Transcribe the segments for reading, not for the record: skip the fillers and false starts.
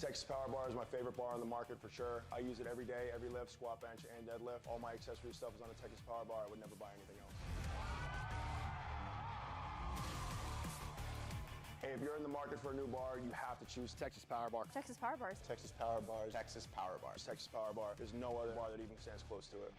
Texas Power Bar is my favorite bar on the market for sure. I use it every day, every lift, squat, bench, and deadlift. All my accessory stuff is on the Texas Power Bar. I would never buy anything else. Hey, if you're in the market for a new bar, you have to choose Texas Power Bar. Texas Power Bars. Texas Power Bars. Texas Power Bar. Texas Power Bar. There's no other bar that even stands close to it.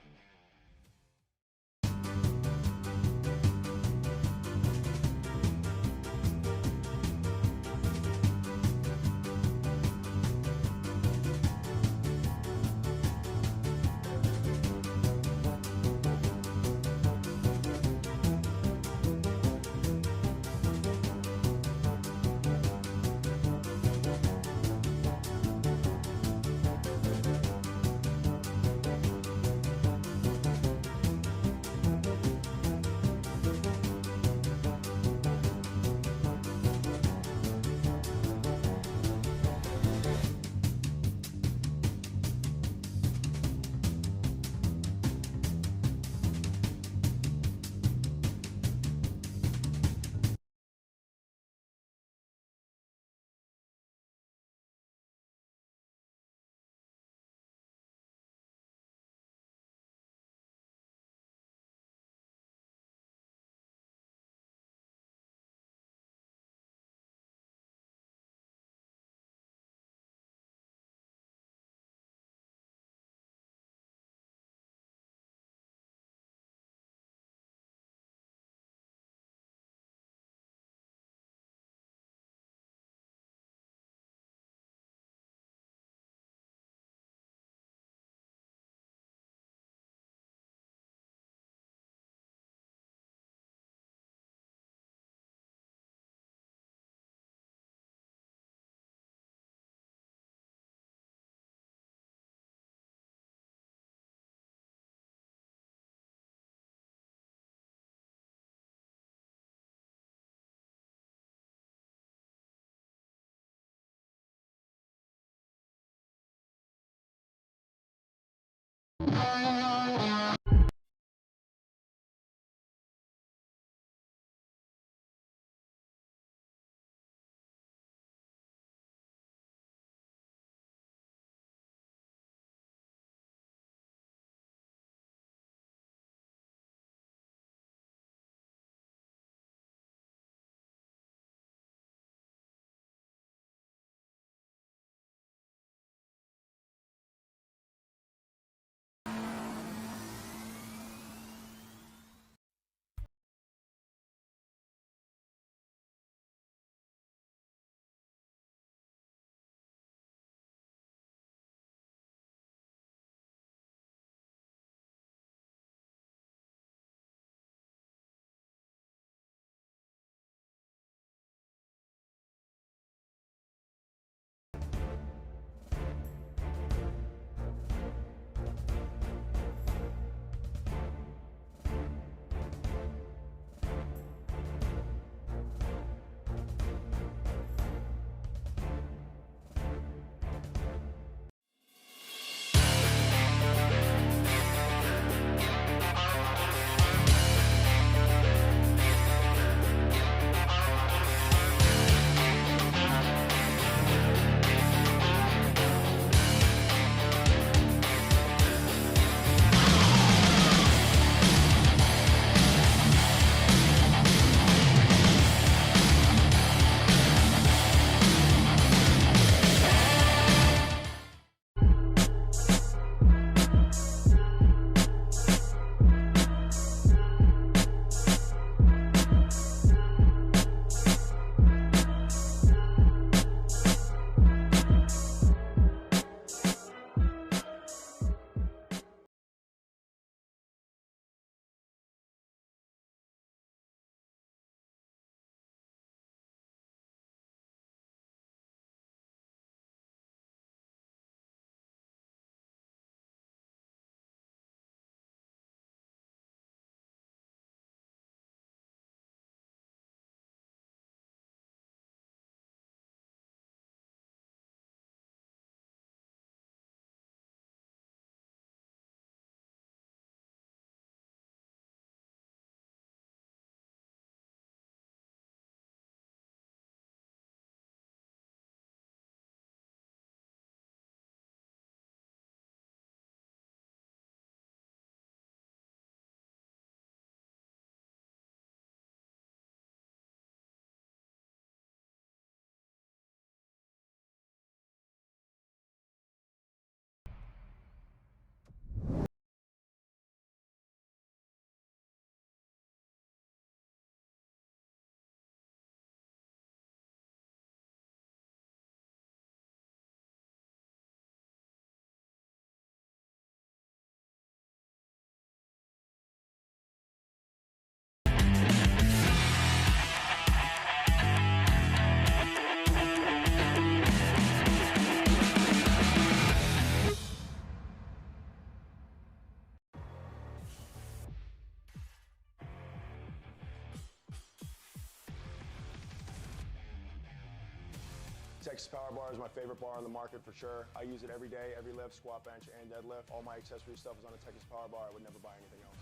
Texas Power Bar is my favorite bar on the market for sure. I use it every day, every lift, squat, bench, and deadlift. All my accessory stuff is on a Texas Power Bar. I would never buy anything else.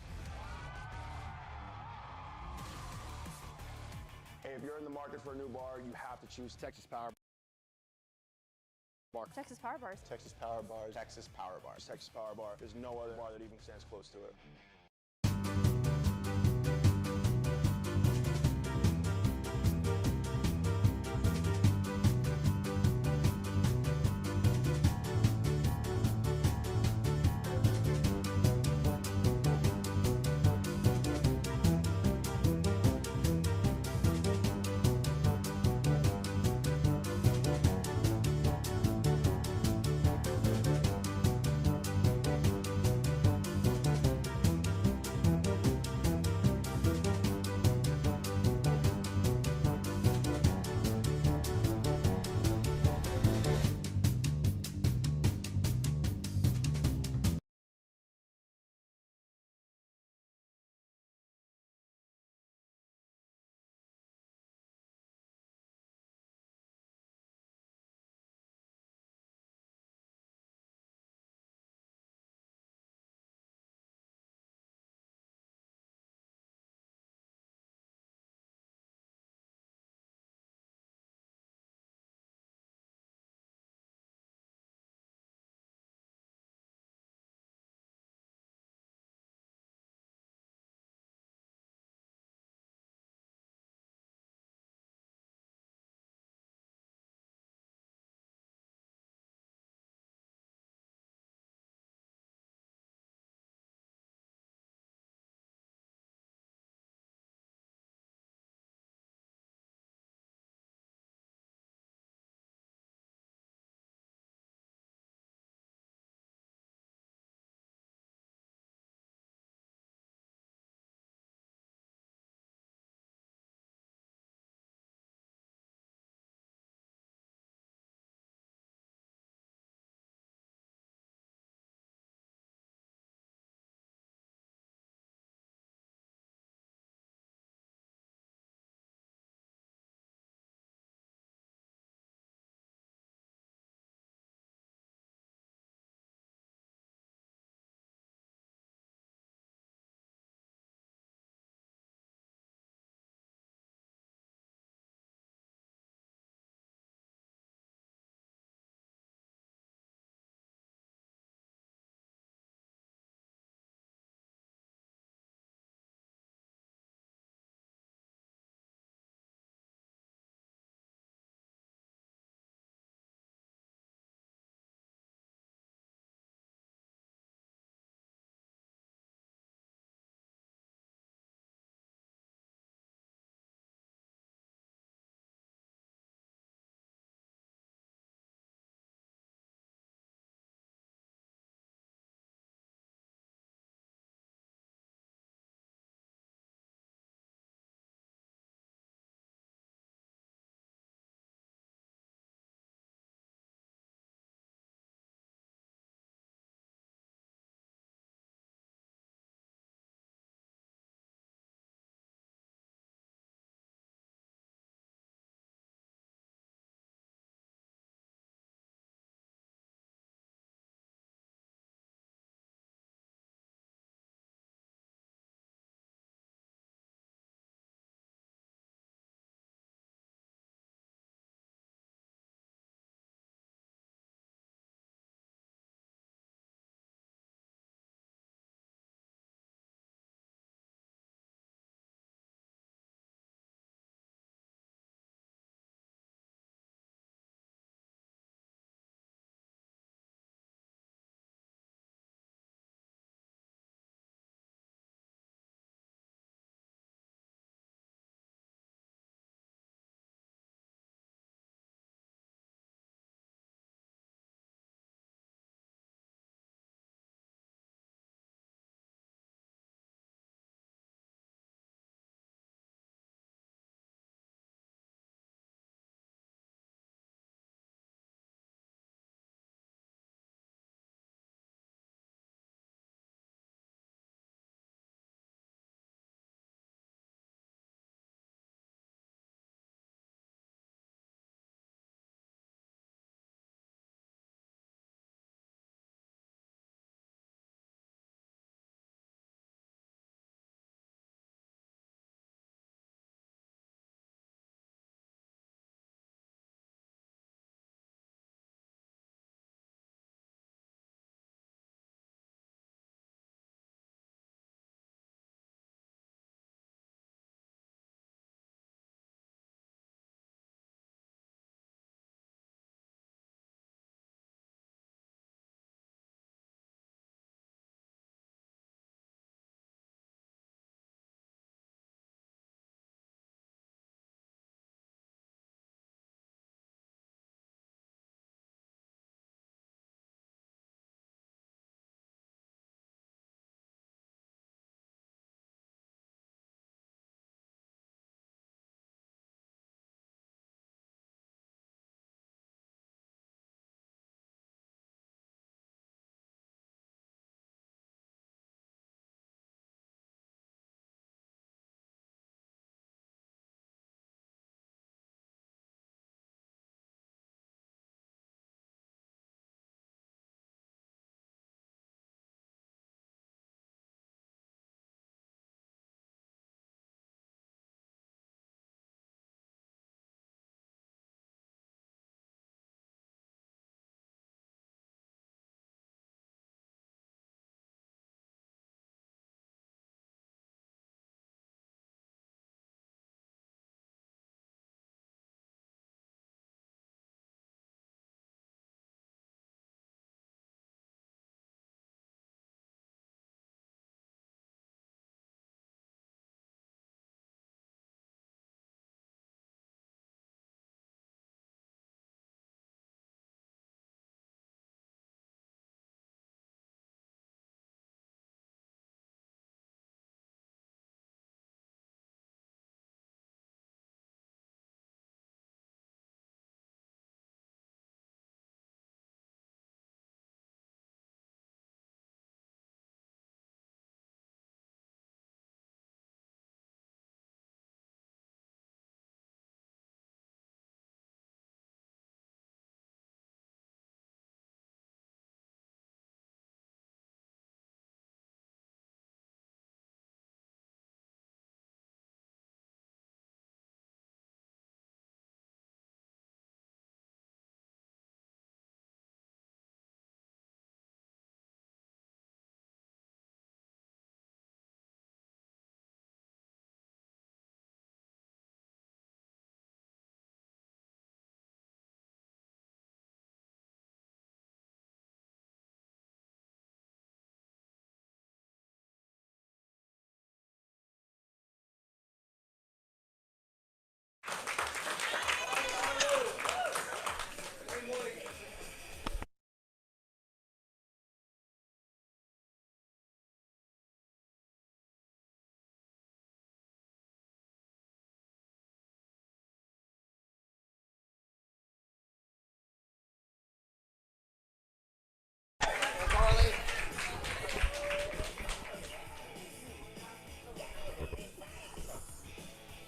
Hey, if you're in the market for a new bar, you have to choose Texas Power Bar. Texas Power Bars. Texas Power Bars. Texas Power Bars. Texas Power Bar. There's no other bar that even stands close to it.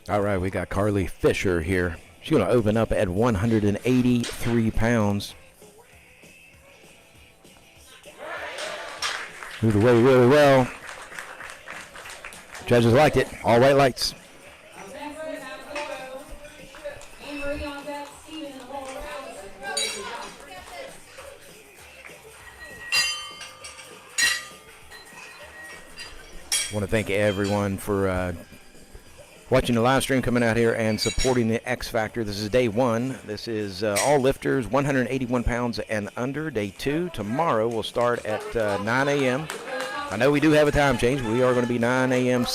All right, we got Carly Fisher here. She's going to open up at 183 pounds. Moved away really well. Judges liked it. All white lights. I want to thank everyone for watching the live stream, coming out here and supporting the X Factor. This is day one. This is all lifters, 181 pounds and under. Day two, tomorrow, will start at 9 a.m. I know we do have a time change. We are going to be 9 a.m.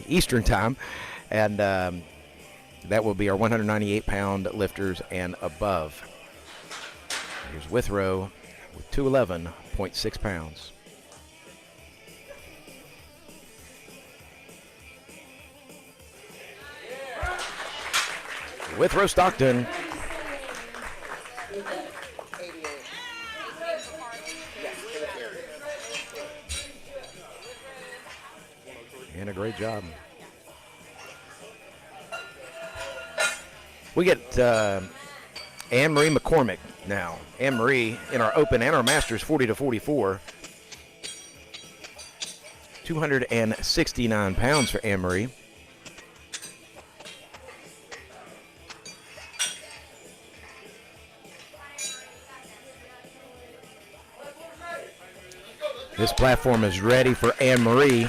Eastern time. And that will be our 198-pound lifters and above. Here's Withrow with 211.6 pounds. Withrow Stockton. And a great job. We get Anne-Marie McCormick now. Anne-Marie in our Open and our Masters 40 to 44. 269 pounds for Anne-Marie. This platform is ready for Anne-Marie.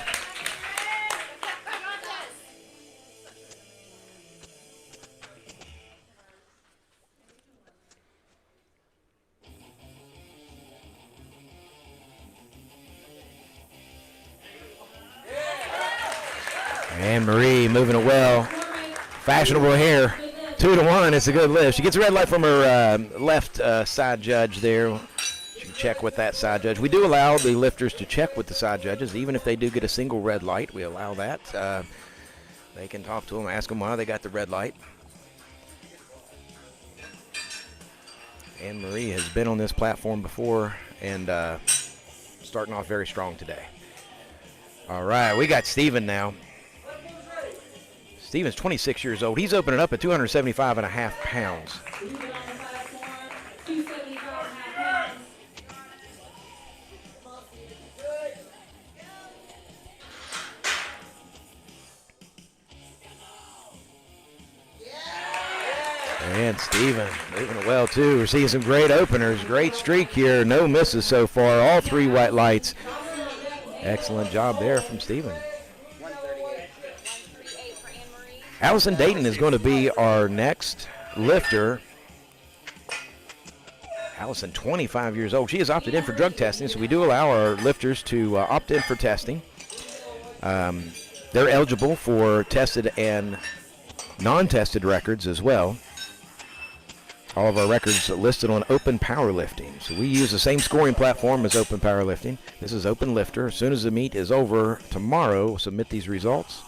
Anne-Marie moving it well. Fashionable hair. 2-1. It's a good lift. She gets a red light from her left side judge there. Check with that side judge. We do allow the lifters to check with the side judges, even if they do get a single red light. We allow that. They can talk to them, ask them why they got the red light. Anne-Marie has been on this platform before and starting off very strong today. All right, we got Steven now. Steven's 26 years old. He's opening up at 275.5 pounds. And Steven moving it well, too. We're seeing some great openers. Great streak here. No misses so far. All three white lights. Excellent job there from Steven. Allison Dayton is going to be our next lifter. Allison, 25 years old. She has opted in for drug testing, so we do allow our lifters to opt in for testing. They're eligible for tested and non-tested records as well. All of our records listed on Open Powerlifting. So we use the same scoring platform as Open Powerlifting. This is Open Lifter. As soon as the meet is over tomorrow, we'll submit these results.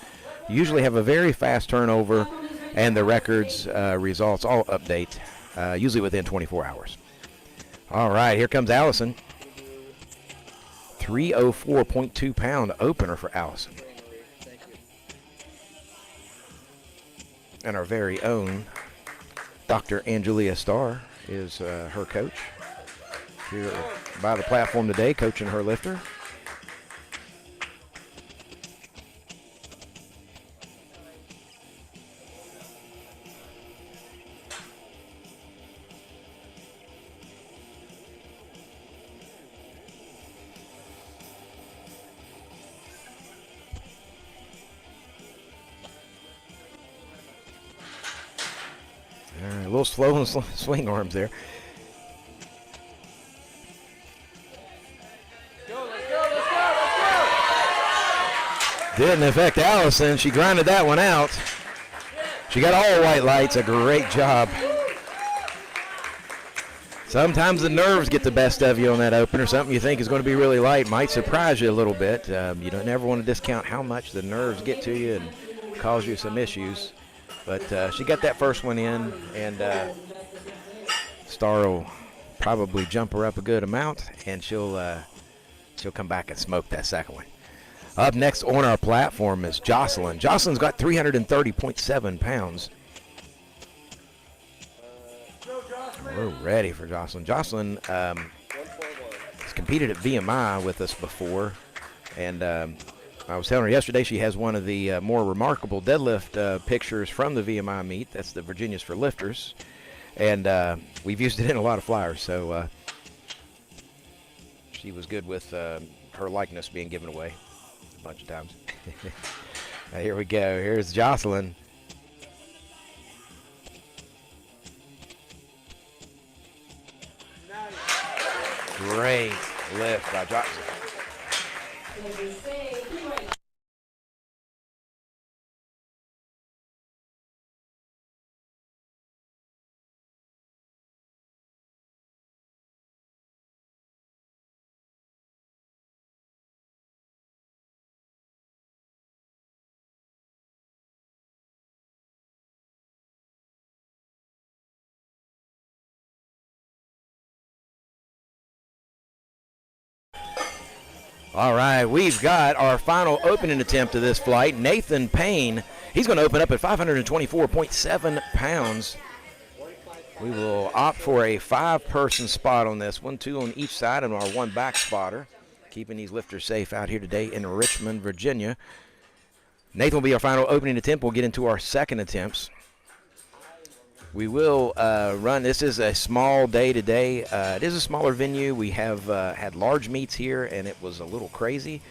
You usually have a very fast turnover, and the records results all update, usually within 24 hours. All right, here comes Allison. 304.2 pound opener for Allison. And our very own Dr. Angelia Starr is her coach here by the platform today, coaching her lifter. All right, a little slow on swing arms there. Didn't affect Allison. She grinded that one out. She got all white lights. A great job. Sometimes the nerves get the best of you on that opener. Something you think is going to be really light might surprise you a little bit. You don't never want to discount how much the nerves get to you and cause you some issues. But she got that first one in, and Starr will probably jump her up a good amount, and she'll come back and smoke that second one. Up next on our platform is Jocelyn. Jocelyn's got 330.7 pounds. We're ready for Jocelyn. Jocelyn has competed at VMI with us before, and I was telling her yesterday she has one of the more remarkable deadlift pictures from the VMI meet. That's the Virginia's for Lifters, and we've used it in a lot of flyers, so she was good with her likeness being given away a bunch of times. Now, here we go. Here's Jocelyn. Great lift by Jocelyn. All right, we've got our final opening attempt of this flight. Nathan Payne, he's going to open up at 524.7 pounds. We will opt for a 5-person spot on this one, 2 on each side and our 1 back spotter, keeping these lifters safe out here today in Richmond, Virginia. Nathan will be our final opening attempt. We'll get into our second attempts. We will run. This is a small day today. It is a smaller venue. We have had large meets here, and it was a little crazy.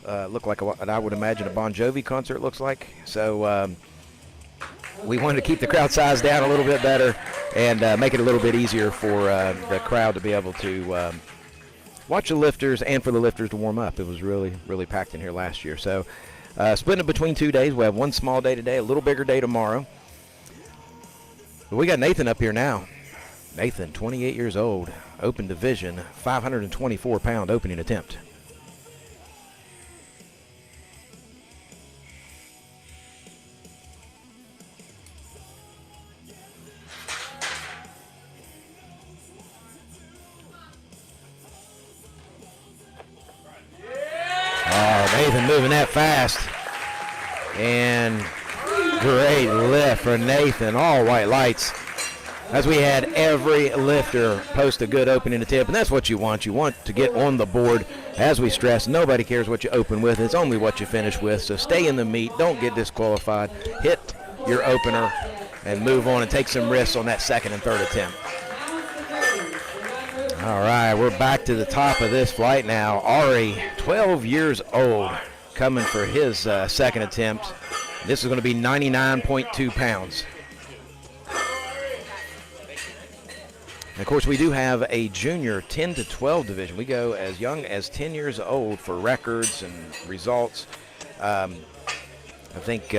Looked like what I would imagine a Bon Jovi concert looks like. So we wanted to keep the crowd size down a little bit better and make it a little bit easier for the crowd to be able to watch the lifters and for the lifters to warm up. It was really, really packed in here last year. So splitting it between 2 days. We have one small day today, a little bigger day tomorrow. But we got Nathan up here now. Nathan, 28 years old, open division, 524-pound opening attempt. Oh, Nathan moving that fast. And great lift for Nathan, all white lights. As we had every lifter post a good opening attempt, and that's what you want. You want to get on the board. As we stress, nobody cares what you open with. It's only what you finish with. So stay in the meet. Don't get disqualified. Hit your opener and move on and take some risks on that second and third attempt. All right, we're back to the top of this flight now. Ari, 12 years old, coming for his second attempt. This is going to be 99.2 pounds. And of course, we do have a junior 10 to 12 division. We go as young as 10 years old for records and results. I think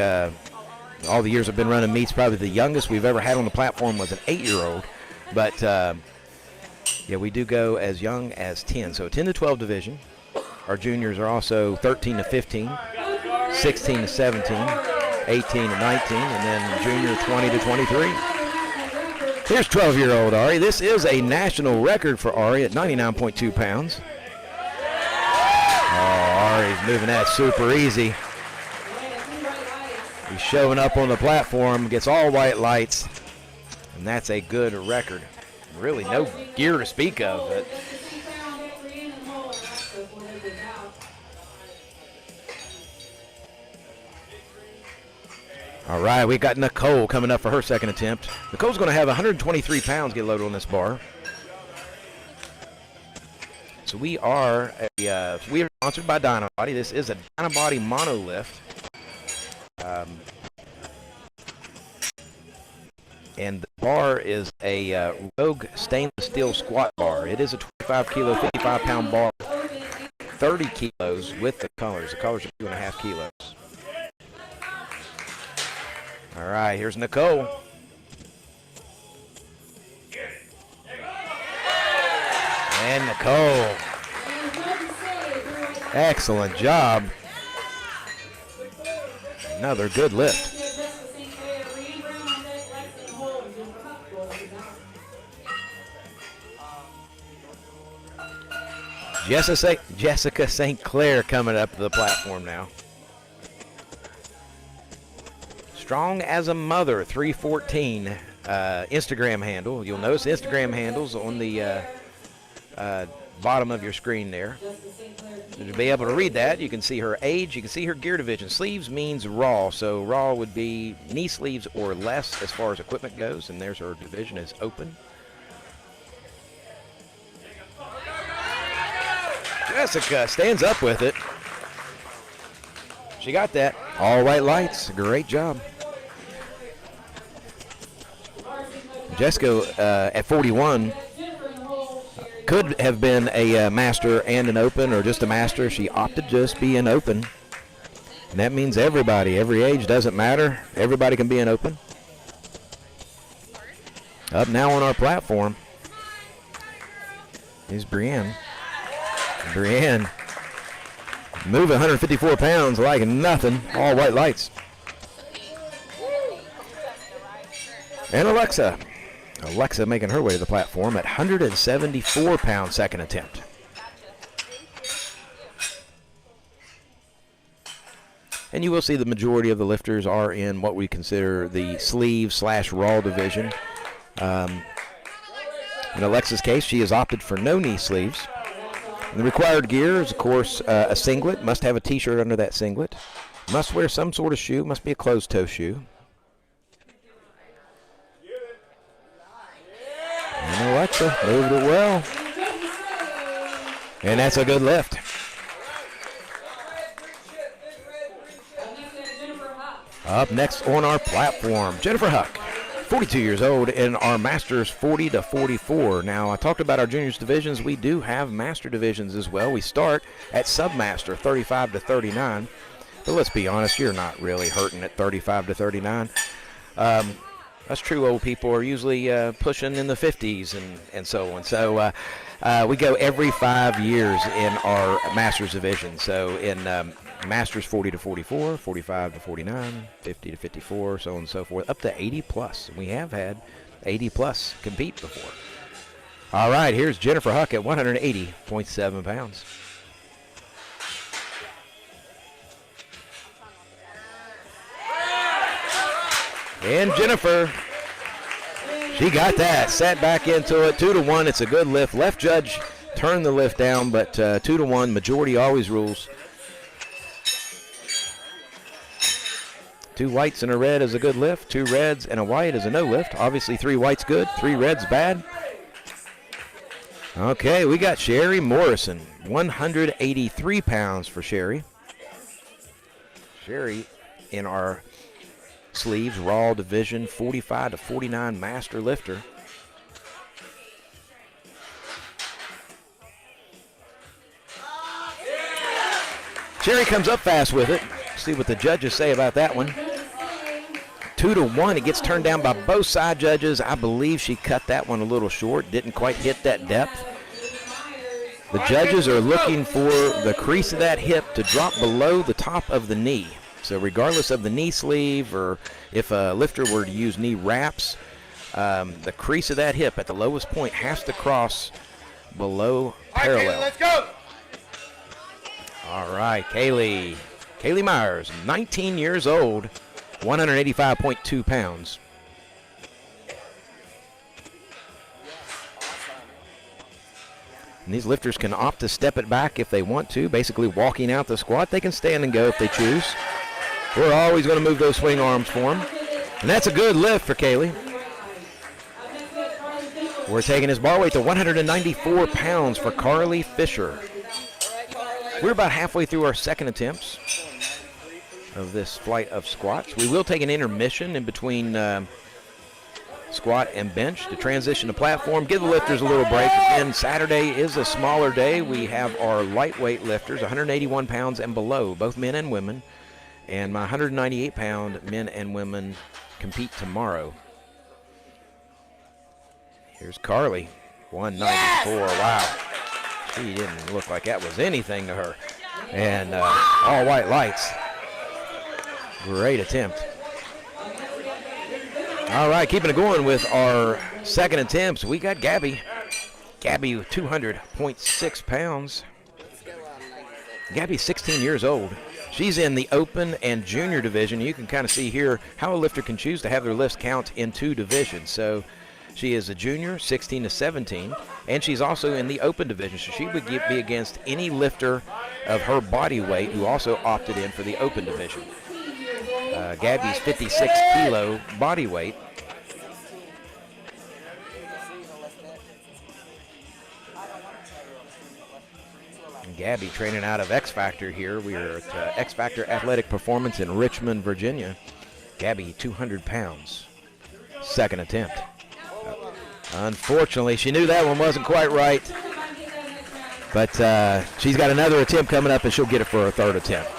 all the years I've been running meets, probably the youngest we've ever had on the platform was an 8-year-old. But, yeah, we do go as young as 10. So 10 to 12 division. Our juniors are also 13 to 15, 16 to 17, 18 to 19, and then junior 20 to 23. Here's 12-year-old Ari. This is a national record for Ari at 99.2 pounds. Oh, Ari's moving that super easy. He's showing up on the platform, gets all white lights, and that's a good record. Really no gear to speak of. But all right, we got Nicole coming up for her second attempt. Nicole's going to have 123 pounds get loaded on this bar. So we are sponsored by Dynabody. This is a Dynabody monolift. And the bar is a Rogue stainless steel squat bar. It is a 25-kilo, 55-pound bar, 30 kilos with the colors. The colors are 2.5 kilos. All right, here's Nicole. And Nicole. Excellent job. Another good lift. Jessica St. Clair coming up to the platform now. Strong as a Mother, 314 Instagram handle. You'll notice the Instagram handles on the bottom of your screen there. To be able to read that, you can see her age, you can see her gear division. Sleeves means raw, so raw would be knee sleeves or less as far as equipment goes, and there's her division is open. Jessica stands up with it. She got that. All white lights, great job. Jessica at 41 could have been a master and an open, or just a master. She opted to just be an open. And that means everybody, every age, doesn't matter. Everybody can be an open. Up now on our platform is Brienne. Brienne moving 154 pounds like nothing. All white lights. And Alexa. Alexa making her way to the platform at 174 pounds, second attempt. And you will see the majority of the lifters are in what we consider the sleeve/raw division. In Alexa's case, she has opted for no knee sleeves. And the required gear is, of course, a singlet. Must have a t-shirt under that singlet. Must wear some sort of shoe. Must be a closed-toe shoe. And Alexa moved it well. And that's a good lift. Up next on our platform, Jennifer Huck, 42 years old in our Masters 40 to 44. Now, I talked about our juniors divisions. We do have master divisions as well. We start at submaster 35 to 39. But let's be honest, you're not really hurting at 35 to 39. Us true old people are usually pushing in the 50s and so on. So we go every 5 years in our Masters division. So in Masters 40 to 44, 45 to 49, 50 to 54, so on and so forth, up to 80 plus. We have had 80 plus compete before. All right, here's Jennifer Huck at 180.7 pounds. And Jennifer, she got that, sat back into it, 2 to 1. It's a good lift. Left judge turned the lift down, but 2 to 1, majority always rules. 2 whites and a red is a good lift. 2 reds and a white is a no lift. Obviously 3 whites good, 3 reds bad. Okay, we got Sherry Morrison, 183 pounds for Sherry. Sherry in our sleeves, raw division, 45 to 49 master lifter. Sherry comes up fast with it. See what the judges say about that one. 2 to 1, it gets turned down by both side judges. I believe she cut that one a little short, didn't quite hit that depth. The judges are looking for the crease of that hip to drop below the top of the knee. So regardless of the knee sleeve, or if a lifter were to use knee wraps, the crease of that hip at the lowest point has to cross below parallel. All right, let's go. All right, Kaylee Myers, 19 years old, 185.2 pounds. And these lifters can opt to step it back if they want to, basically walking out the squat. They can stand and go if they choose. We're always going to move those swing arms for them. And that's a good lift for Kaylee. We're taking his bar weight to 194 pounds for Carly Fisher. We're about halfway through our second attempts of this flight of squats. We will take an intermission in between squat and bench to transition to platform, give the lifters a little break. Again, Saturday is a smaller day. We have our lightweight lifters, 181 pounds and below, both men and women. And my 198-pound men and women compete tomorrow. Here's Carly, 194. Wow. She didn't look like that was anything to her. And all white lights. Great attempt. All right, keeping it going with our second attempts, we got Gabby. Gabby with 200.6 pounds. Gabby's 16 years old. She's in the open and junior division. You can kind of see here how a lifter can choose to have their lifts count in 2 divisions. So she is a junior, 16 to 17, and she's also in the open division. So she would be against any lifter of her body weight who also opted in for the open division. Gabby's 56 kilo body weight. And Gabby training out of X Factor here. We are at X Factor Athletic Performance in Richmond, Virginia. Gabby, 200 pounds. Second attempt. Unfortunately, she knew that one wasn't quite right. But she's got another attempt coming up, and she'll get it for her third attempt.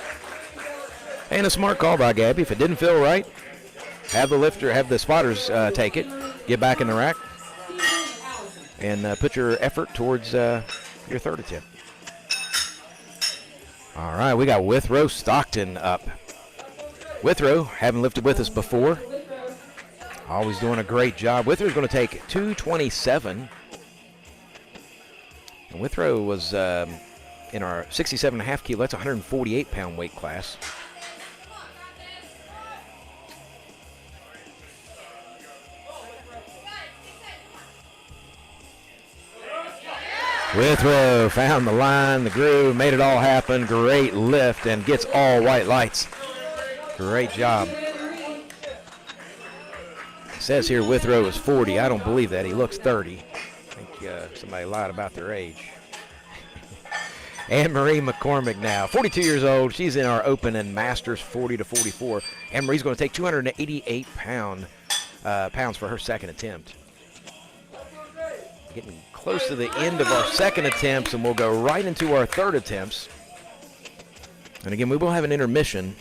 And a smart call by Gabby. If it didn't feel right, have the spotters take it, get back in the rack, and put your effort towards your third attempt. All right, we got Withrow Stockton up. Withrow, haven't lifted with us before. Always doing a great job. Withrow's going to take 227. And Withrow was in our 67.5 kilo. That's a 148-pound weight class. Withrow found the line, the groove, made it all happen. Great lift and gets all white lights. Great job. It says here Withrow is 40. I don't believe that. He looks 30. I think somebody lied about their age. Anne-Marie McCormick now, 42 years old. She's in our open and masters 40 to 44. Anne-Marie's going to take 288 pounds for her second attempt. Getting close to the end of our second attempts, and we'll go right into our third attempts. And again, we will have an intermission.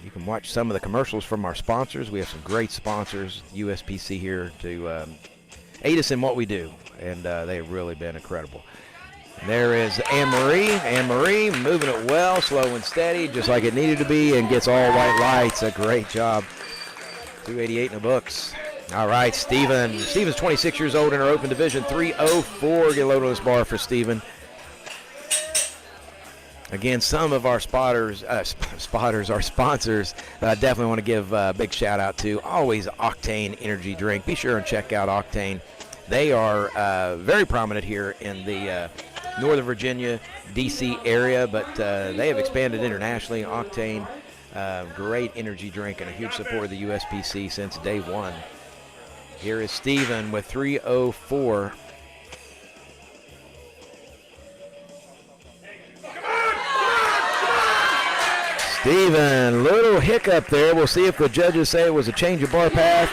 You can watch some of the commercials from our sponsors. We have some great sponsors, USPC here, to aid us in what we do, and they have really been incredible. And there is Anne-Marie. Anne-Marie moving it well, slow and steady, just like it needed to be, and gets all white lights. A great job. 288 in the books. All right, Steven. Steven's 26 years old in our open division, 304. Get low to this bar for Steven. Again, some of our our sponsors, definitely want to give a big shout out to always Octane Energy Drink. Be sure and check out Octane. They are very prominent here in the Northern Virginia, D.C. area, but they have expanded internationally. Octane, great energy drink and a huge support of the USPC since day one. Here is Steven with 304. Steven, little hiccup there. We'll see if the judges say it was a change of bar path.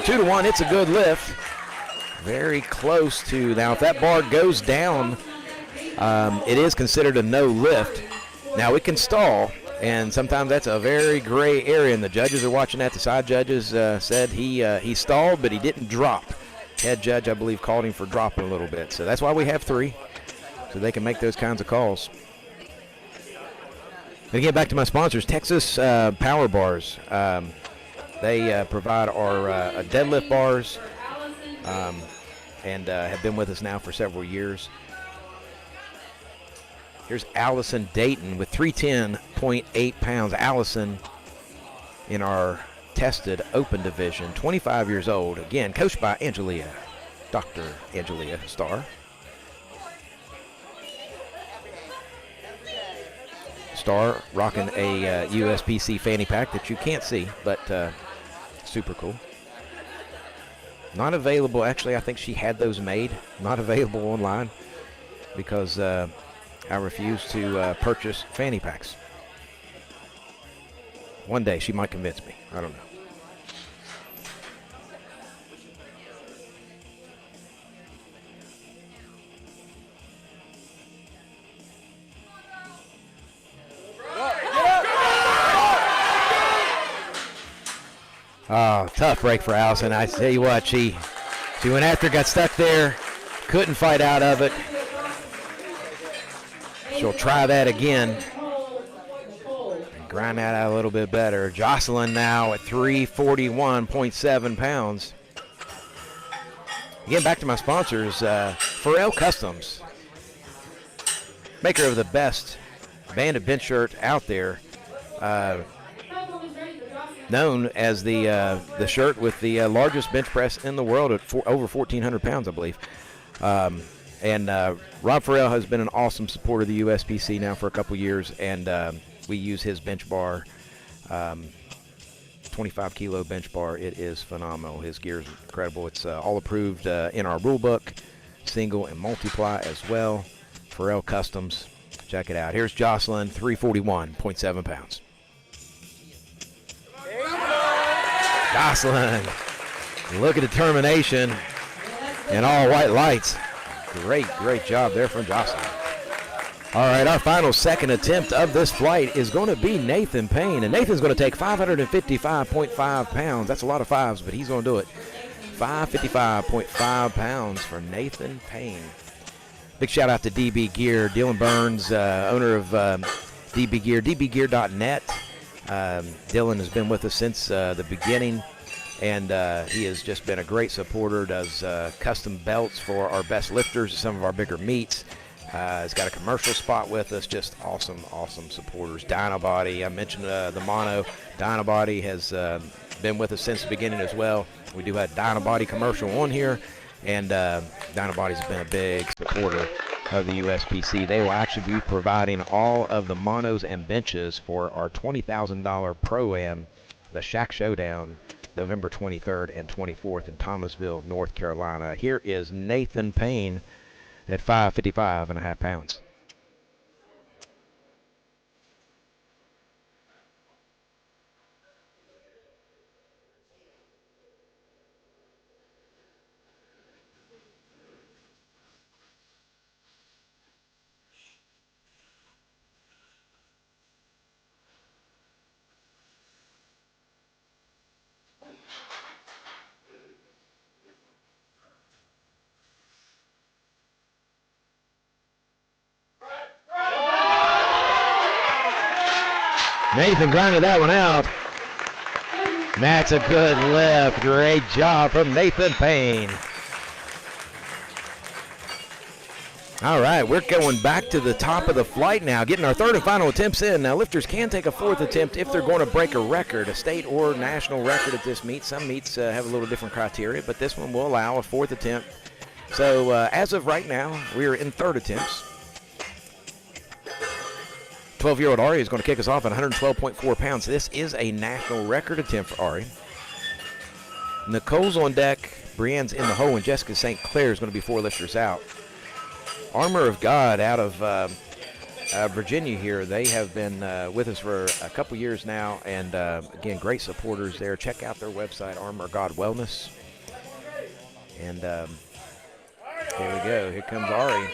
2-1, it's a good lift. Very close to, now if that bar goes down, it is considered a no lift. Now it can stall, and sometimes that's a very gray area, and the judges are watching that. The side judges said he stalled, but he didn't drop. Head judge, I believe, called him for dropping a little bit. So that's why we have 3, so they can make those kinds of calls. And again, back to my sponsors, Texas Power Bars. They provide our deadlift bars and have been with us now for several years. Here's Allison Dayton with 310.8 pounds. Allison in our tested open division, 25 years old. Again, coached by Angelia, Dr. Angelia Starr. Starr rocking a USPC fanny pack that you can't see, but super cool. Not available, actually, I think she had those made. Not available online because I refuse to purchase fanny packs. One day she might convince me. I don't know. Oh, tough break for Allison. I tell you what, she went after, got stuck there, couldn't fight out of it. She'll try that again and grind that out a little bit better. Jocelyn now at 341.7 pounds. Again, back to my sponsors, Pharrell Customs. maker of the best banded bench shirt out there, known as the shirt with the largest bench press in the world at over 1,400 pounds, I believe. And Rob Farrell has been an awesome supporter of the USPC now for a couple years, and we use his bench bar, 25-kilo bench bar. It is phenomenal. His gear is incredible. It's all approved in our rule book, single and multiply as well. Farrell Customs. Check it out. Here's Jocelyn, 341.7 pounds. Jocelyn, look at determination and all white lights. Great job there from Jocelyn. All right, our final second attempt of this flight is going to be Nathan Payne. And Nathan's going to take 555.5 pounds. That's a lot of fives, but he's going to do it. 555.5 pounds for Nathan Payne. Big shout out to DB Gear. Dylan Burns, owner of DB Gear, dbgear.net. Dylan has been with us since the beginning, and he has just been a great supporter. Does custom belts for our best lifters, some of our bigger meets. He's got a commercial spot with us. Just awesome supporters. Dynabody, I mentioned the mono. Dynabody has been with us since the beginning as well. We do have Dynabody commercial on here, and Dynabody's been a big supporter of the USPC. They will actually be providing all of the monos and benches for our $20,000 Pro-Am, the Shack Showdown, November 23rd and 24th in Thomasville, North Carolina. Here is Nathan Payne at 555.5 pounds. Nathan grinded that one out. That's a good lift. Great job from Nathan Payne. All right, we're going back to the top of the flight now, getting our third and final attempts in. Now, lifters can take a fourth attempt if they're going to break a record, a state or national record at this meet. Some meets have a little different criteria, but this one will allow a fourth attempt. So as of right now, we are in third attempts. 12-year-old Ari is going to kick us off at 112.4 pounds. This is a national record attempt for Ari. Nicole's on deck, Brienne's in the hole, and Jessica St. Clair is going to be four lifters out. Armor of God out of Virginia here. They have been with us for a couple years now, and again, great supporters there. Check out their website, Armor of God Wellness. And here we go. Here comes Ari.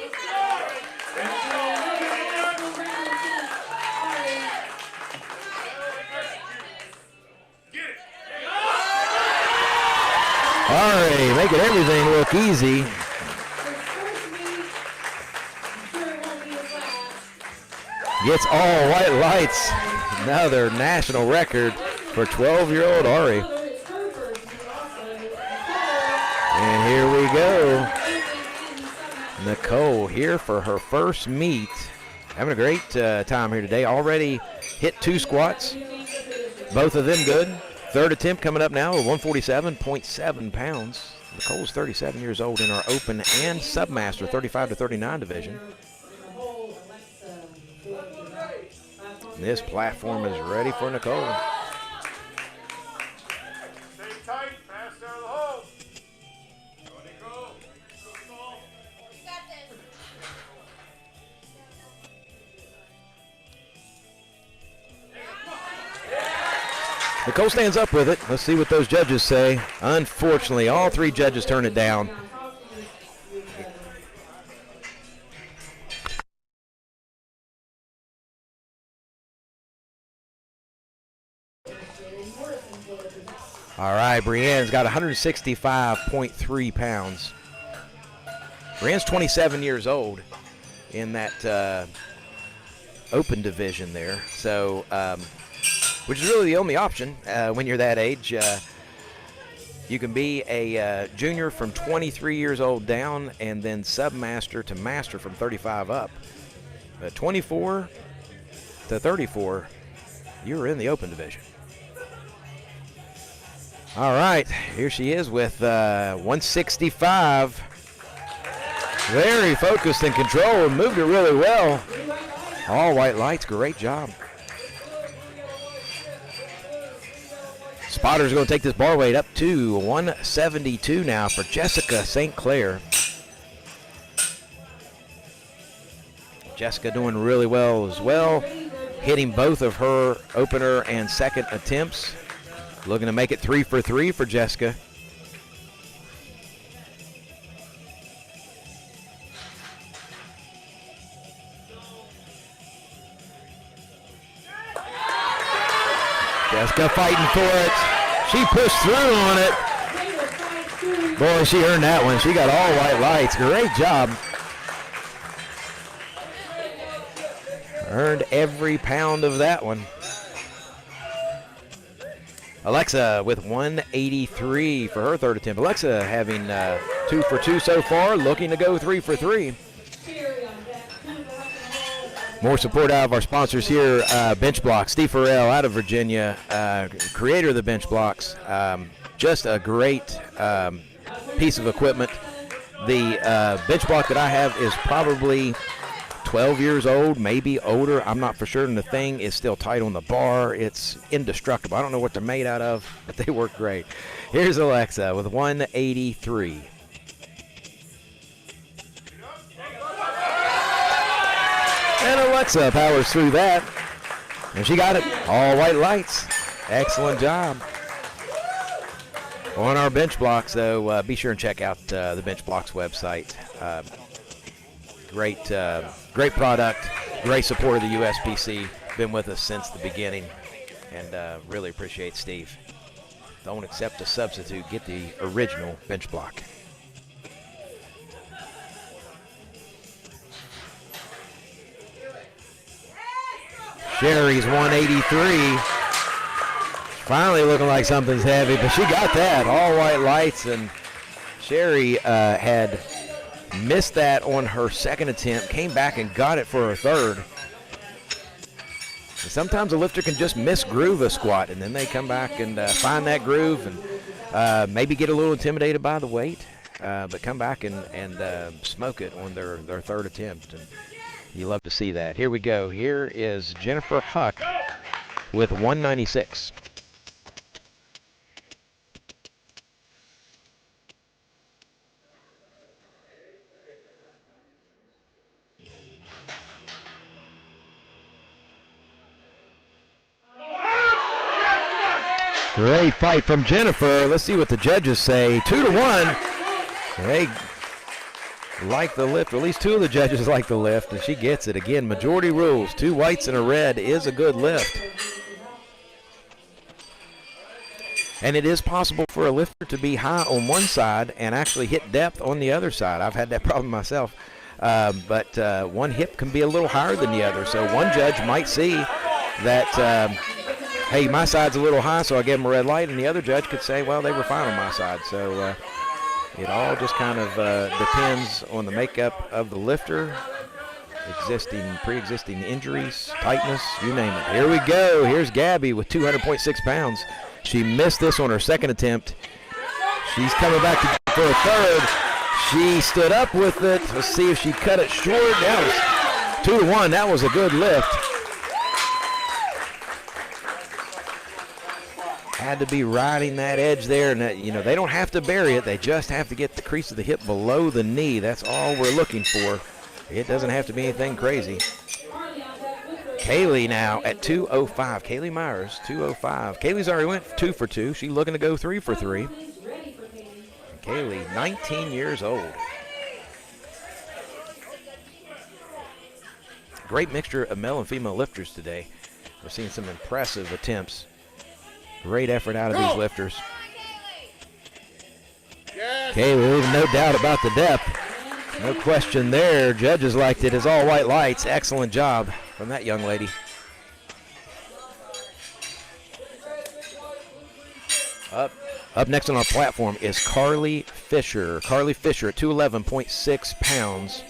Ari making everything look easy. Gets all white lights. Another national record for 12-year-old Ari. And here we go. Nicole here for her first meet. Having a great time here today. Already hit 2 squats. Both of them good. Third attempt coming up now with 147.7 pounds. Nicole's 37 years old in our open and submaster 35 to 39 division. This platform is ready for Nicole. Stay tight, pass down the hole. Go, Nicole. You got this. Nicole stands up with it. Let's see what those judges say. Unfortunately, all 3 judges turn it down. All right, Brienne's got 165.3 pounds. Brienne's 27 years old in that open division there. So, which is really the only option when you're that age. You can be a junior from 23 years old down, and then submaster to master from 35 up. At 24 to 34, you were in the open division. All right, here she is with 165. Very focused and controlled, moved it really well. All white lights, great job. Spotter's going to take this bar weight up to 172 now for Jessica St. Clair. Jessica doing really well as well, hitting both of her opener and second attempts. Looking to make it 3 for 3 for Jessica. Jessica fighting for it. She pushed through on it. Boy, she earned that one. She got all white lights. Great job. Earned every pound of that one. Alexa with 183 for her third attempt. Alexa having 2 for 2 so far, looking to go 3 for 3. More support out of our sponsors here, Bench Blocks. Steve Farrell out of Virginia, creator of the Bench Blocks. Just a great piece of equipment. The bench block that I have is probably 12 years old, maybe older. I'm not for sure, and the thing is still tight on the bar. It's indestructible. I don't know what they're made out of, but they work great. Here's Alexa with 183. And Alexa powers through that. And she got it. All white lights. Excellent job. On our bench blocks, though, be sure and check out the Bench Blocks website. Great product. Great support of the USPC. Been with us since the beginning. And really appreciate Steve. Don't accept a substitute. Get the original bench block. Sherry's 183. Finally looking like something's heavy, but she got that. All white lights, and Sherry had missed that on her second attempt, came back and got it for her third. And sometimes a lifter can just misgroove a squat, and then they come back and find that groove and maybe get a little intimidated by the weight, but come back and smoke it on their third attempt. And you love to see that. Here we go. Here is Jennifer Huck with 196. Great fight from Jennifer. Let's see what the judges say. 2-1. They like the lift, or at least two of the judges like the lift, and she gets it. Again, majority rules. 2 whites and a red is a good lift. And it is possible for a lifter to be high on one side and actually hit depth on the other side. I've had that problem myself. But one hip can be a little higher than the other. So one judge might see that, hey, my side's a little high, so I gave them a red light, and the other judge could say, well, they were fine on my side. So it all just kind of depends on the makeup of the lifter, pre-existing injuries, tightness, you name it. Here we go. Here's Gabby with 200.6 pounds. She missed this on her second attempt. She's coming back for a third. She stood up with it. Let's see if she cut it short. That was 2-1. That was a good lift. Had to be riding that edge there, and that, you know, they don't have to bury it. They just have to get the crease of the hip below the knee. That's all we're looking for. It doesn't have to be anything crazy. Kaylee now at 205. Kaylee Myers, 205. Kaylee's already went 2 for 2. She's looking to go 3 for 3. And Kaylee, 19 years old. Great mixture of male and female lifters today. We're seeing some impressive attempts. Great effort out of these lifters. Kaylee, no doubt about the depth. No question there. Judges liked it as all white lights. Excellent job from that young lady. Up next on our platform is Carly Fisher. Carly Fisher at 211.6 pounds.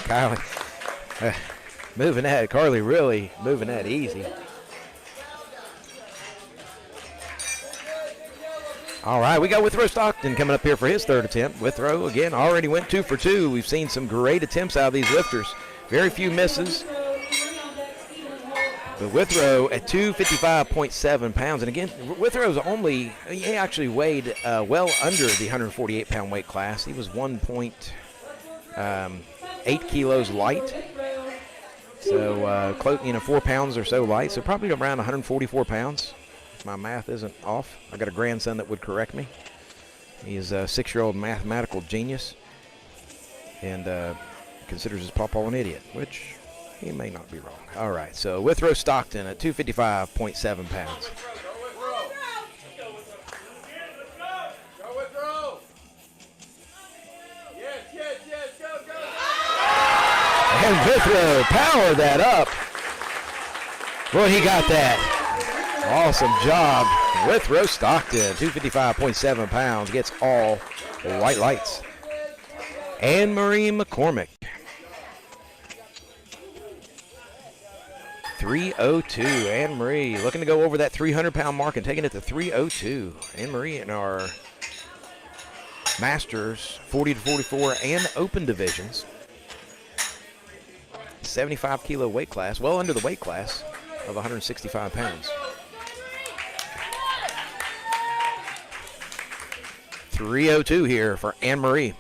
Kylie. Moving that, Carly really moving that easy. All right, we got Withrow Stockton coming up here for his third attempt. Withrow, again, already went 2 for 2. We've seen some great attempts out of these lifters. Very few misses. But Withrow at 255.7 pounds. And again, Withrow's he actually weighed well under the 148-pound weight class. He was 1.8 kilos light. So, 4 pounds or so light. So probably around 144 pounds. My math isn't off. I got a grandson that would correct me. He's a 6-year-old mathematical genius and considers his papa an idiot, which he may not be wrong. All right, so Withrow Stockton at 255.7 pounds. And Withrow powered that up. Boy, he got that. Awesome job. Withrow Stockton, 255.7 pounds, gets all white lights. Anne-Marie McCormick, 302. Anne-Marie looking to go over that 300-pound mark and taking it to 302. Anne-Marie in our Masters 40 to 44 and Open divisions. 75-kilo weight class, well under the weight class of 165 pounds. 302 here for Anne-Marie.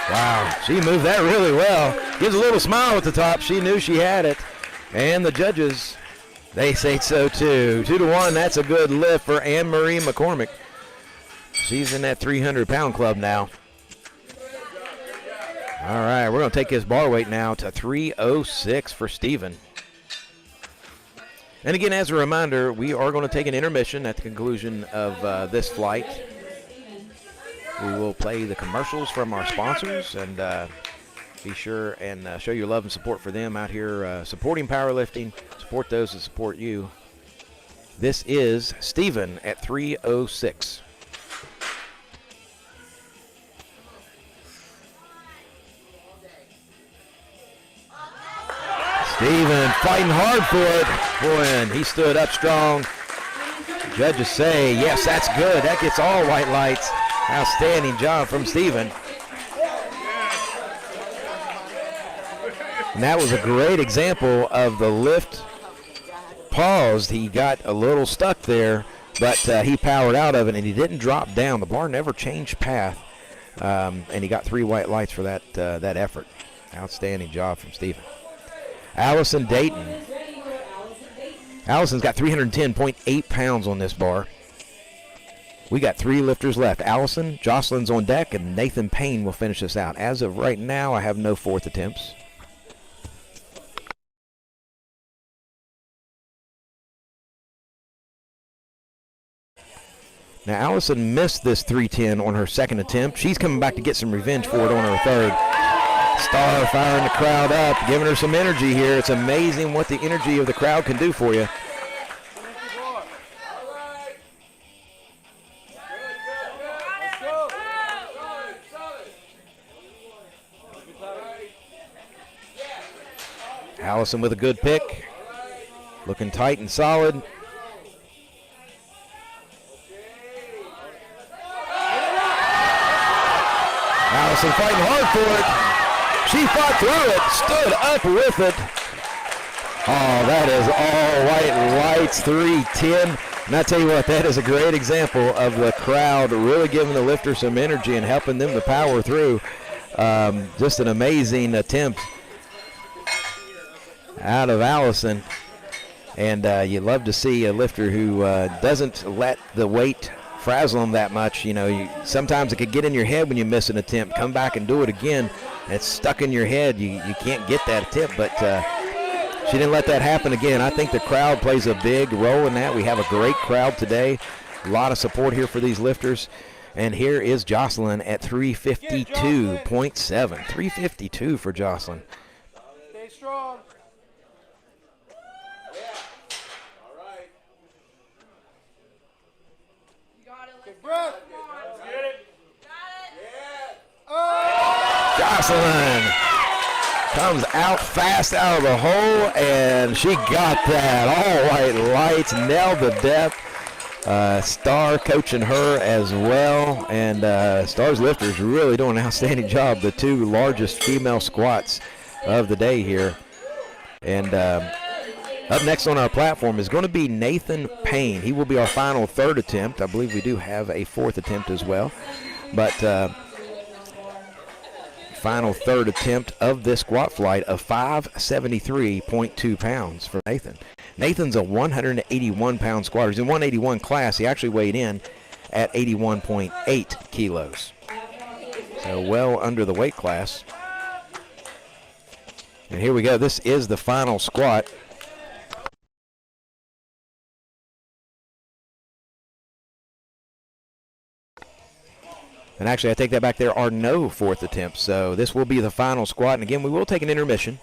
Wow, she moved that really well. Gives a little smile at the top. She knew she had it. And the judges, they say so too. 2-1, that's a good lift for Anne-Marie McCormick. She's in that 300-pound club now. All right, we're going to take his bar weight now to 306 for Steven. And again, as a reminder, we are going to take an intermission at the conclusion of this flight. We will play the commercials from our sponsors and be sure and show your love and support for them out here supporting powerlifting. Support those that support you. This is Steven at 306. Steven fighting hard for it. Boy, and he stood up strong. Judges say, yes, that's good. That gets all white lights. Outstanding job from Steven. And that was a great example of the lift paused. He got a little stuck there, but he powered out of it, and he didn't drop down. The bar never changed path, and he got 3 white lights for that effort. Outstanding job from Steven. Allison Dayton. Allison's got 310.8 pounds on this bar. We got 3 lifters left. Allison, Jocelyn's on deck, and Nathan Payne will finish this out. As of right now, I have no 4th attempts. Now, Allison missed this 310 on her 2nd attempt. She's coming back to get some revenge for it on her 3rd. Star firing the crowd up, giving her some energy here. It's amazing what the energy of the crowd can do for you. Allison with a good pick. Looking tight and solid. Allison fighting hard for it. She fought through it, stood up with it. Oh, that is all white lights, 310. And I tell you what, that is a great example of the crowd really giving the lifter some energy and helping them to power through. Just an amazing attempt out of Allison. And you love to see a lifter who doesn't let the weight frazzle them that much. You know, sometimes it could get in your head when you miss an attempt. Come back and do it again. It's stuck in your head. You can't get that attempt, but she didn't let that happen again. I think the crowd plays a big role in that. We have a great crowd today. A lot of support here for these lifters. And here is Jocelyn at 352.7. 352 for Jocelyn. strong. You got it. Let's Take breath. Come on. Get it. Got it. Jocelyn comes out fast out of the hole, and she got that. All white lights, nailed the depth. Star coaching her as well, and Star's lifters really doing an outstanding job. The two largest female squats of the day here. And up next on our platform is going to be Nathan Payne. He will be our final third attempt. I believe we do have a fourth attempt as well. But final third attempt of this squat flight of 573.2 pounds for Nathan. Nathan's a 181-pound squatter. He's in 181 class. He actually weighed in at 81.8 kilos. So well under the weight class. And here we go. This is the final squat. And actually, I take that back. There are no fourth attempts. So this will be the final squat. And again, we will take an intermission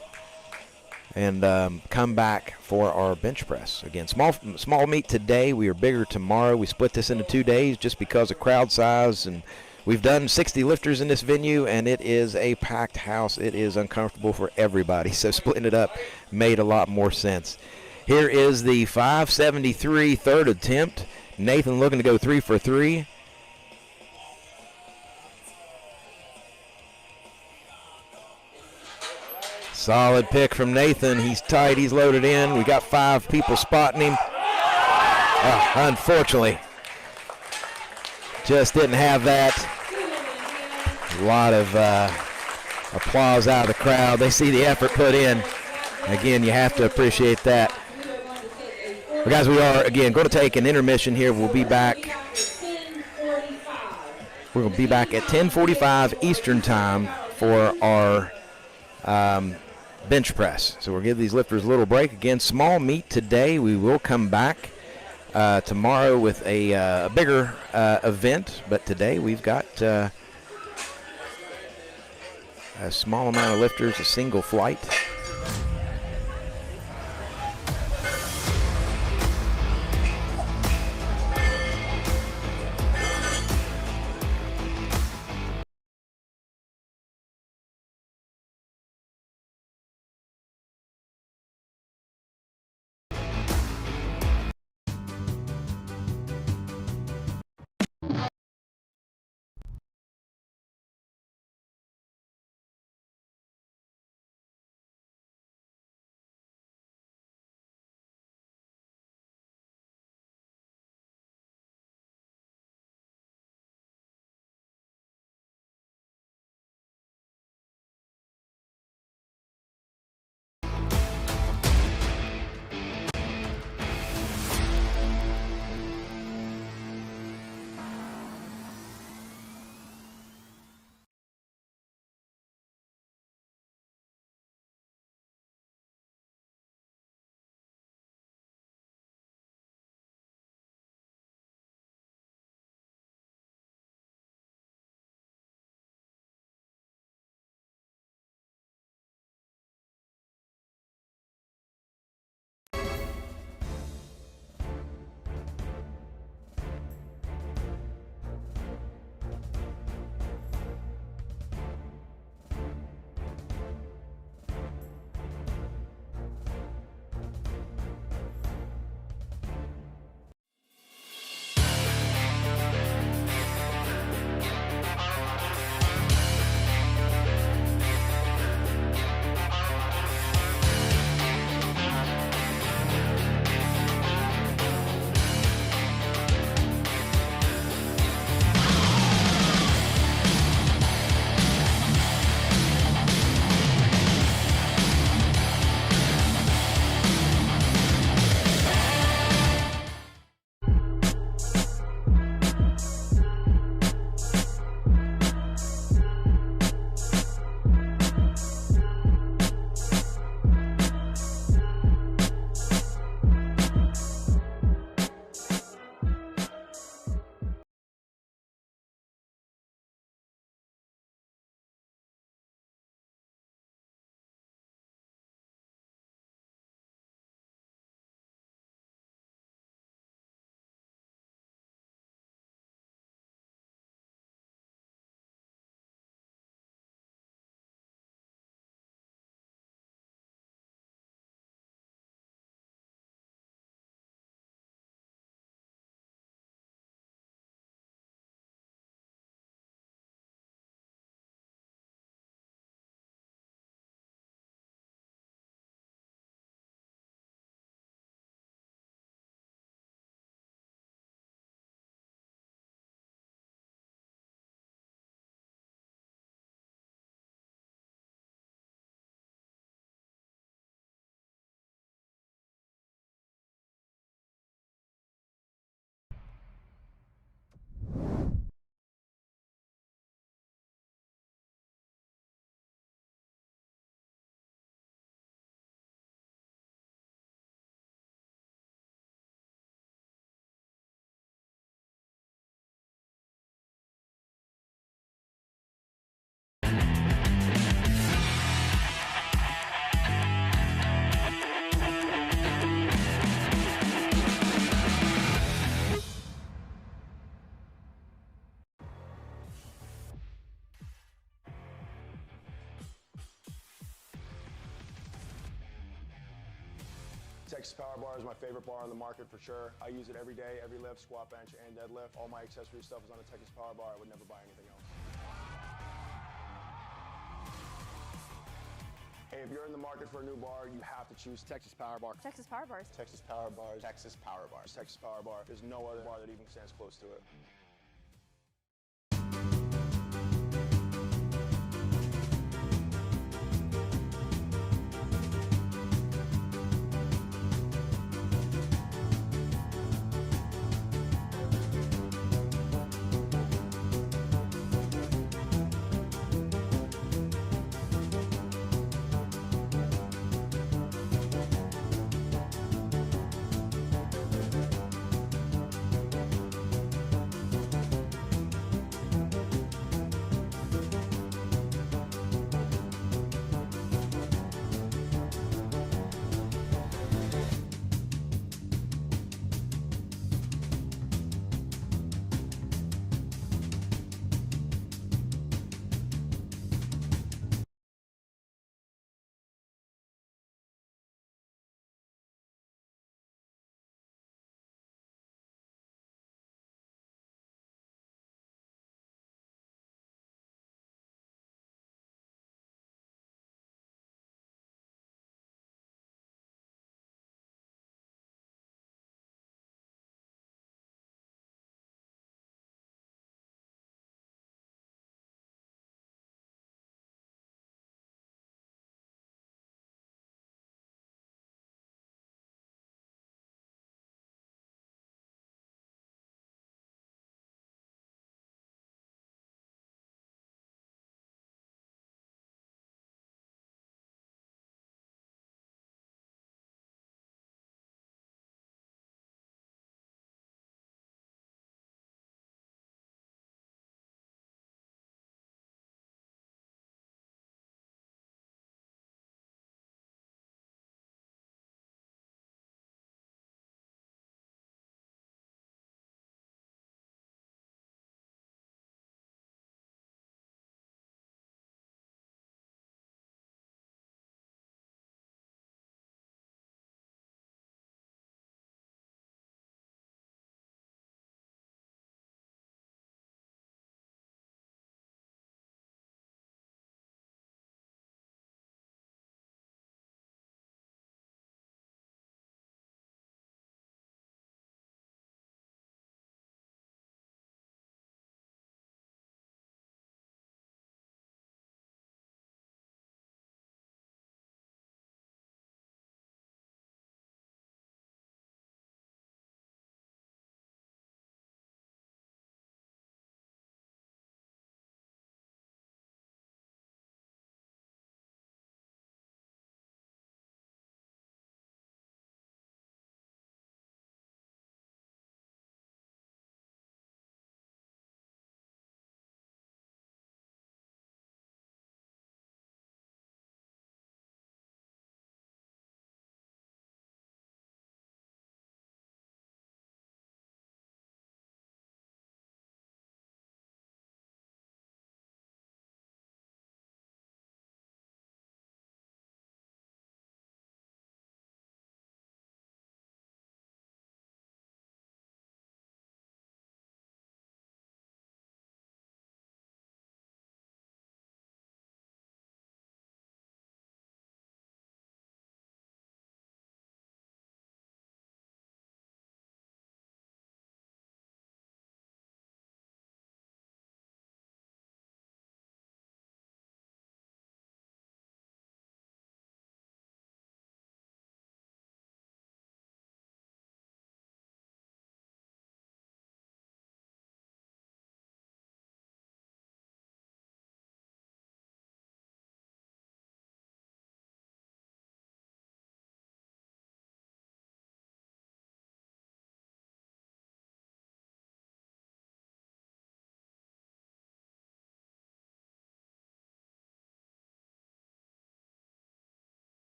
and come back for our bench press. Again, small meet today. We are bigger tomorrow. We split this into 2 days just because of crowd size. And we've done 60 lifters in this venue, and it is a packed house. It is uncomfortable for everybody. So splitting it up made a lot more sense. Here is the 573 third attempt. Nathan looking to go 3 for 3. Solid pick from Nathan. He's tight. He's loaded in. We got 5 people spotting him. Unfortunately, just didn't have that. A lot of applause out of the crowd. They see the effort put in. Again, you have to appreciate that. But guys, we are, again, going to take an intermission here. We'll be back. We're going to be back at 10:45 Eastern time for our bench press. So we'll give these lifters a little break. Again, small meet today. We will come back tomorrow with a bigger event, but today we've got a small amount of lifters, a single flight. Texas Power Bar is my favorite bar on the market for sure. I use it every day, every lift, squat, bench, and deadlift. All my accessory stuff is on a Texas Power Bar. I would never buy anything else. Hey, if you're in the market for a new bar, you have to choose Texas Power Bar. Texas Power Bars. Texas Power Bars. Texas Power Bars. Texas Power Bar. There's no other bar that even stands close to it.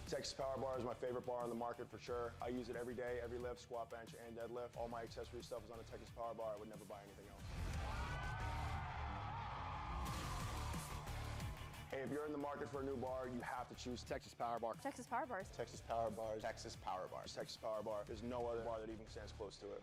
Texas Power Bar is my favorite bar on the market for sure. I use it every day, every lift, squat, bench, and deadlift. All my accessory stuff is on a Texas Power Bar. I would never buy anything else. Hey, if you're in the market for a new bar, you have to choose Texas Power Bar. Texas Power Bars. Texas Power Bars. Texas Power Bars. Texas Power Bar. There's no other bar that even stands close to it.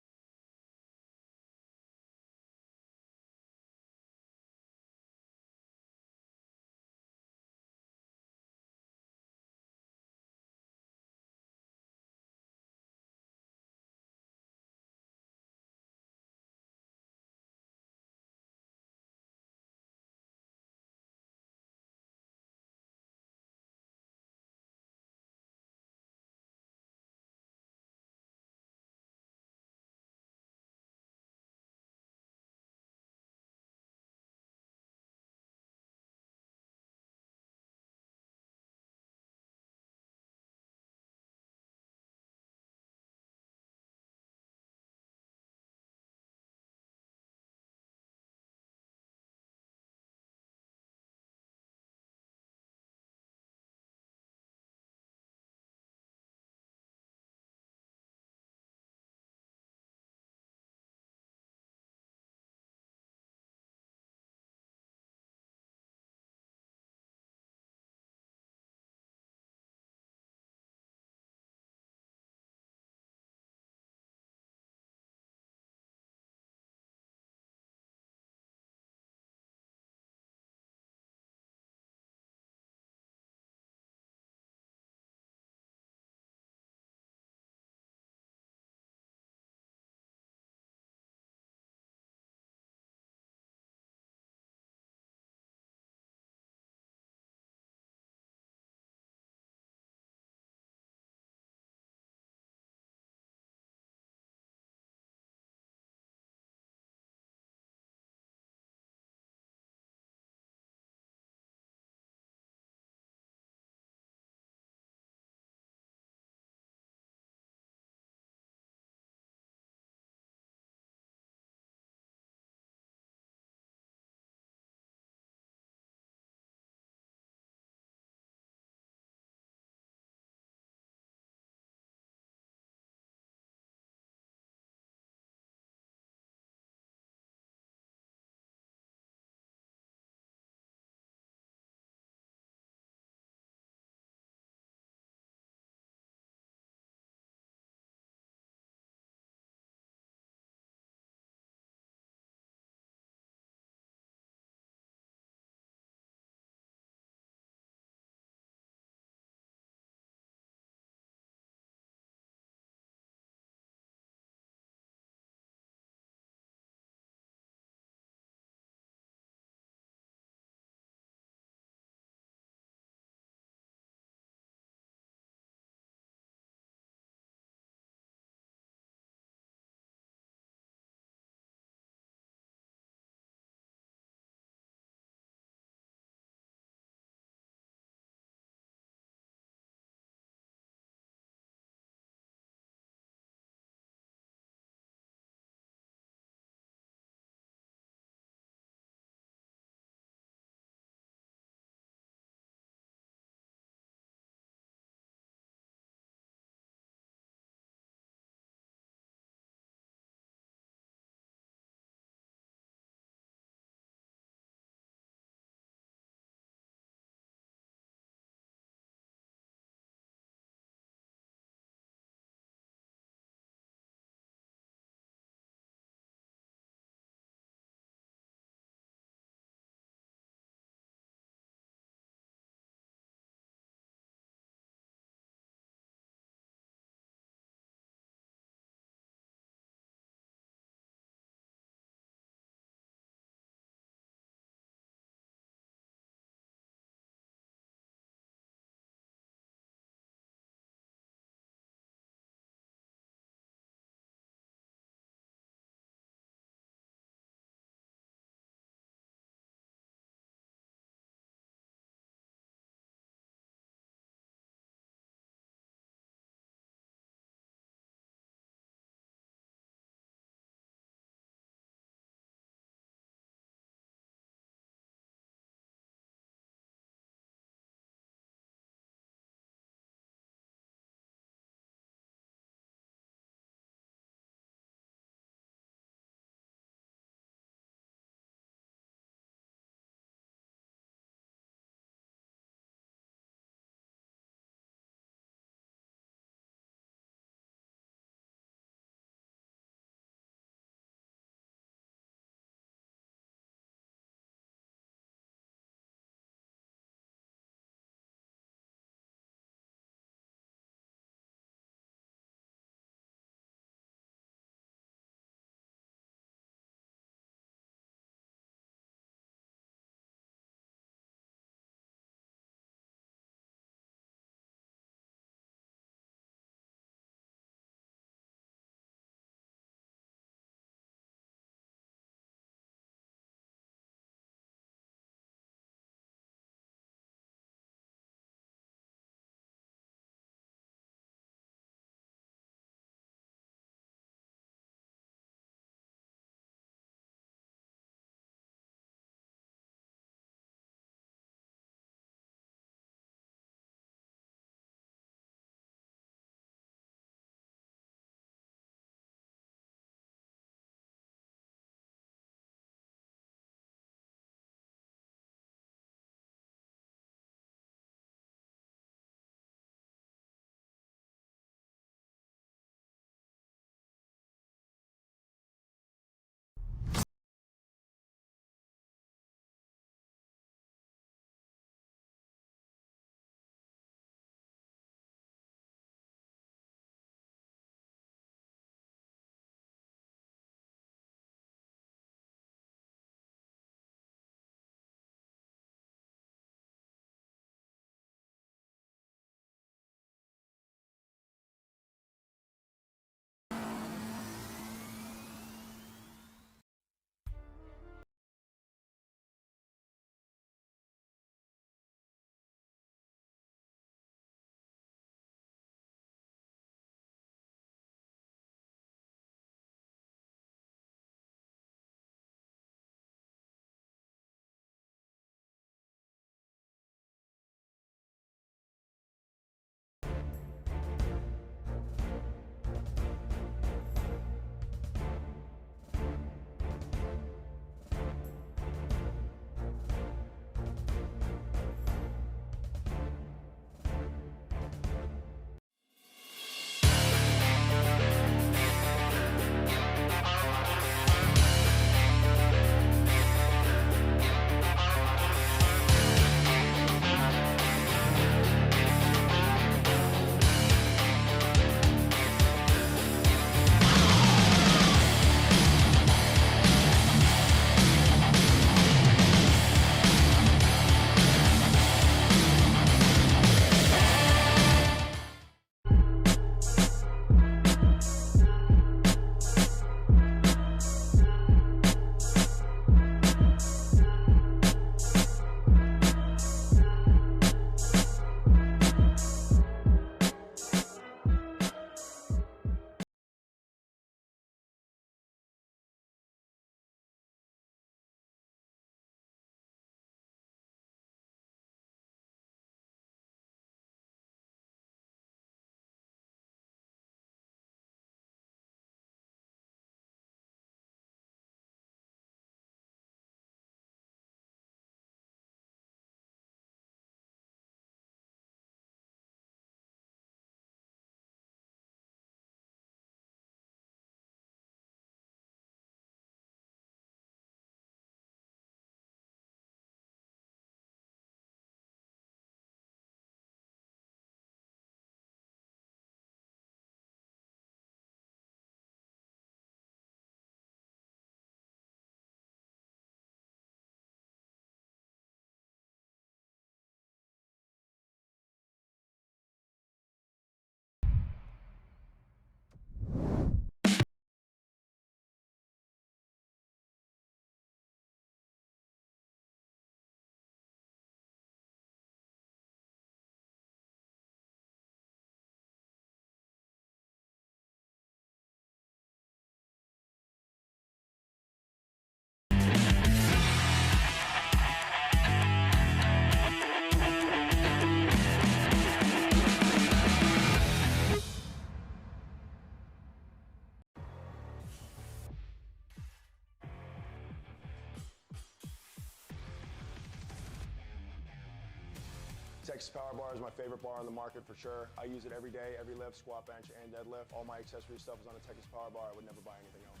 Texas Power Bar is my favorite bar on the market for sure. I use it every day, every lift, squat, bench, and deadlift. All my accessory stuff is on a Texas Power Bar. I would never buy anything else.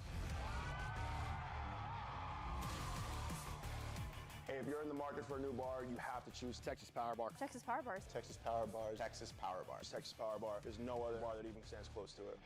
Hey, if you're in the market for a new bar, you have to choose Texas Power Bar. Texas Power Bars. Texas Power Bars. Texas Power Bars. Texas Power Bar. There's no other bar that even stands close to it.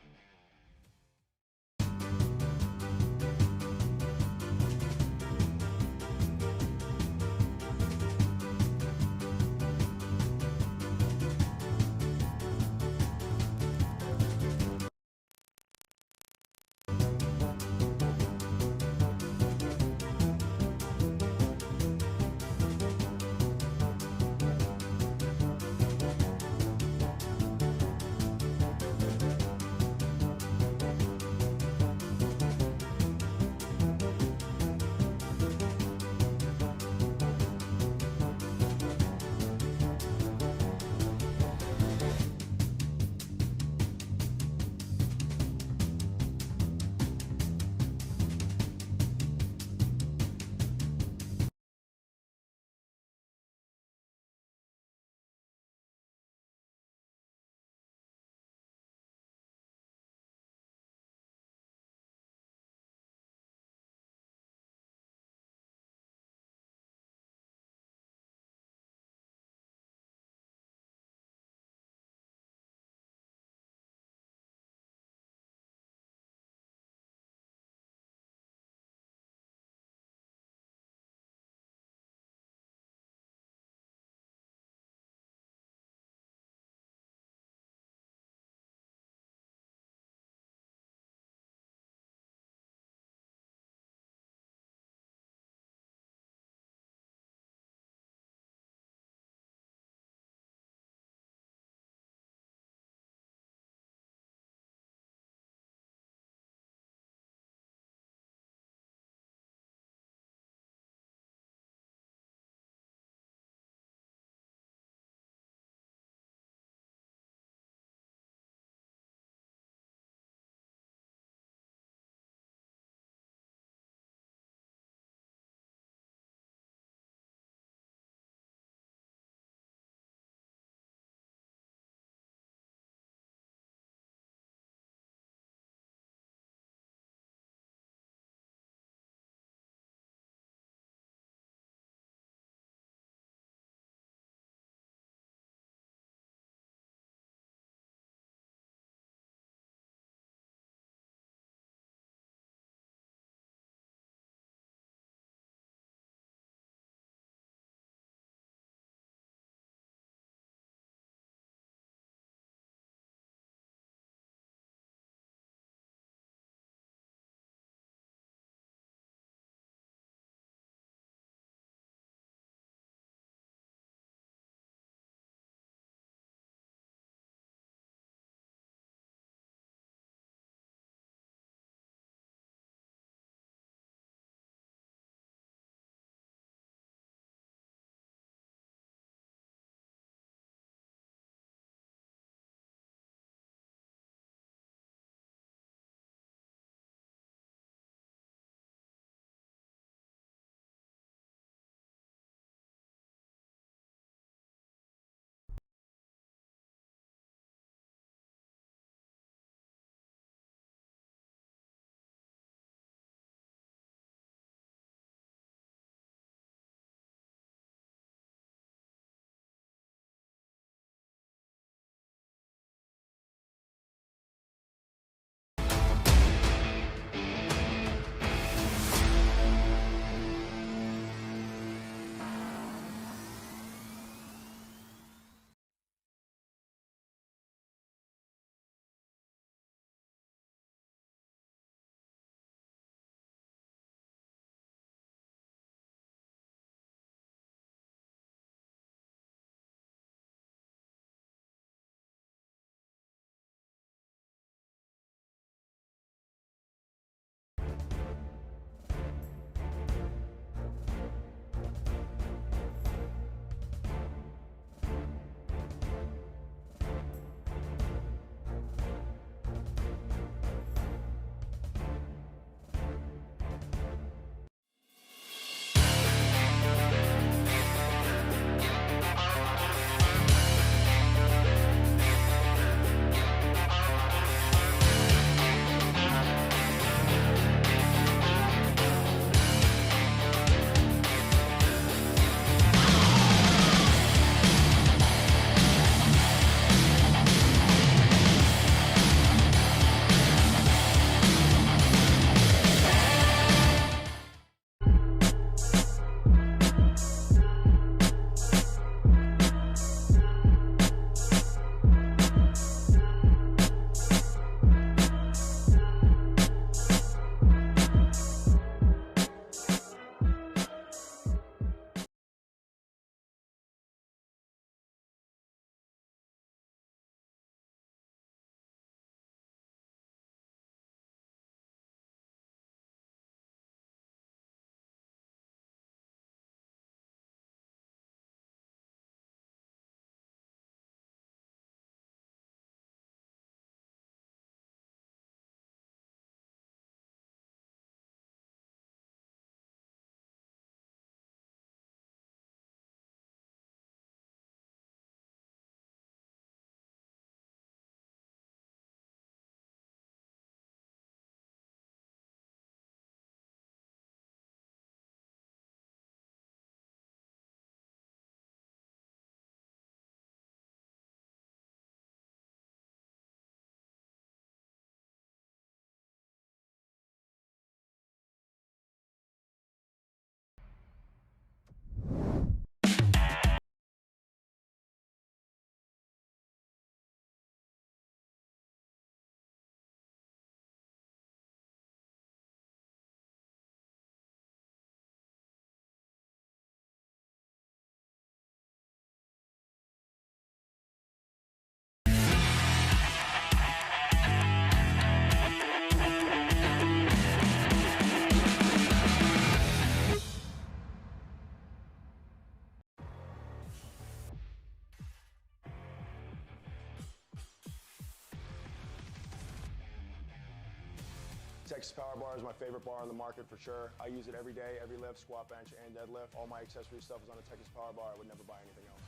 Texas Power Bar is my favorite bar on the market for sure. I use it every day, every lift, squat, bench, and deadlift. All my accessory stuff is on a Texas Power Bar. I would never buy anything else.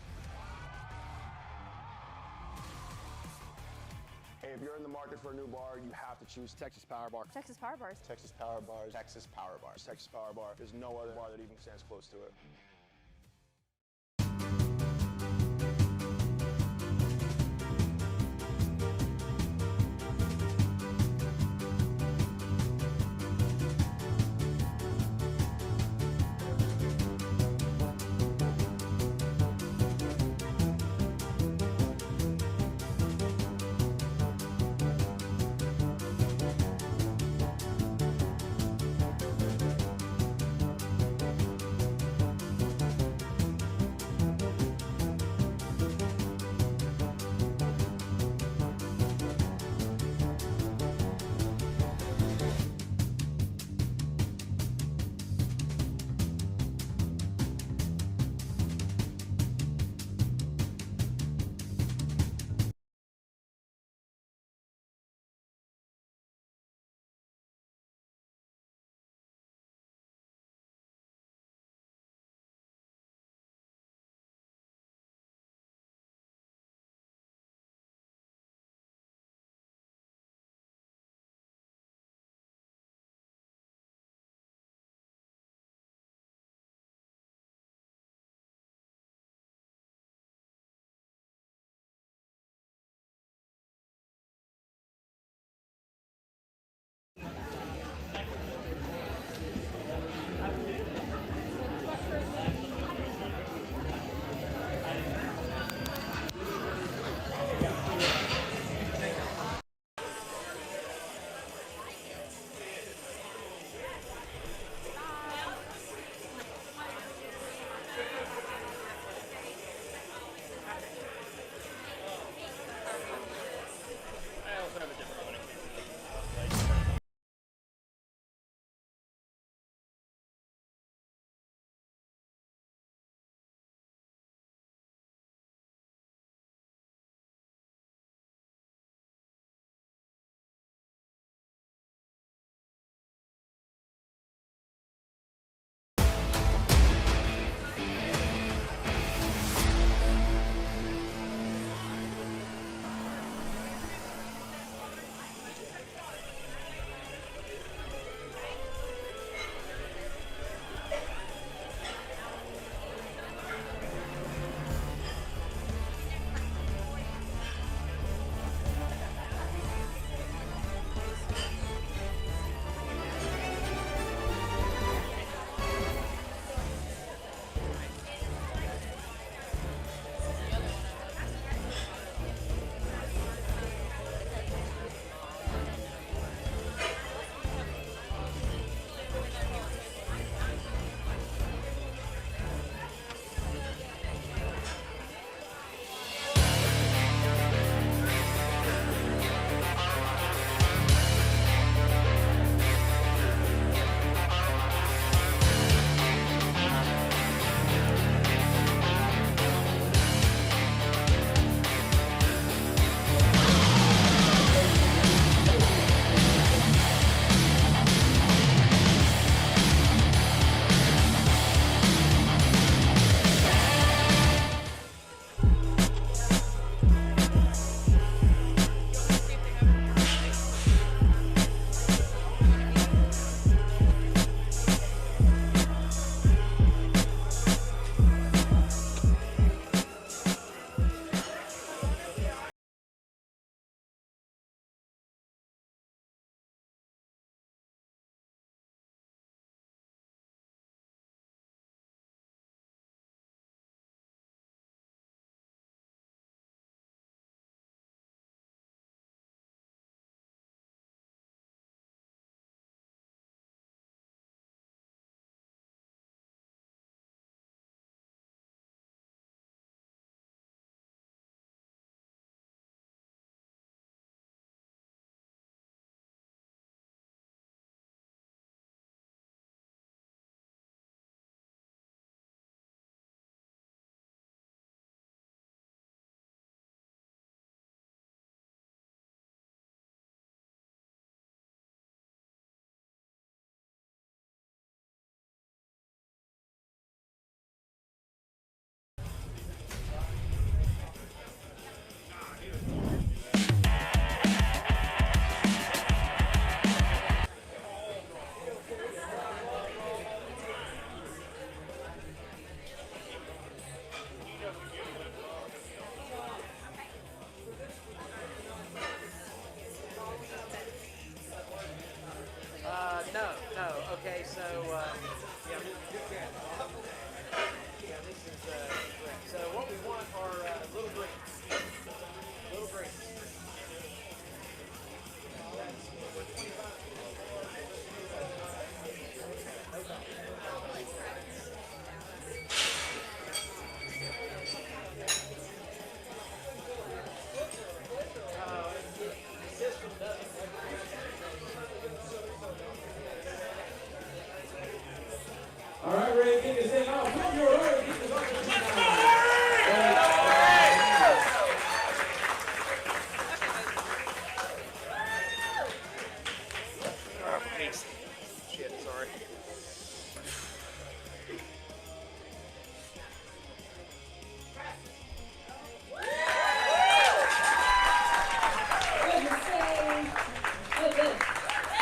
Hey, if you're in the market for a new bar, you have to choose Texas Power Bar. Texas Power Bars. Texas Power Bars. Texas Power Bars. Texas Power Bar. There's no other bar that even stands close to it.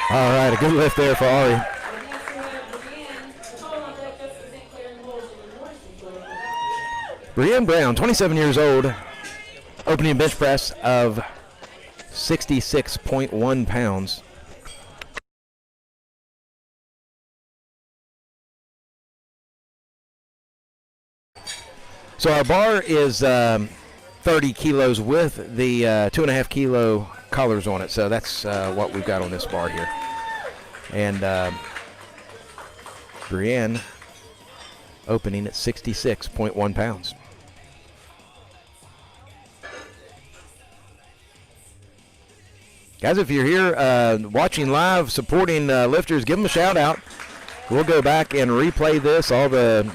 All right, a good lift there for Ari. Brienne Brown, 27 years old, opening a bench press of 66.1 pounds. So our bar is 30 kilos with the 2.5 kilo colors on it. So that's what we've got on this bar here. And Brienne opening at 66.1 pounds. Guys, if you're here watching live, supporting lifters, give them a shout out. We'll go back and replay this. All the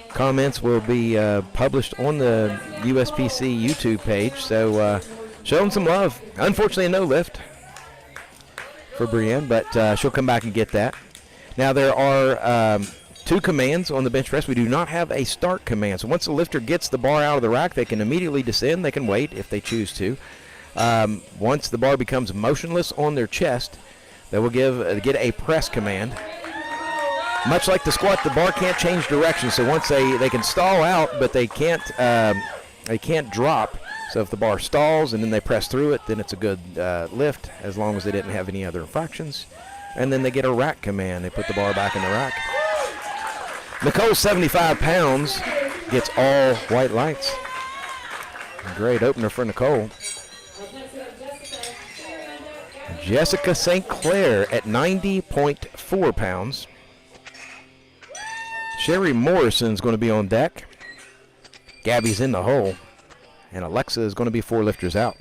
comments will be published on the USPC YouTube page. So show them some love. Unfortunately, no lift for Brienne, but she'll come back and get that. Now, there are 2 commands on the bench press. We do not have a start command. So once the lifter gets the bar out of the rack, they can immediately descend. They can wait if they choose to. Once the bar becomes motionless on their chest, they will get a press command. Much like the squat, the bar can't change direction. So once they can stall out, but they can't drop. So if the bar stalls and then they press through it, then it's a good lift, as long as they didn't have any other infractions. And then they get a rack command. They put the bar back in the rack. Nicole, 75 pounds, gets all white lights. Great opener for Nicole. Jessica St. Clair at 90.4 pounds. Sherry Morrison's going to be on deck. Gabby's in the hole. And Alexa is going to be 4 lifters out.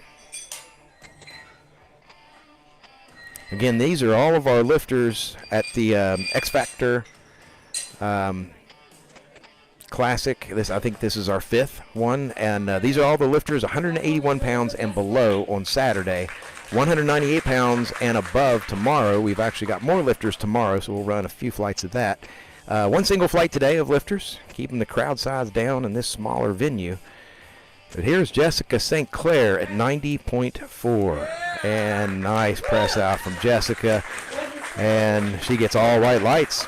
Again, these are all of our lifters at the X Factor Classic. I think this is our 5th one. And these are all the lifters 181 pounds and below on Saturday. 198 pounds and above tomorrow. We've actually got more lifters tomorrow, so we'll run a few flights of that. 1 single flight today of lifters, keeping the crowd size down in this smaller venue. But here's Jessica St. Clair at 90.4. And nice press out from Jessica. And she gets all white lights.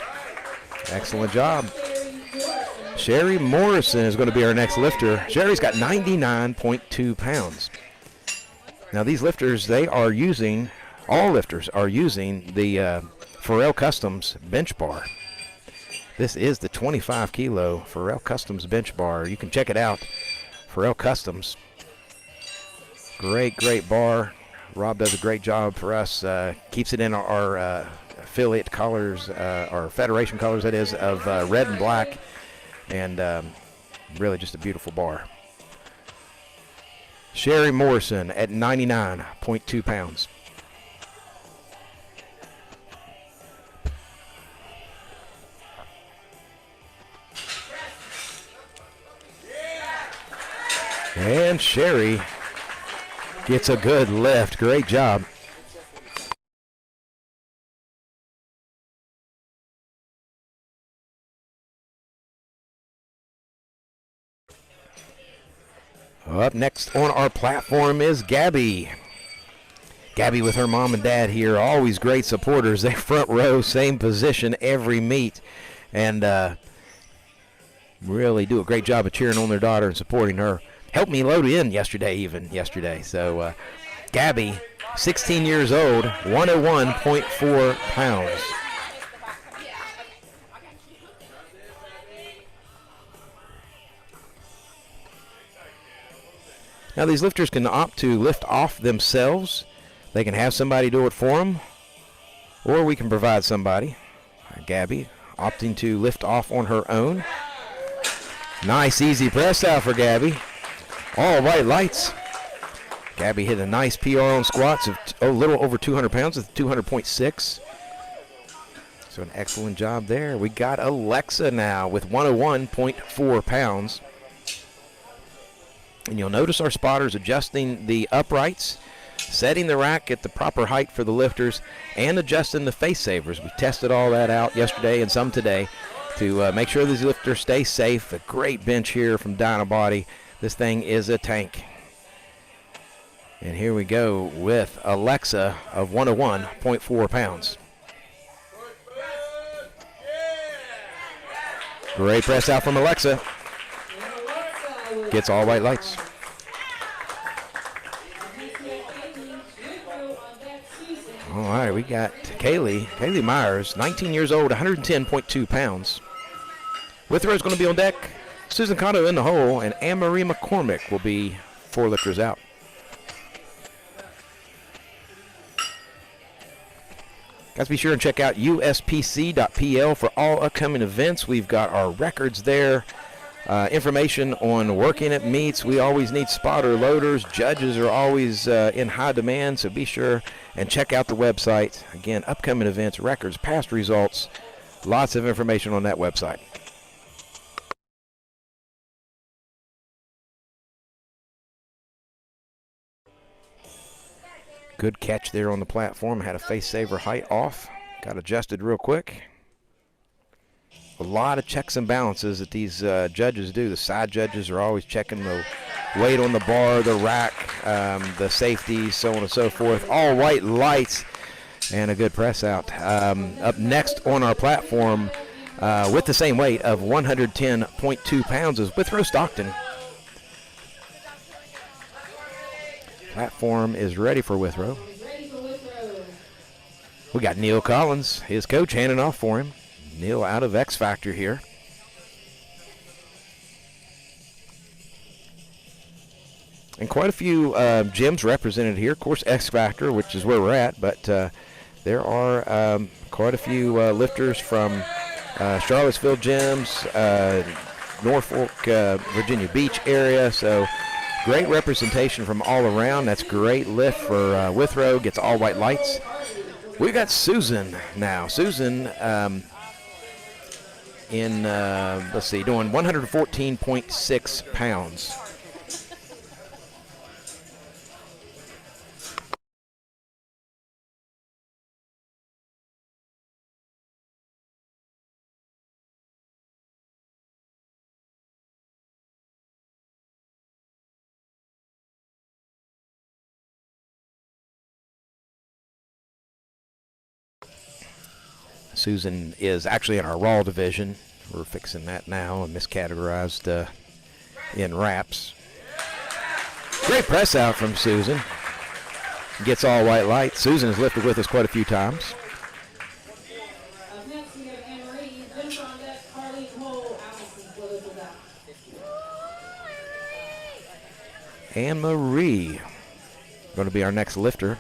Excellent job. Sherry Morrison is going to be our next lifter. Sherry's got 99.2 pounds. Now these lifters, all lifters are using the Pharrell Customs bench bar. This is the 25 kilo Pharrell Customs bench bar. You can check it out. Pharrell Customs. Great bar. Rob does a great job for us. Keeps it in our affiliate colors, our federation colors, that is, of red and black. And really just a beautiful bar. Sherry Morrison at 99.2 pounds. And Sherry gets a good lift. Great job. Up next on our platform is Gabby. Gabby with her mom and dad here, always great supporters. They front row, same position every meet. And really do a great job of cheering on their daughter and supporting her. Helped me load in yesterday. So Gabby, 16 years old, 101.4 pounds. Now these lifters can opt to lift off themselves. They can have somebody do it for them, or we can provide somebody. Gabby opting to lift off on her own. Nice easy press out for Gabby. All white lights. Gabby hit a nice PR on squats of a little over 200 pounds with 200.6. So an excellent job there. We got Alexa now with 101.4 pounds. And you'll notice our spotters adjusting the uprights, setting the rack at the proper height for the lifters, and adjusting the face savers. We tested all that out yesterday and some today to make sure these lifters stay safe. A great bench here from Dynabody. This thing is a tank. And here we go with Alexa of 101.4 pounds. Great press out from Alexa. Gets all white lights. All right, we got Kaylee Myers, 19 years old, 110.2 pounds. Withrow's going to be on deck. Susan Cotto in the hole, and Anne-Marie McCormick will be 4 lifters out. Guys, be sure and check out uspc.pl for all upcoming events. We've got our records there, information on working at meets. We always need spotter loaders. Judges are always in high demand, so be sure and check out the website. Again, upcoming events, records, past results, lots of information on that website. Good catch there on the platform. Had a face saver height off. Got adjusted real quick. A lot of checks and balances that these judges do. The side judges are always checking the weight on the bar, the rack, the safety, so on and so forth. All white lights and a good press out. Up next on our platform with the same weight of 110.2 pounds is Withrow Stockton. Platform is ready for Withrow. We got Neil Collins, his coach, handing off for him. Neil out of X Factor here. And quite a few gyms represented here. Of course, X Factor, which is where we're at, but there are quite a few lifters from Charlottesville gyms, Norfolk, Virginia Beach area, so great representation from all around. That's great lift for Withrow. Gets all white lights. We got Susan now. Susan doing 114.6 pounds. Susan is actually in our raw division. We're fixing that now and miscategorized in wraps. Great press out from Susan. Gets all white light. Susan has lifted with us quite a few times. Anne-Marie going to be our next lifter.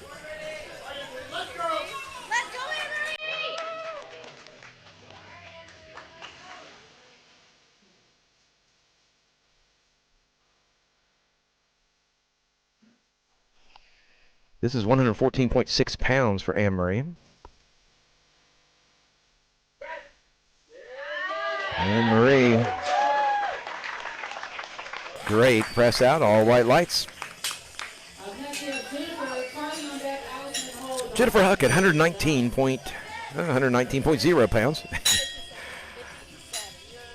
This is 114.6 pounds for Anne-Marie. Anne-Marie. Great press out, all white lights. Jennifer Huck at 119.0 pounds.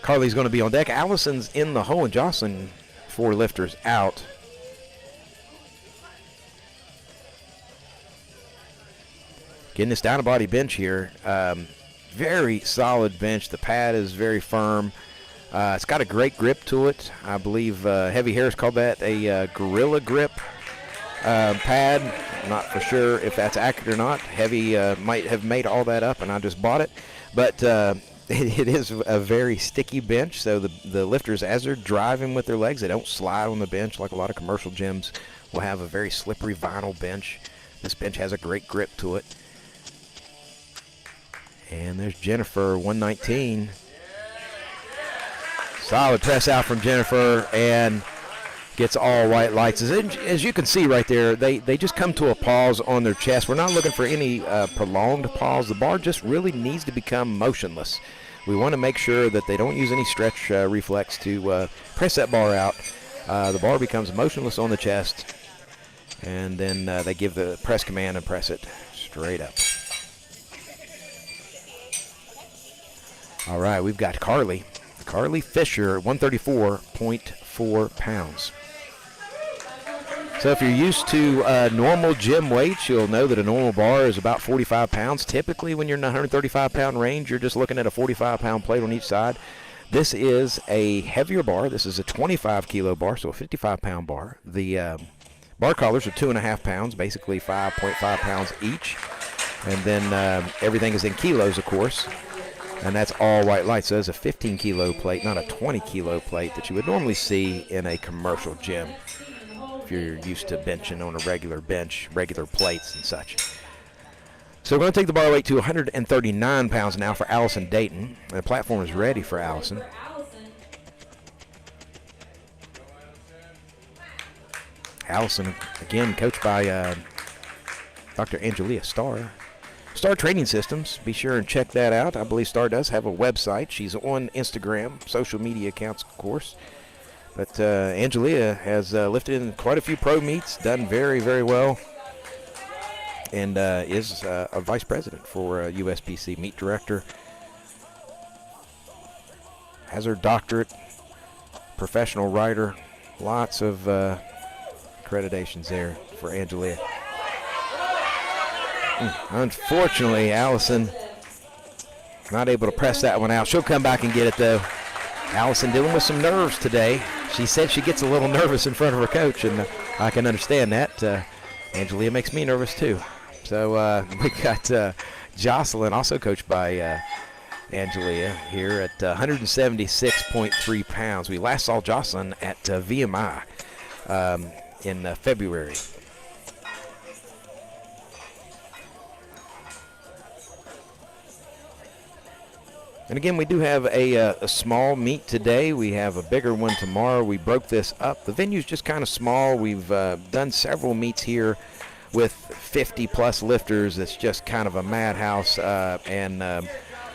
Carly's going to be on deck. Allison's in the hole, and Jocelyn, 4 lifters out. Getting this down body bench here. Very solid bench. The pad is very firm. It's got a great grip to it. I believe Heavy Harris called that a Gorilla Grip pad. I'm not for sure if that's accurate or not. Heavy might have made all that up and I just bought it. But it is a very sticky bench, so the lifters, as they're driving with their legs, they don't slide on the bench like a lot of commercial gyms will have a very slippery vinyl bench. This bench has a great grip to it. And there's Jennifer, 119. Solid press out from Jennifer and gets all white lights. As you can see right there, they just come to a pause on their chest. We're not looking for any prolonged pause. The bar just really needs to become motionless. We want to make sure that they don't use any stretch reflex to press that bar out. The bar becomes motionless on the chest, and then they give the press command and press it straight up. All right, we've got Carly Fisher, 134.4 pounds. So if you're used to normal gym weights, you'll know that a normal bar is about 45 pounds. Typically, when you're in the 135-pound range, you're just looking at a 45-pound plate on each side. This is a heavier bar. This is a 25-kilo bar, so a 55-pound bar. The bar collars are 2.5 pounds, basically 5.5 pounds each. And then everything is in kilos, of course. And that's all white light. So there's a 15-kilo plate, not a 20-kilo plate that you would normally see in a commercial gym if you're used to benching on a regular bench, regular plates and such. So we're going to take the bar weight to 139 pounds now for Allison Dayton. And the platform is ready for Allison. Allison, again, coached by Dr. Angelia Starr. Star Training Systems, be sure and check that out. I believe Star does have a website. She's on Instagram, social media accounts, of course. But Angelia has lifted in quite a few pro meets, done very, very well, and is a vice president for USPC, meet director. Has her doctorate, professional rider, lots of accreditations there for Angelia. Unfortunately, Allison not able to press that one out. She'll come back and get it, though. Allison dealing with some nerves today. She said she gets a little nervous in front of her coach, and I can understand that. Angelia makes me nervous, too. So we got Jocelyn, also coached by Angelia, here at 176.3 pounds. We last saw Jocelyn at VMI in February. And again, we do have a small meet today. We have a bigger one tomorrow. We broke this up. The venue's just kind of small. We've done several meets here with 50-plus lifters. It's just kind of a madhouse. And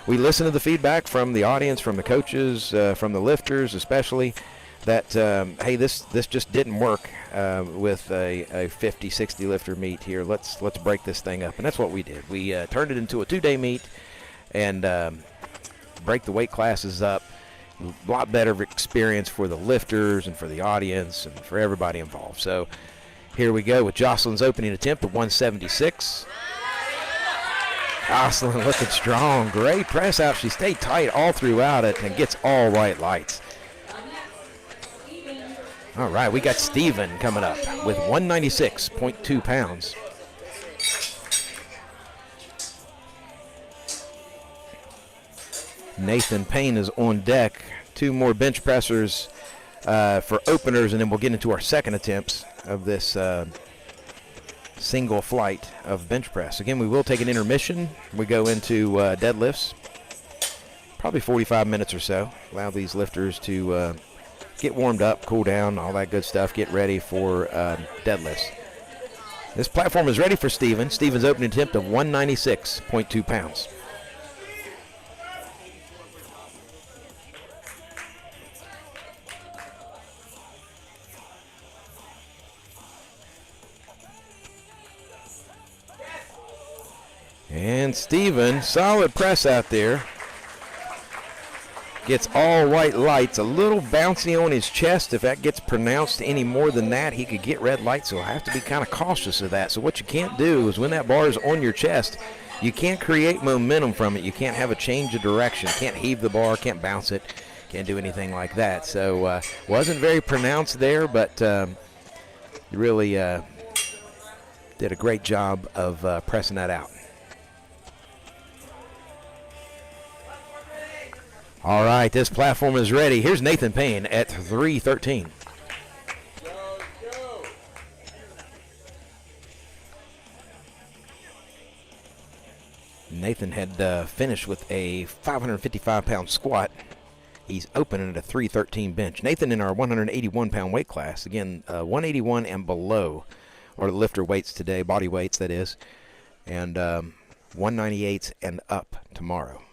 we listen to the feedback from the audience, from the coaches, from the lifters especially, that, hey, this just didn't work with a 50, 60 lifter meet here. Let's break this thing up. And that's what we did. We turned it into a 2-day meet and break the weight classes up. A lot better experience for the lifters and for the audience and for everybody involved. So here we go with Jocelyn's opening attempt at 176. Jocelyn looking strong. Great press out. She stayed tight all throughout it and gets all white lights. All right, we got Steven coming up with 196.2 pounds. Nathan Payne is on deck. 2 more bench pressers for openers, and then we'll get into our second attempts of this single flight of bench press. Again, we will take an intermission. We go into deadlifts, probably 45 minutes or so. Allow these lifters to get warmed up, cool down, all that good stuff, get ready for deadlifts. This platform is ready for Steven. Steven's opening attempt of 196.2 pounds. And Steven, solid press out there. Gets all white lights, a little bouncy on his chest. If that gets pronounced any more than that, he could get red lights, so he'll have to be kind of cautious of that. So what you can't do is when that bar is on your chest, you can't create momentum from it. You can't have a change of direction. Can't heave the bar, can't bounce it, can't do anything like that. So wasn't very pronounced there, but you really did a great job of pressing that out. All right, this platform is ready. Here's Nathan Payne at 313. Nathan had finished with a 555-pound squat. He's opening at a 313 bench. Nathan in our 181-pound weight class. Again, 181 and below are the lifter weights today, body weights, that is. And 198s and up tomorrow.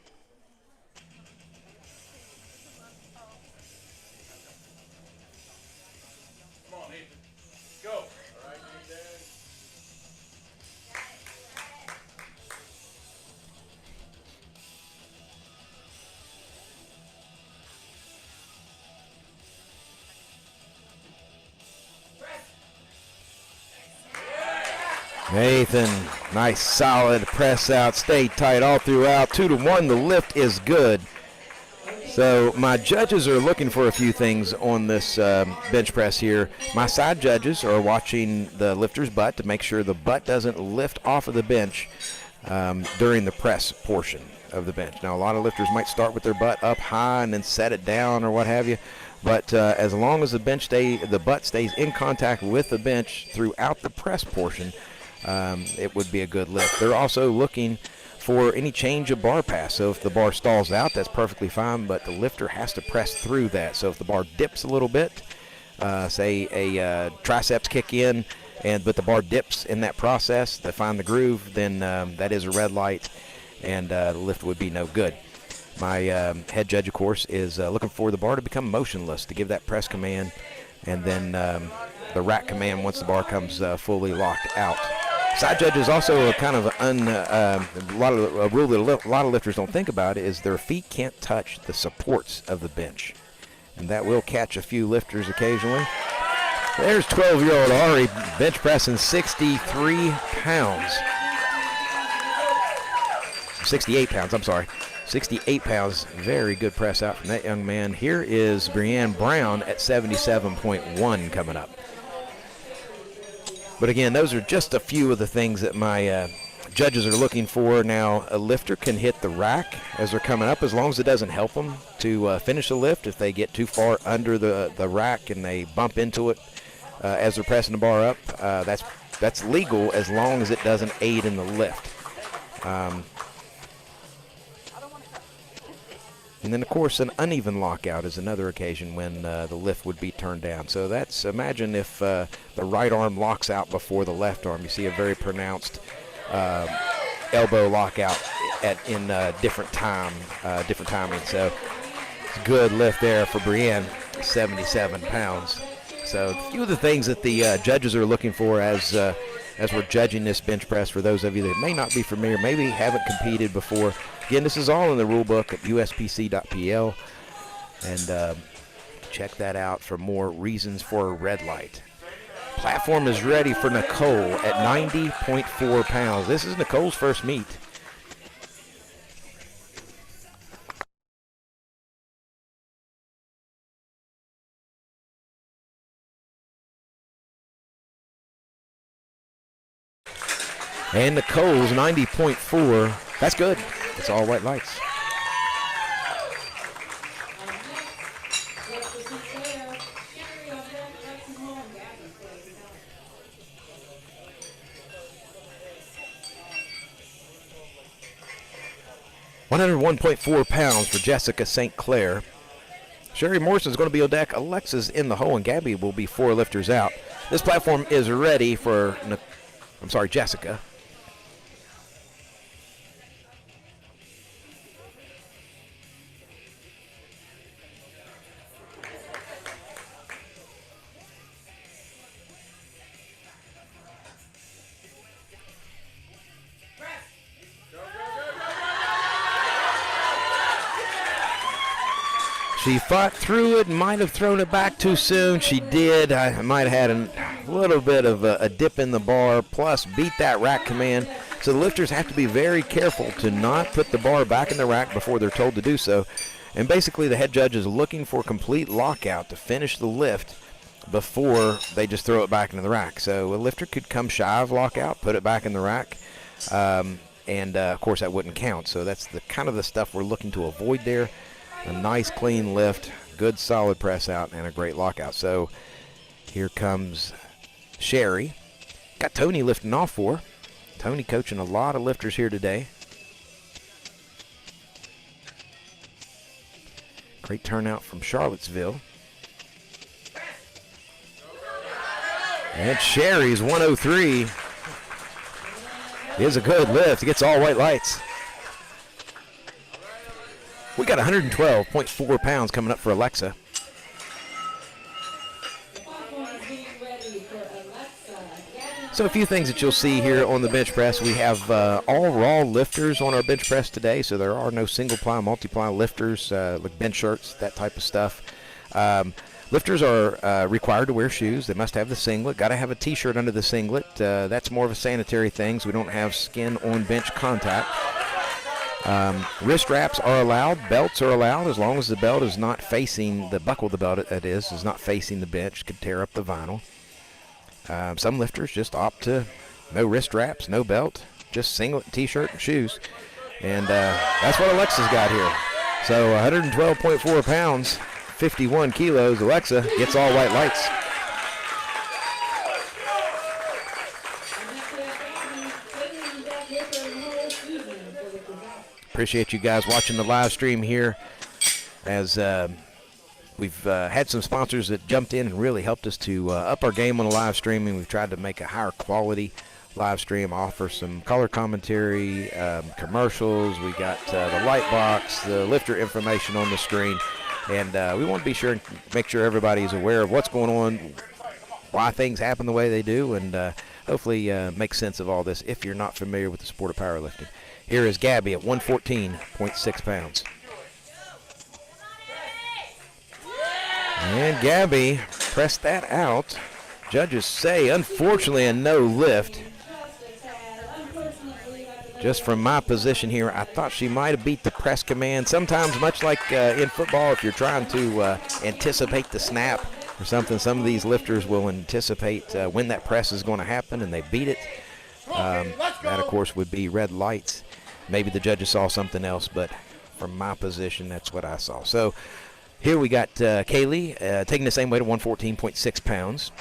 Nathan, nice solid press out, stay tight all throughout. 2-1, the lift is good. So my judges are looking for a few things on this bench press here. My side judges are watching the lifter's butt to make sure the butt doesn't lift off of the bench during the press portion of the bench. Now, a lot of lifters might start with their butt up high and then set it down or what have you. But as long as the butt stays in contact with the bench throughout the press portion, it would be a good lift. They're also looking for any change of bar pass. So if the bar stalls out, that's perfectly fine, but the lifter has to press through that. So if the bar dips a little bit, say a triceps kick in, but the bar dips in that process to find the groove, then that is a red light, and the lift would be no good. My head judge, of course, is looking for the bar to become motionless, to give that press command, and then the rack command once the bar comes fully locked out. Side judges also a kind of a rule that a lot of lifters don't think about is their feet can't touch the supports of the bench, and that will catch a few lifters occasionally. There's 12-year-old Ari bench pressing 63 pounds. 68 pounds, I'm sorry. 68 pounds, very good press out from that young man. Here is Brianne Brown at 77.1 coming up. But again, those are just a few of the things that my judges are looking for. Now, a lifter can hit the rack as they're coming up as long as it doesn't help them to finish the lift. If they get too far under the rack and they bump into it as they're pressing the bar up, that's legal as long as it doesn't aid in the lift. And then, of course, an uneven lockout is another occasion when the lift would be turned down. So that's, imagine if the right arm locks out before the left arm. You see a very pronounced elbow lockout in different timing. So it's a good lift there for Brienne, 77 pounds. So a few of the things that the judges are looking for as we're judging this bench press, for those of you that may not be familiar, maybe haven't competed before. Again, this is all in the rule book at uspc.pl, and check that out for more reasons for a red light. Platform is ready for Nicole at 90.4 pounds. This is Nicole's first meet. And Nicole's 90.4. That's good. It's all white lights. $101.4 pounds for Jessica St. Clair. Sherry Morrison's going to be on deck. Alexa's in the hole, and Gabby will be 4 lifters out. This platform is ready for, Jessica. She fought through it, might have thrown it back too soon. She did. I might have had a little bit of a dip in the bar, plus beat that rack command. So the lifters have to be very careful to not put the bar back in the rack before they're told to do so. And basically the head judge is looking for complete lockout to finish the lift before they just throw it back into the rack. So a lifter could come shy of lockout, put it back in the rack, and of course that wouldn't count. So that's the kind of the stuff we're looking to avoid there. A nice clean lift, good solid press out, and a great lockout. So here comes Sherry. Got Tony lifting off for her. Tony coaching a lot of lifters here today. Great turnout from Charlottesville. And Sherry's 103 is a good lift. He gets all white lights. We got 112.4 pounds coming up for Alexa. So a few things that you'll see here on the bench press. We have all raw lifters on our bench press today, so there are no single-ply, multi-ply lifters, like bench shirts, that type of stuff. Lifters are required to wear shoes. They must have the singlet. Got to have a T-shirt under the singlet. That's more of a sanitary thing, so we don't have skin on bench contact. Wrist wraps are allowed. Belts are allowed as long as the belt is not facing the buckle of the belt. That is not facing the bench. Could tear up the vinyl. Some lifters just opt to no wrist wraps, no belt, just singlet, T-shirt, and shoes. And that's what Alexa's got here. So 112.4 pounds. 51 kilos. Alexa gets all white lights. Appreciate you guys watching the live stream here, as we've had some sponsors that jumped in and really helped us to up our game on the live streaming. We've tried to make a higher quality live stream, offer some color commentary, commercials. We got the light box, the lifter information on the screen. And we want to be sure and make sure everybody is aware of what's going on, why things happen the way they do, and hopefully make sense of all this if you're not familiar with the sport of powerlifting. Here is Gabby at 114.6 pounds. And Gabby pressed that out. Judges say, unfortunately, a no lift. Just from my position here, I thought she might have beat the press command. Sometimes, much like in football, if you're trying to anticipate the snap or something, some of these lifters will anticipate when that press is going to happen, and they beat it. That, of course, would be red lights. Maybe the judges saw something else, but from my position, that's what I saw. So here we got Kaylee taking the same weight at 114.6 pounds.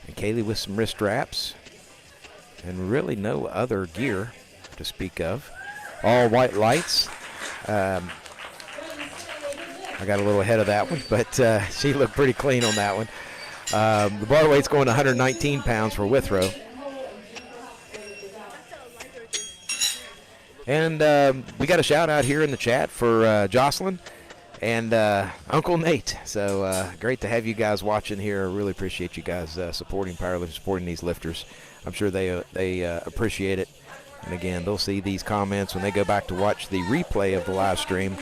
And Kaylee with some wrist wraps. And really no other gear to speak of. All white lights. I got a little ahead of that one, but she looked pretty clean on that one. The bar weight's going to 119 pounds for Withrow. And we got a shout out here in the chat for Jocelyn and Uncle Nate. So great to have you guys watching here. I really appreciate you guys supporting powerlifting, supporting these lifters. I'm sure they appreciate it. And again, they'll see these comments when they go back to watch the replay of the live stream.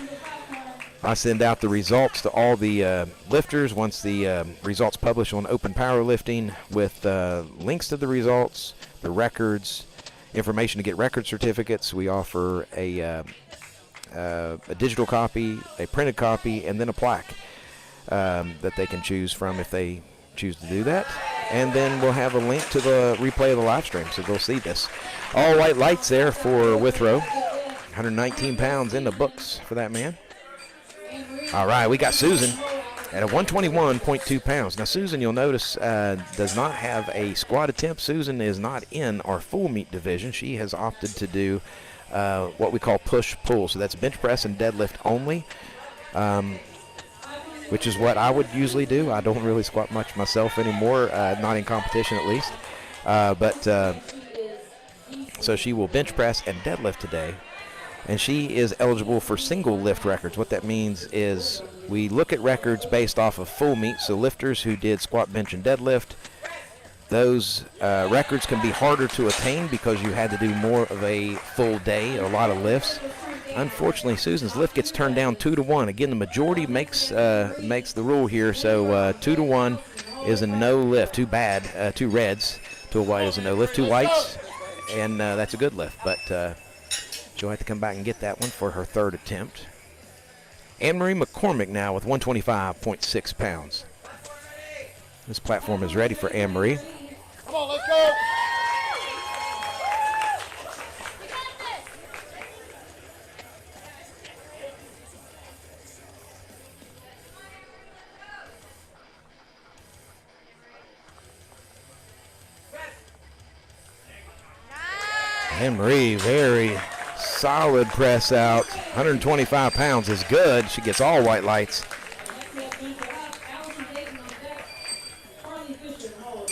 I send out the results to all the lifters once the results publish on Open Powerlifting with links to the results, the records, information to get record certificates. We offer a digital copy, a printed copy, and then a plaque that they can choose from if they choose to do that. And then we'll have a link to the replay of the live stream, so they'll see this. All white lights there for Withrow. 119 pounds in the books for that man. All right, we got Susan at a 121.2 pounds. Now, Susan, you'll notice, does not have a squat attempt. Susan is not in our full meet division. She has opted to do what we call push-pull. So that's bench press and deadlift only. Which is what I would usually do. I don't really squat much myself anymore, not in competition at least. So she will bench press and deadlift today. And she is eligible for single lift records. What that means is we look at records based off of full meet. So lifters who did squat, bench, and deadlift, those records can be harder to attain because you had to do more of a full day, a lot of lifts. Unfortunately, Susan's lift gets turned down 2-1. Again, the majority makes the rule here, so 2-1 is a no lift. Too bad. 2 reds to a white is a no lift. 2 whites, and that's a good lift. But she'll have to come back and get that one for her 3rd attempt. Anne-Marie McCormick now with 125.6 pounds. This platform is ready for Anne-Marie. Come on, let's go. Anne-Marie, very solid press out. 125 pounds is good. She gets all white lights.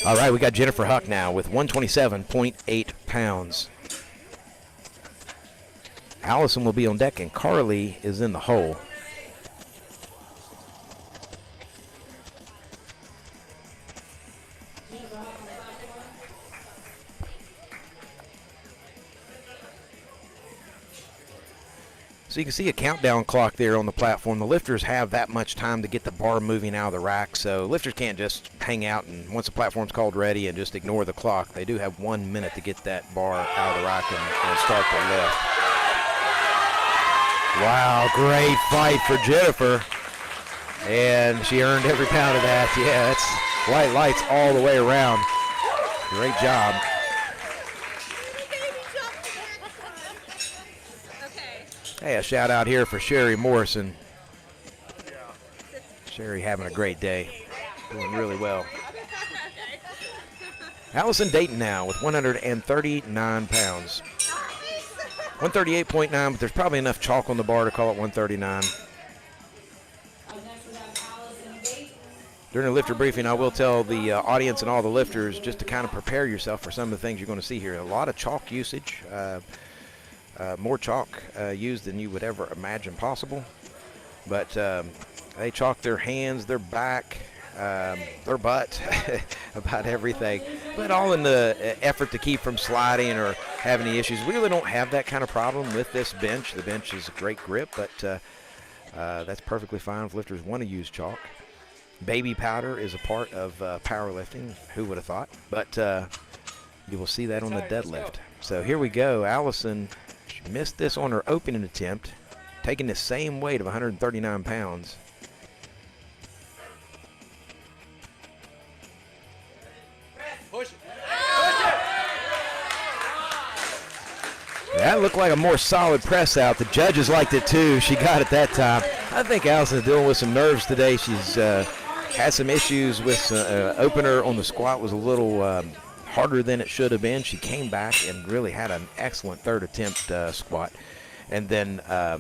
All right, we got Jennifer Huck now with 127.8 pounds. Allison will be on deck, and Carly is in the hole. So you can see a countdown clock there on the platform. The lifters have that much time to get the bar moving out of the rack, so lifters can't just hang out and once the platform's called ready and just ignore the clock. They do have 1 minute to get that bar out of the rack and start the lift. Wow, great fight for Jennifer. And she earned every pound of that. Yeah, that's white lights all the way around. Great job. Hey, a shout out here for Sherry Morrison. Sherry having a great day. Doing really well. Allison Dayton now with 139 pounds. 138.9, but there's probably enough chalk on the bar to call it 139. During the lifter briefing, I will tell the audience and all the lifters just to kind of prepare yourself for some of the things you're going to see here. A lot of chalk usage, more chalk used than you would ever imagine possible. But they chalk their hands, their back, their butt, about everything. But all in the effort to keep from sliding or have any issues. We really don't have that kind of problem with this bench. The bench is a great grip, but that's perfectly fine if lifters want to use chalk. Baby powder is a part of powerlifting. Who would have thought? But you will see that on the deadlift. So here we go. Allison, she missed this on her opening attempt, taking the same weight of 139 pounds. That looked like a more solid press out. The judges liked it too. She got it that time. I think Allison's dealing with some nerves today. She's had some issues with opener on the squat was a little harder than it should have been. She came back and really had an excellent third attempt squat. And then a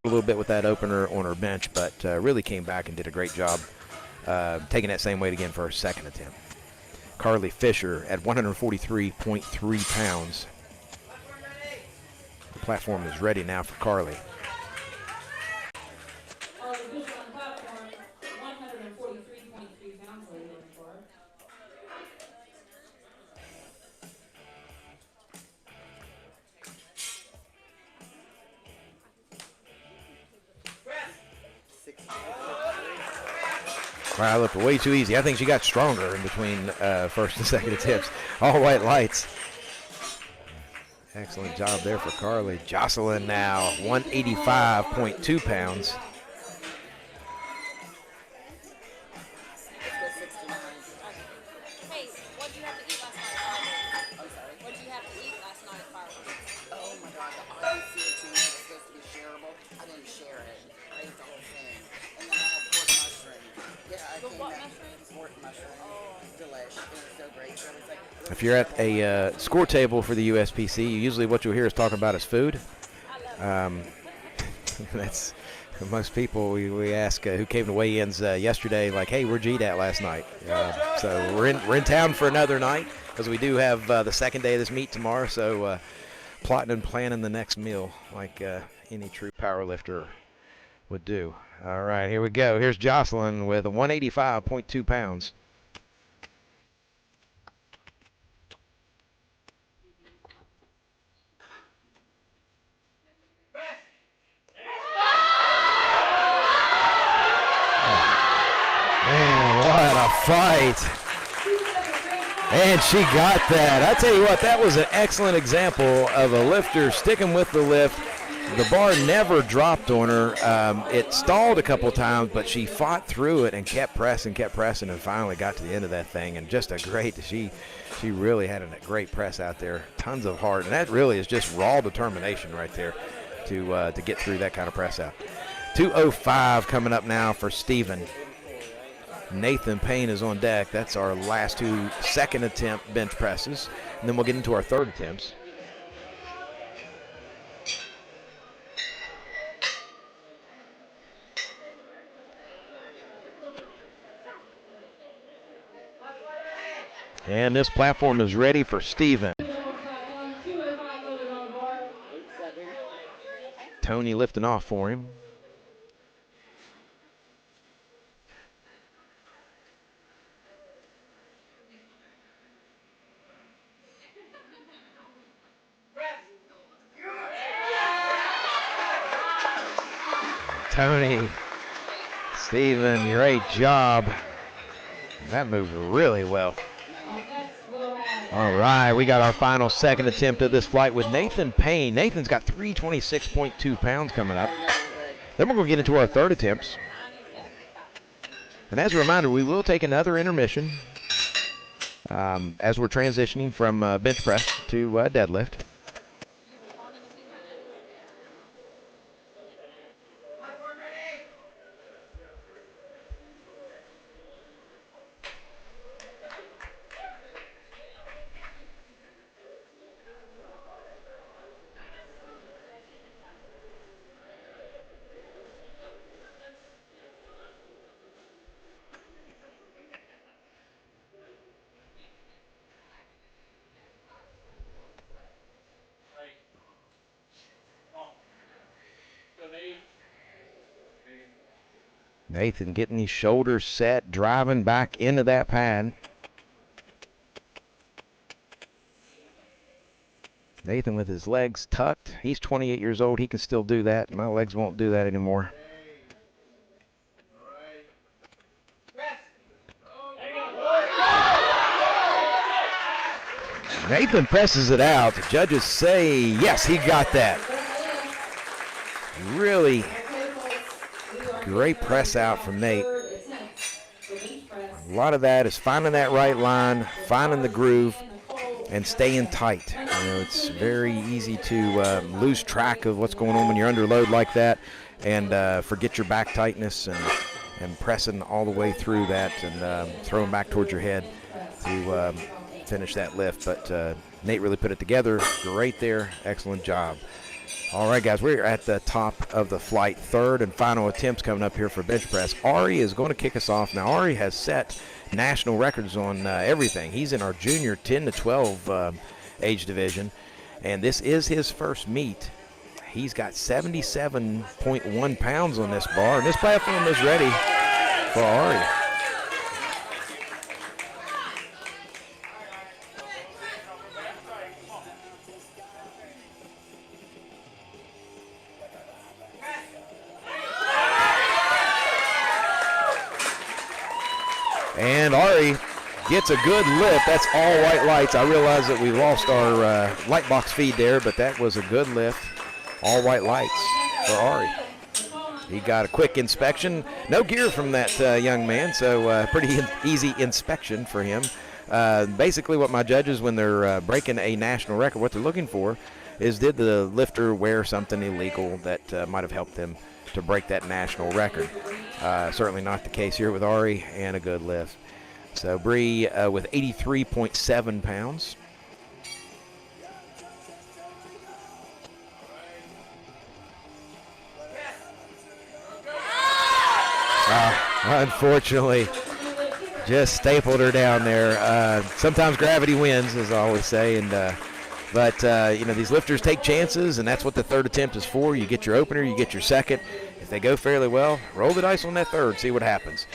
little bit with that opener on her bench, but really came back and did a great job taking that same weight again for her second attempt. Carly Fisher at 143.3 pounds. The platform is ready now for Carly. Wow, that looked way too easy. I think she got stronger in between first and second attempts. All white lights. Excellent job there for Carly. Jocelyn now, 185.2 pounds. Hey, what did you have to eat last night? I'm sorry? What did you have to eat last night at Powerlifting? Oh my god, the RBC was supposed to be shareable. I didn't share it. I ate the whole thing. And then I had pork mushroom. Yeah, I came what back. mushroom? Pork mushroom. Delish. It was so great. So it was like, If you're at a score table for the USPC, usually what you'll hear is talking about is food. That's most people we ask who came to weigh-ins yesterday, like, hey, where'd you eat at last night? So we're in town for another night because we do have the second day of this meet tomorrow. So plotting and planning the next meal like any true powerlifter would do. All right, here we go. Here's Jocelyn with 185.2 pounds. Man, what a fight. And she got that. I tell you what, that was an excellent example of a lifter sticking with the lift. The bar never dropped on her. It stalled a couple times, but she fought through it and kept pressing, and finally got to the end of that thing. And just a great, she really had a great press out there. Tons of heart. And that really is just raw determination right there to get through that kind of press out. 205 coming up now for Steven. Nathan Payne is on deck. That's our last two second attempt bench presses. And then we'll get into our third attempts. And this platform is ready for Steven. Tony lifting off for him. Tony, Steven, great job. That moved really well. All right, we got our final second attempt of this flight with Nathan Payne. Nathan's got 326.2 pounds coming up. Then we're going to get into our third attempts. And as a reminder, we will take another intermission as we're transitioning from bench press to deadlift. Nathan getting his shoulders set, driving back into that pad. Nathan with his legs tucked. He's 28 years old. He can still do that. My legs won't do that anymore. Nathan presses it out. The judges say, yes, he got that. Really great press out from Nate. A lot of that is finding that right line, finding the groove, and staying tight. You know, it's very easy to lose track of what's going on when you're under load like that, and forget your back tightness and pressing all the way through that and throwing back towards your head to finish that lift. But Nate really put it together. Great there. Excellent job. All right, guys, we're at the top of the flight. Third and final attempts coming up here for bench press. Ari is going to kick us off. Now, Ari has set national records on everything. He's in our junior 10 to 12 age division, and this is his first meet. He's got 77.1 pounds on this bar, and this platform is ready for Ari. And Ari gets a good lift. That's all white lights. I realize that we lost our light box feed there, but that was a good lift. All white lights for Ari. He got a quick inspection. No gear from that young man, so pretty easy inspection for him. Basically what my judges, when they're breaking a national record, what they're looking for is, did the lifter wear something illegal that might have helped them to break that national record. Certainly not the case here with Ari, and a good lift. So Bree with 83.7 pounds. Unfortunately, just stapled her down there. Sometimes gravity wins, as I always say, and but you know, these lifters take chances, and that's what the third attempt is for. You get your opener, you get your second. If they go fairly well, roll the dice on that third, see what happens.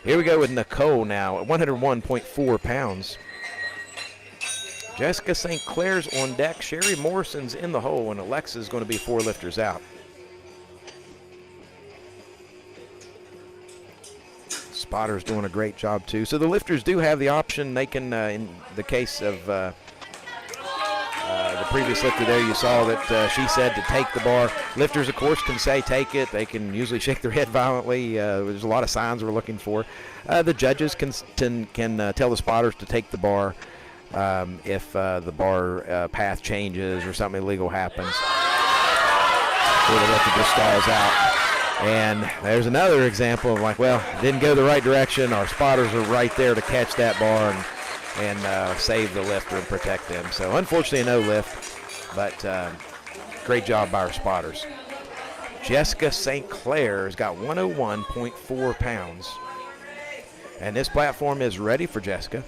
Here we go with Nicole now at 101.4 pounds. Jessica St. Clair's on deck. Sherry Morrison's in the hole, and Alexa's going to be 4 lifters out. Spotter's doing a great job too. So the lifters do have the option. They can, in the case of the previous lifter there, you saw that she said to take the bar. Lifters, of course, can say take it. They can usually shake their head violently. There's a lot of signs we're looking for. The judges can tell the spotters to take the bar if the bar path changes or something illegal happens. Or the lifter just stalls out. And there's another example of, like, well, didn't go the right direction. Our spotters are right there to catch that bar and save the lifter and protect them. So unfortunately, no lift, but great job by our spotters. Jessica St. Clair has got 101.4 pounds. And this platform is ready for Jessica.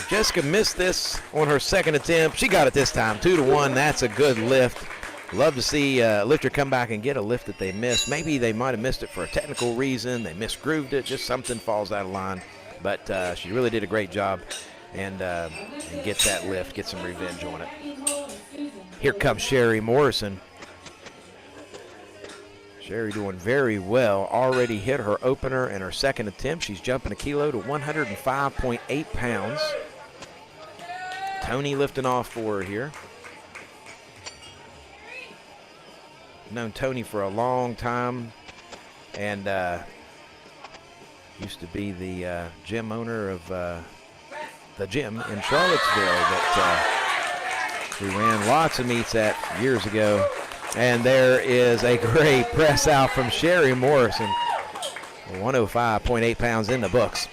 Jessica missed this on her second attempt. She got it this time, 2-1. That's a good lift. Love to see a lifter come back and get a lift that they missed. Maybe they might have missed it for a technical reason. They misgrooved it. Just something falls out of line. But she really did a great job and get that lift, get some revenge on it. Here comes Sherry Morrison. Sherry doing very well. Already hit her opener and her second attempt. She's jumping a kilo to 105.8 pounds. Tony lifting off for her here. Known Tony for a long time and used to be the gym owner of the gym in Charlottesville that we ran lots of meets at years ago. And there is a great press out from Sherry Morrison. 105.8 pounds in the books.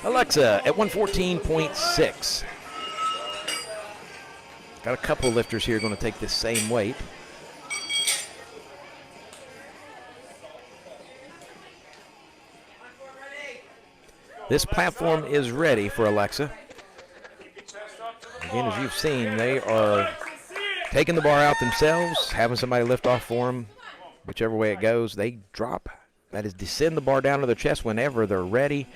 Alexa at 114.6. Got a couple lifters here going to take this same weight. This platform is ready for Alexa. Again, as you've seen, they are taking the bar out themselves, having somebody lift off for them. Whichever way it goes, they drop. That is, descend the bar down to their chest whenever they're ready.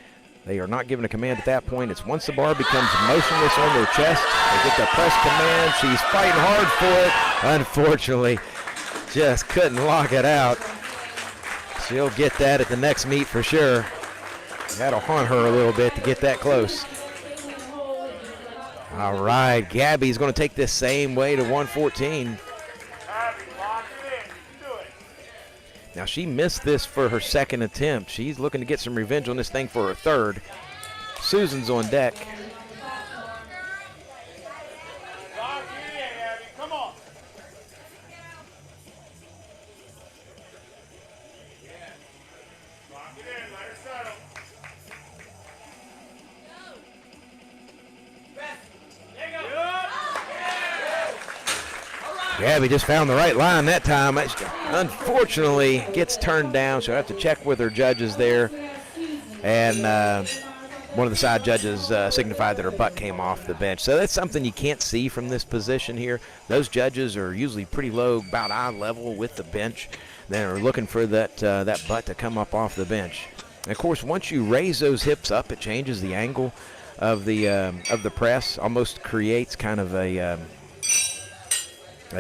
They are not given a command at that point. It's once the bar becomes motionless on their chest, they get the press command. She's fighting hard for it. Unfortunately, just couldn't lock it out. She'll get that at the next meet for sure. That'll haunt her a little bit to get that close. All right, Gabby's going to take this same way to 114. Now, she missed this for her second attempt. She's looking to get some revenge on this thing for her third. Susan's on deck. Lock it in, Abby. Come on. Lock it in. Let her settle. Gabby just found the right line that time. Unfortunately, gets turned down, so I have to check with her judges there. And one of the side judges signified that her butt came off the bench. So that's something you can't see from this position here. Those judges are usually pretty low, about eye level with the bench. They're looking for that butt to come up off the bench. And of course, once you raise those hips up, it changes the angle of the press. Almost creates kind of a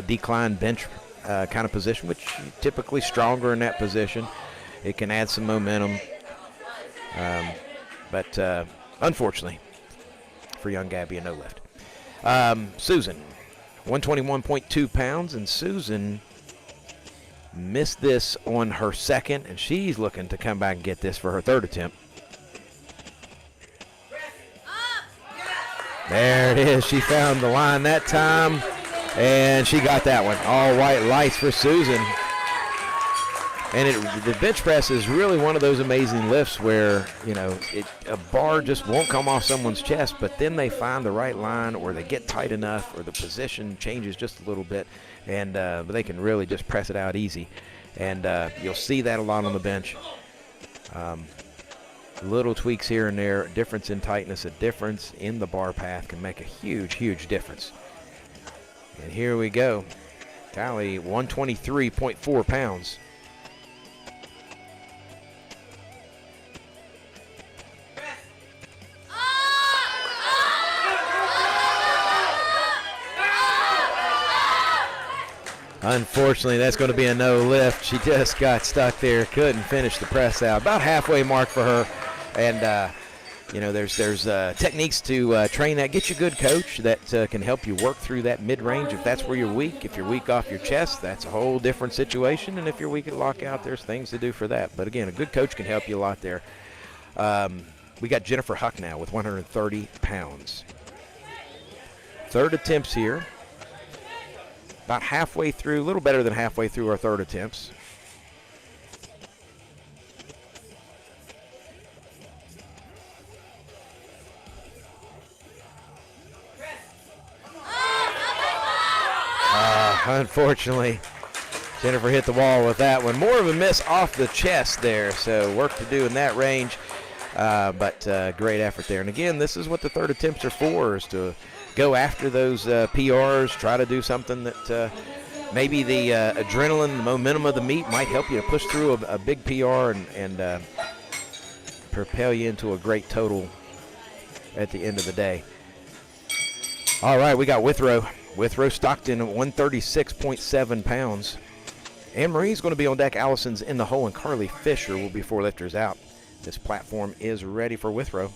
decline bench kind of position, which typically stronger in that position. It can add some momentum. But unfortunately, for young Gabby, a no lift. Susan, 121.2 pounds, and Susan missed this on her second, and she's looking to come back and get this for her third attempt. There it is. She found the line that time, and she got that one. All white lights for Susan. And the bench press is really one of those amazing lifts where, you know, a bar just won't come off someone's chest, but then they find the right line, or they get tight enough, or the position changes just a little bit, and but they can really just press it out easy. And you'll see that a lot on the bench. Little tweaks here and there, a difference in tightness, a difference in the bar path can make a huge, huge difference. And here we go. Tally 123.4 pounds. Unfortunately, that's going to be a no lift. She just got stuck there, couldn't finish the press out. About halfway mark for her. And, you know, there's techniques to train that. Get you a good coach that can help you work through that mid-range if that's where you're weak. If you're weak off your chest, that's a whole different situation. And if you're weak at lockout, there's things to do for that. But, again, a good coach can help you a lot there. We got Jennifer Huck now with 130 pounds. Third attempts here. About halfway through, a little better than halfway through our third attempts. Unfortunately, Jennifer hit the wall with that one. More of a miss off the chest there, so work to do in that range. But great effort there. And again, this is what the third attempts are for, is to go after those PRs, try to do something that maybe the adrenaline, the momentum of the meet might help you to push through a big PR and propel you into a great total at the end of the day. All right, we got Withrow. Withrow Stockton at 136.7 pounds. Anne-Marie's going to be on deck. Allison's in the hole, and Carly Fisher will be 4 lifters out. This platform is ready for Withrow.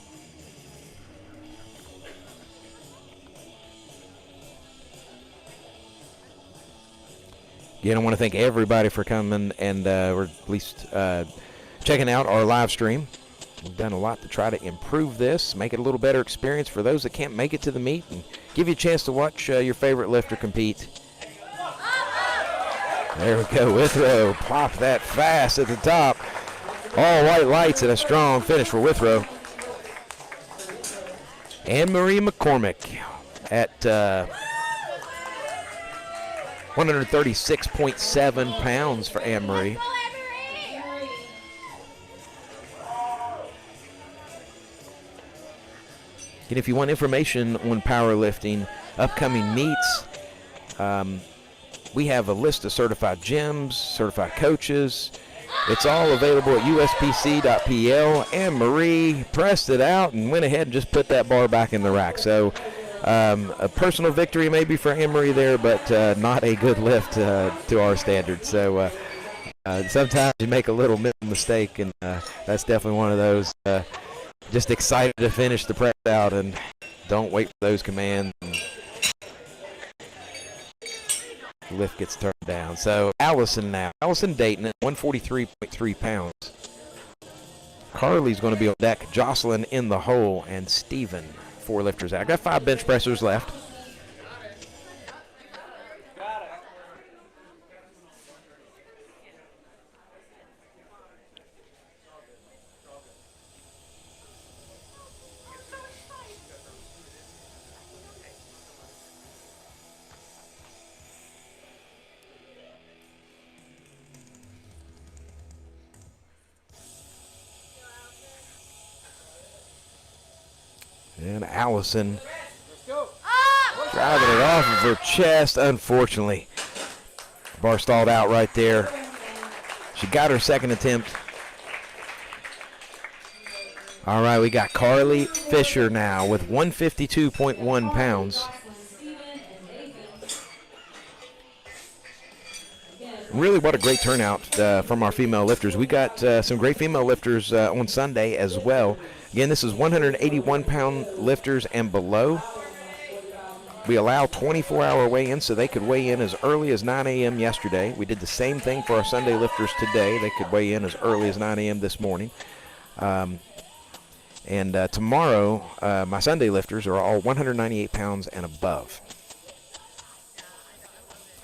Again, I want to thank everybody for coming and or at least checking out our live stream. We've done a lot to try to improve this, make it a little better experience for those that can't make it to the meet, and give you a chance to watch your favorite lifter compete. There we go, Withrow. Pop that fast at the top. All white lights and a strong finish for Withrow. Anne-Marie McCormick at 136.7 pounds for Anne-Marie. And if you want information on powerlifting, upcoming meets, we have a list of certified gyms, certified coaches. It's all available at uspc.pl. Anne-Marie pressed it out and went ahead and just put that bar back in the rack. So a personal victory maybe for Anne-Marie there, but not a good lift to our standards. So sometimes you make a little mistake, and that's definitely one of those. Just excited to finish the press out and don't wait for those commands. The lift gets turned down. So Allison now. Allison Dayton at 143.3 pounds. Carly's going to be on deck. Jocelyn in the hole, and Steven 4 lifters out. I got 5 bench pressers left. And Allison driving it off of her chest, unfortunately. Bar stalled out right there. She got her second attempt. All right, we got Carly Fisher now with 152.1 pounds. Really, what a great turnout from our female lifters. We got some great female lifters on Sunday as well. Again, this is 181-pound lifters and below. We allow 24-hour weigh-in, so they could weigh in as early as 9 a.m. yesterday. We did the same thing for our Sunday lifters today. They could weigh in as early as 9 a.m. this morning. And tomorrow, my Sunday lifters are all 198 pounds and above.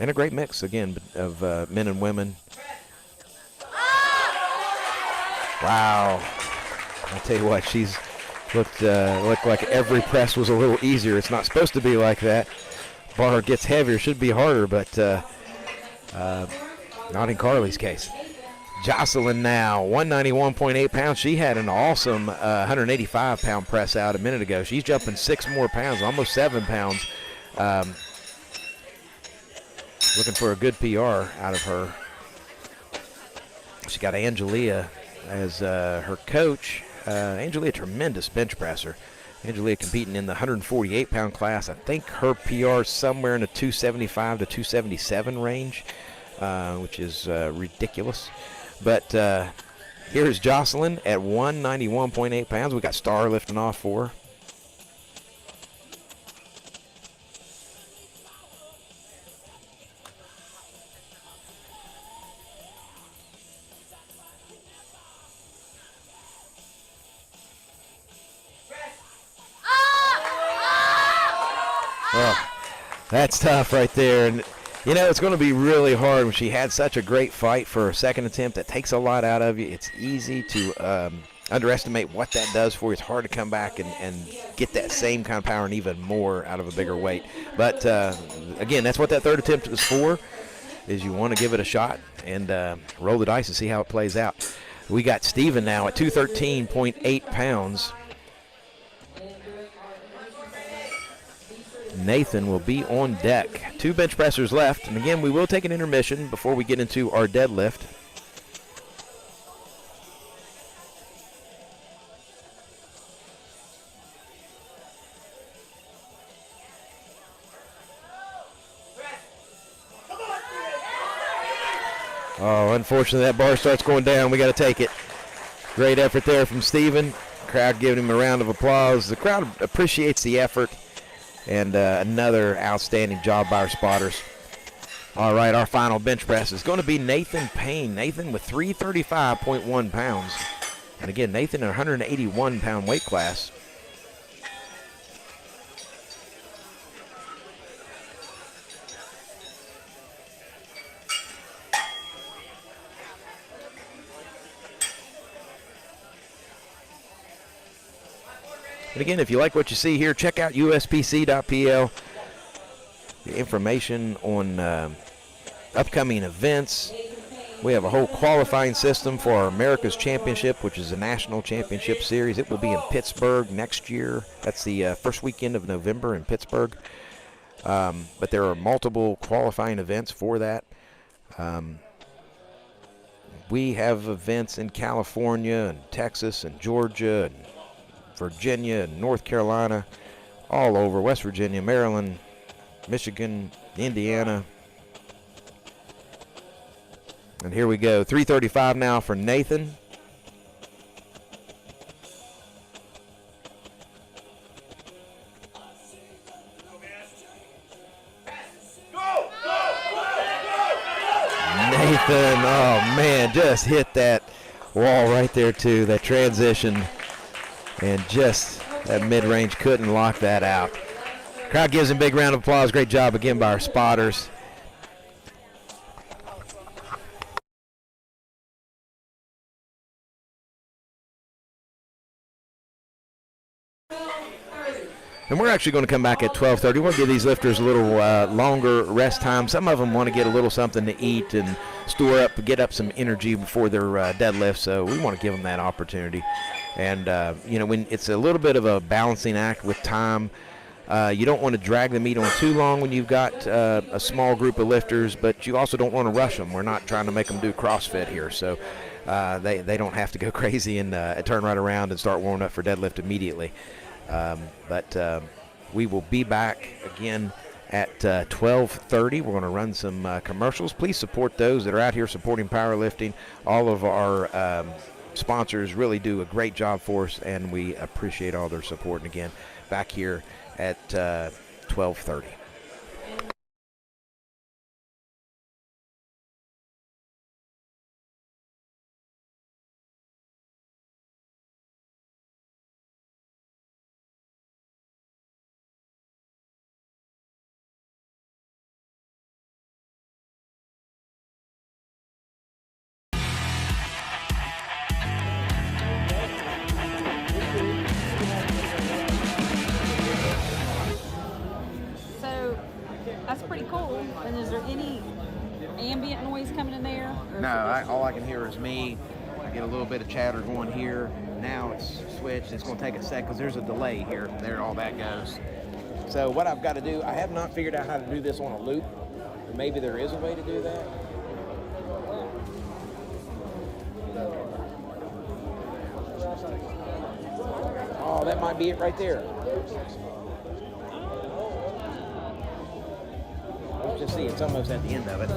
And a great mix, again, of men and women. Wow. I tell you what, she's looked like every press was a little easier. It's not supposed to be like that. Bar gets heavier, should be harder, but not in Carly's case. Jocelyn now, 191.8 pounds. She had an awesome 185-pound press out a minute ago. She's jumping 6 more pounds, almost 7 pounds. Looking for a good PR out of her. She got Angelia as her coach. Angelia, tremendous bench presser. Angelia competing in the 148-pound class. I think her PR is somewhere in the 275 to 277 range, which is ridiculous. But here's Jocelyn at 191.8 pounds. We got Star lifting off for her. Oh, that's tough right there. And, you know, it's going to be really hard when she had such a great fight for her second attempt. That takes a lot out of you. It's easy to underestimate what that does for you. It's hard to come back and get that same kind of power and even more out of a bigger weight. But, again, that's what that third attempt is for, is you want to give it a shot and roll the dice and see how it plays out. We got Steven now at 213.8 pounds. Nathan will be on deck. 2 bench pressers left. And again, we will take an intermission before we get into our deadlift. Oh, unfortunately, that bar starts going down. We got to take it. Great effort there from Steven. Crowd giving him a round of applause. The crowd appreciates the effort. And another outstanding job by our spotters. All right, our final bench press is going to be Nathan Payne. Nathan with 335.1 pounds. And again, Nathan in a 181-pound weight class. And again, if you like what you see here, check out uspc.pl. The information on upcoming events. We have a whole qualifying system for our America's Championship, which is a national championship series. It will be in Pittsburgh next year. That's the first weekend of November in Pittsburgh. But there are multiple qualifying events for that. We have events in California and Texas and Georgia and Virginia and North Carolina, all over, West Virginia, Maryland, Michigan, Indiana. And here we go, 335 now for Nathan. Nathan, oh man, just hit that wall right there too, that transition. And just that mid-range couldn't lock that out. Crowd gives him a big round of applause. Great job again by our spotters. And we're actually going to come back at 12:30. We'll give these lifters a little longer rest time. Some of them want to get a little something to eat and store up, get up some energy before their deadlift. So we want to give them that opportunity. And, when it's a little bit of a balancing act with time, you don't want to drag the meet on too long when you've got a small group of lifters, but you also don't want to rush them. We're not trying to make them do CrossFit here. So they don't have to go crazy and turn right around and start warming up for deadlift immediately. But we will be back again at 12:30. We're going to run some commercials. Please support those that are out here supporting powerlifting. All of our sponsors really do a great job for us, and we appreciate all their support. And again, back here at 12:30. That's pretty cool. And is there any ambient noise coming in there? No, all I can hear is me. I get a little bit of chatter going here. Now it's switched. It's going to take a sec because there's a delay here. There all that goes. So what I've got to do, I have not figured out how to do this on a loop. But maybe there is a way to do that. Oh, that might be it right there. Let's just see, it's almost at the end of it.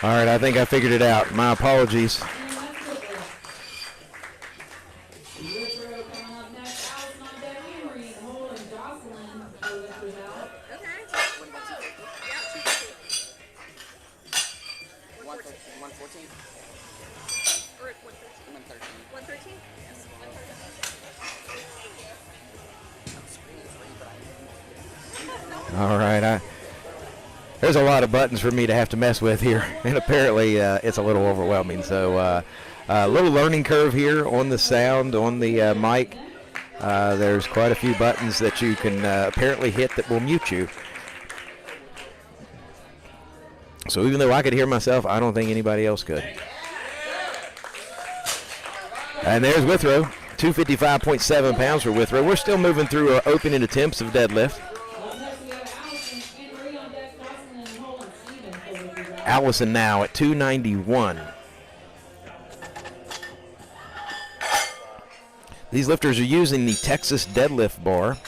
All right, I think I figured it out. My apologies. All right, there's a lot of buttons for me to have to mess with here, and apparently it's a little overwhelming. So a little learning curve here on the sound, on the mic. There's quite a few buttons that you can apparently hit that will mute you. So even though I could hear myself, I don't think anybody else could. And there's Withrow, 255.7 pounds for Withrow. We're still moving through our opening attempts of deadlift. Allison now at 291. These lifters are using the Texas deadlift bar.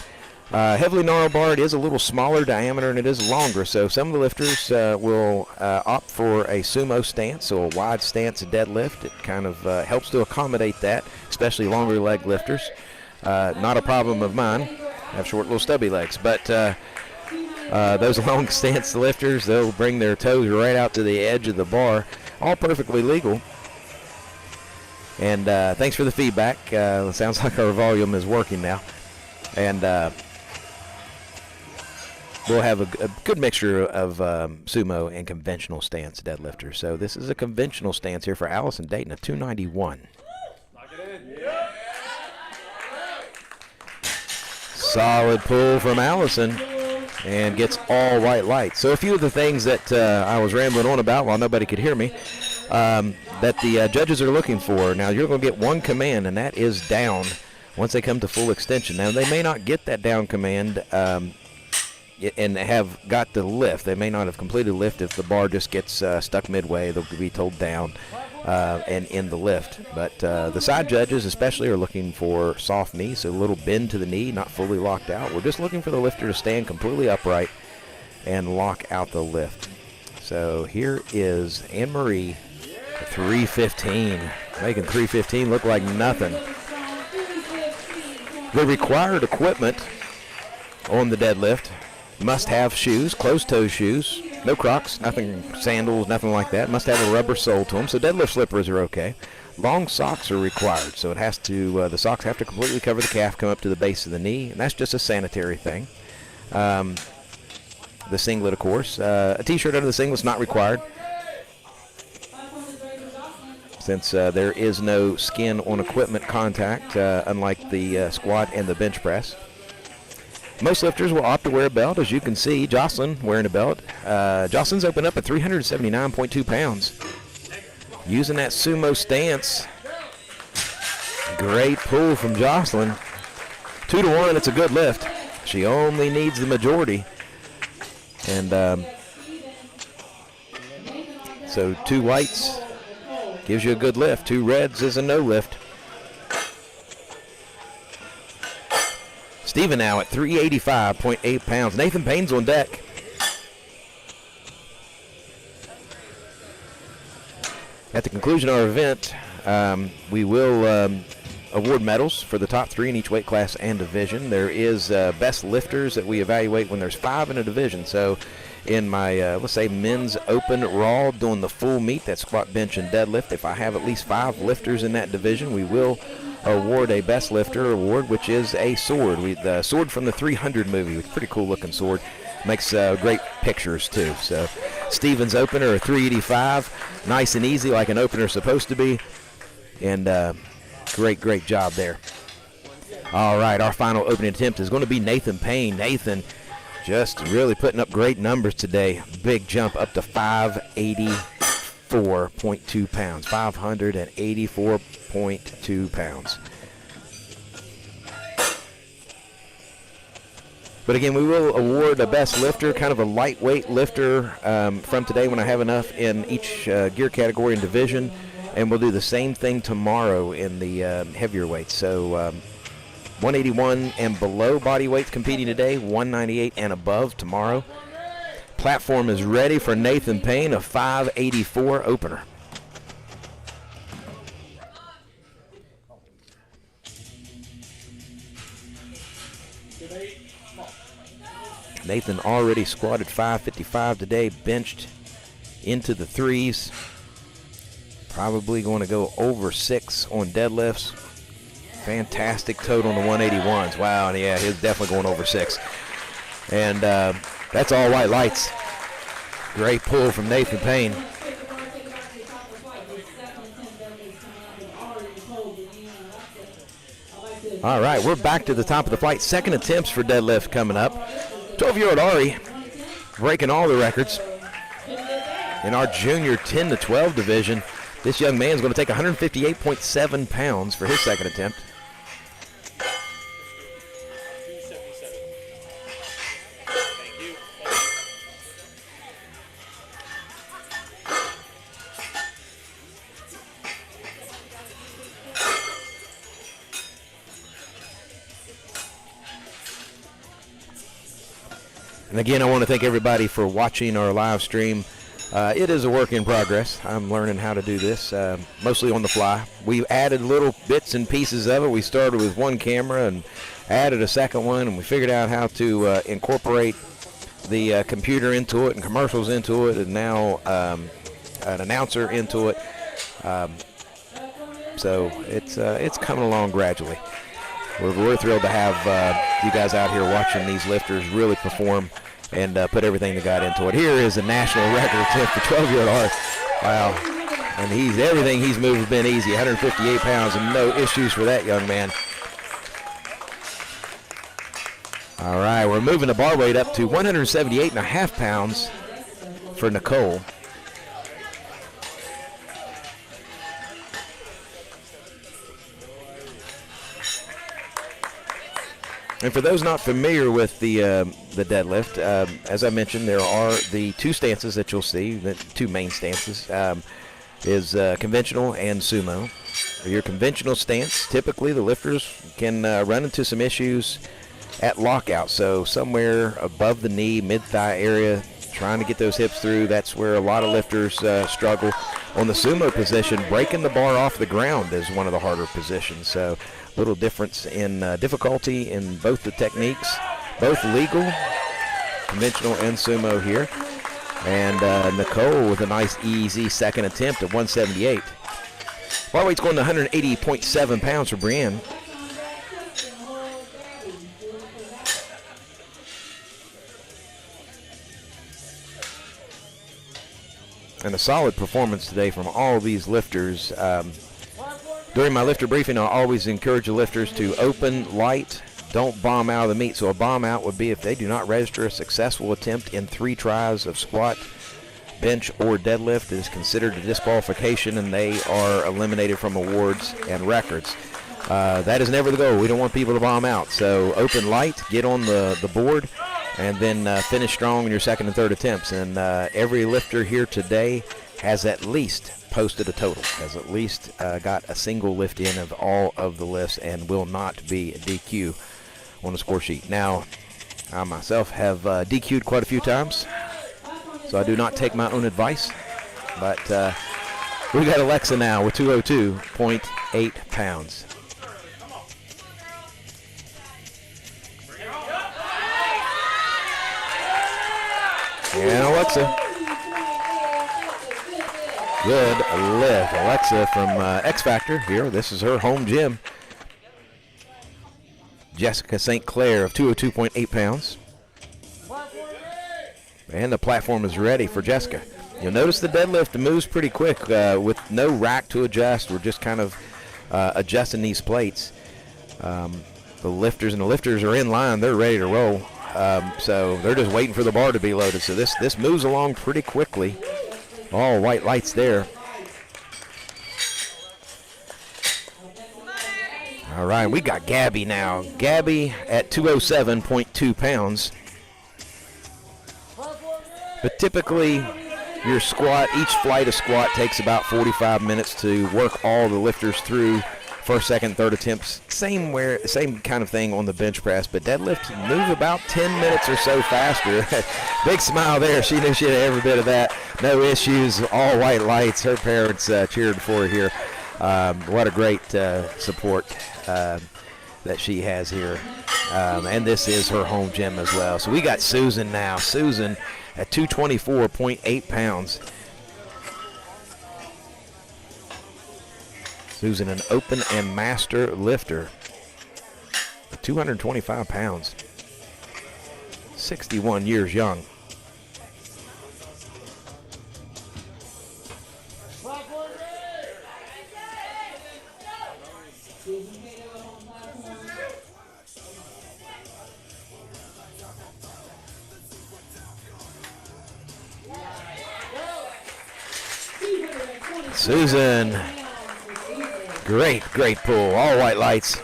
Heavily gnarled bar, it is a little smaller diameter and it is longer, so some of the lifters will opt for a sumo stance, so a wide stance deadlift. It kind of helps to accommodate that, especially longer leg lifters. Not a problem of mine. I have short little stubby legs, but those long stance lifters, they'll bring their toes right out to the edge of the bar, all perfectly legal. And thanks for the feedback. It sounds like our volume is working now. And we'll have a good mixture of sumo and conventional stance deadlifters. So this is a conventional stance here for Allison Dayton at 291. Solid pull from Allison. And gets all white light. So a few of the things that I was rambling on about while nobody could hear me, that the judges are looking for. Now you're going to get one command, and that is down once they come to full extension. Now they may not get that down command and have got the lift. They may not have completed the lift if the bar just gets stuck midway. They'll be told down and in the lift. But the side judges especially are looking for soft knee, so a little bend to the knee, not fully locked out. We're just looking for the lifter to stand completely upright and lock out the lift. So here is Anne-Marie, 315, making 315 look like nothing. The required equipment on the deadlift must have shoes, closed-toe shoes, no Crocs, nothing, sandals, nothing like that. Must have a rubber sole to them, so deadlift slippers are okay. Long socks are required, so it has to, the socks have to completely cover the calf, come up to the base of the knee, and that's just a sanitary thing. The singlet, of course. A t-shirt under the singlet's not required, since there is no skin on equipment contact, unlike the squat and the bench press. Most lifters will opt to wear a belt, as you can see. Jocelyn wearing a belt. Jocelyn's opened up at 379.2 pounds. Using that sumo stance. Great pull from Jocelyn. 2-to-1, it's a good lift. She only needs the majority. And so 2 whites gives you a good lift. 2 reds is a no lift. Steven now at 385.8 pounds. Nathan Payne's on deck. At the conclusion of our event, we will award medals for the top 3 in each weight class and division. There is best lifters that we evaluate when there's 5 in a division. So in my, let's say, men's open raw, doing the full meet, that squat, bench, and deadlift, if I have at least 5 lifters in that division, we will award a best lifter award, which is a sword. The sword from the 300 movie. It's a pretty cool looking sword. Makes great pictures too. So Steven's opener, a 385, nice and easy like an opener is supposed to be. And great job there. All right, our final opening attempt is going to be Nathan Payne. Nathan just really putting up great numbers today. Big jump up to 584.2 pounds. 584.2 pounds. But again, we will award a best lifter, kind of a lightweight lifter from today when I have enough in each gear category and division. And we'll do the same thing tomorrow in the heavier weights. So 181 and below body weights competing today, 198 and above tomorrow. platform is ready for Nathan Payne, a 584 opener. Nathan already squatted 555 today, benched into the threes. Probably going to go over 6 on deadlifts. Fantastic total on the 181s. Wow, and yeah, he's definitely going over 6. And that's all white lights. Great pull from Nathan Payne. All right, we're back to the top of the flight. Second attempts for deadlift coming up. 12-year-old Ari breaking all the records in our junior 10 to 12 division. This young man's going to take 158.7 pounds for his second attempt. And again, I want to thank everybody for watching our live stream. It is a work in progress. I'm learning how to do this, mostly on the fly. We've added little bits and pieces of it. We started with one camera and added a second one, and we figured out how to incorporate the computer into it and commercials into it, and now an announcer into it. So it's coming along gradually. We're thrilled to have you guys out here watching these lifters really perform and put everything they got into it. Here is a national record attempt for 12-year-old Art. Wow. And everything he's moved has been easy, 158 pounds, and no issues for that young man. All right, we're moving the bar weight up to 178.5 pounds for Nicole. And for those not familiar with the deadlift, as I mentioned, there are the two stances that you'll see, the two main stances, is conventional and sumo. Your conventional stance, typically the lifters can run into some issues at lockout. So somewhere above the knee, mid-thigh area, trying to get those hips through, that's where a lot of lifters struggle. On the sumo position, breaking the bar off the ground is one of the harder positions. So little difference in difficulty in both the techniques, both legal, conventional and sumo here. And Nicole with a nice easy second attempt at 178. Bar weight's going to 180.7 pounds for Brienne. And a solid performance today from all these lifters. During my lifter briefing, I always encourage the lifters to open light, don't bomb out of the meet. So a bomb out would be if they do not register a successful attempt in 3 tries of squat, bench, or deadlift. It is considered a disqualification, and they are eliminated from awards and records. That is never the goal. We don't want people to bomb out. So open light, get on the board, and then finish strong in your second and third attempts. And every lifter here today has at least posted a total, has at least got a single lift in of all of the lifts, and will not be a DQ on the score sheet. Now, I myself have DQ'd quite a few times, so I do not take my own advice. But we got Alexa now with 202.8 pounds. And Alexa. Good lift. Alexa from X Factor here. This is her home gym. Jessica St. Clair of 202.8 pounds. And the platform is ready for Jessica. You'll notice the deadlift moves pretty quick with no rack to adjust. We're just kind of adjusting these plates. The lifters are in line. They're ready to roll. So they're just waiting for the bar to be loaded. So this moves along pretty quickly. All white lights there. All right, we got Gabby now. Gabby at 207.2 pounds. But typically, your squat, each flight of squat takes about 45 minutes to work all the lifters through first, second, third attempts, same kind of thing on the bench press, but deadlift move about 10 minutes or so faster. Big smile there. She knew she had every bit of that. No issues, all white lights. Her parents cheered for her here. What a great support that she has here. And this is her home gym as well. So we got Susan now. Susan at 224.8 pounds. Susan, an open and master lifter. 225 pounds. 61 years young. Susan, great pull, all white lights.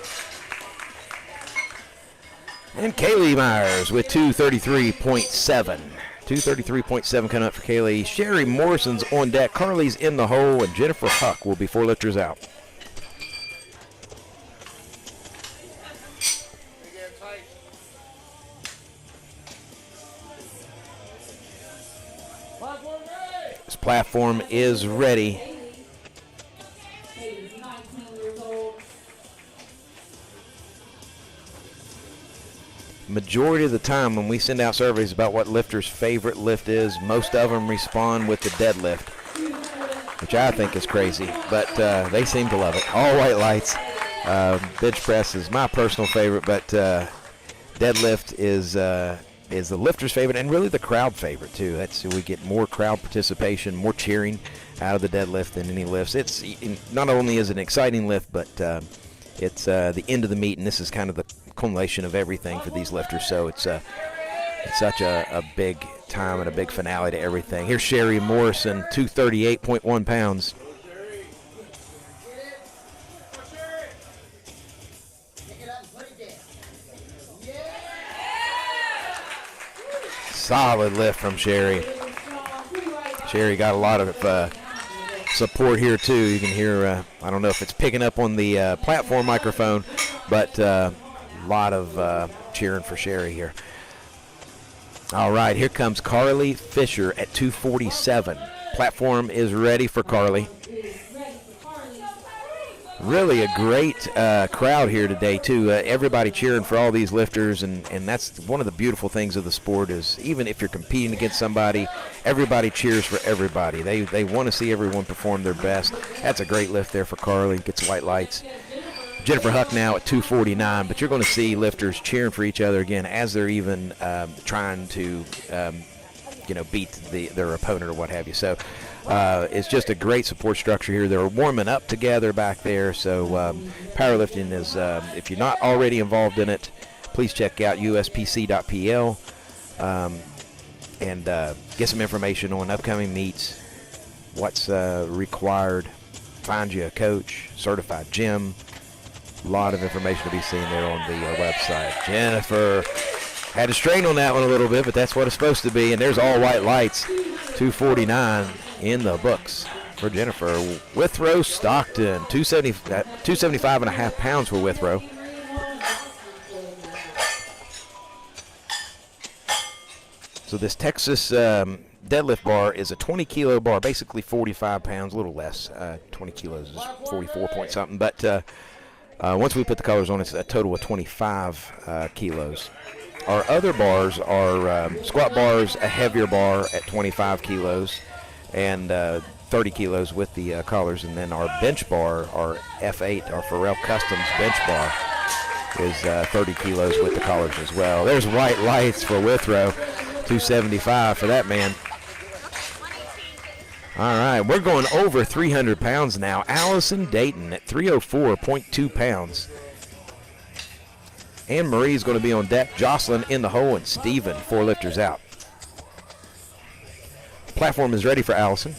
And Kaylee Myers with 233.7. 233.7 coming up for Kaylee. Sherry Morrison's on deck. Carly's in the hole, and Jennifer Huck will be 4 lifters out. This platform is ready. Majority of the time when we send out surveys about what lifters' favorite lift is, most of them respond with the deadlift, which I think is crazy, but they seem to love it. All white lights. Bench press is my personal favorite, but deadlift is the lifter's favorite and really the crowd favorite too. We get more crowd participation, more cheering out of the deadlift than any lifts. It's not only is it an exciting lift, but it's the end of the meet, and this is kind of the culmination of everything for these lifters. So it's such a big time and a big finale to everything. Here's Sherry Morrison, 238.1 pounds. Solid lift from Sherry. Sherry got a lot of support here too. You can hear, I don't know if it's picking up on the platform microphone, but a lot of cheering for Sherry here. All right, here comes Carly Fisher at 247. Platform is ready for Carly. Really a great crowd here today too. Everybody cheering for all these lifters, and that's one of the beautiful things of the sport is even if you're competing against somebody, everybody cheers for everybody. They want to see everyone perform their best. That's a great lift there for Carly. Gets white lights. Jennifer Huck now at 249, but you're going to see lifters cheering for each other again as they're even trying to beat their opponent or what have you. So it's just a great support structure here. They're warming up together back there. So powerlifting is, if you're not already involved in it, please check out uspc.pl and get some information on upcoming meets, what's required, find you a coach, certified gym. A lot of information to be seen there on the website. Jennifer had to strain on that one a little bit, but that's what it's supposed to be. And there's all white lights, 249 in the books for Jennifer. Withrow Stockton, 275 and a half pounds for Withrow. So this Texas deadlift bar is a 20-kilo bar, basically 45 pounds, a little less. 20 kilos is 44 point something, but once we put the colors on, it's a total of 25 kilos. Our other bars are squat bars, a heavier bar at 25 kilos, and 30 kilos with the collars. And then our bench bar, our F8, our Pharrell Customs bench bar, is 30 kilos with the collars as well. There's white lights for Withrow, 275 for that man. All right, we're going over 300 pounds now. Allison Dayton at 304.2 pounds. Anne Marie's going to be on deck. Jocelyn in the hole, and Steven, 4 lifters out. Platform is ready for Allison.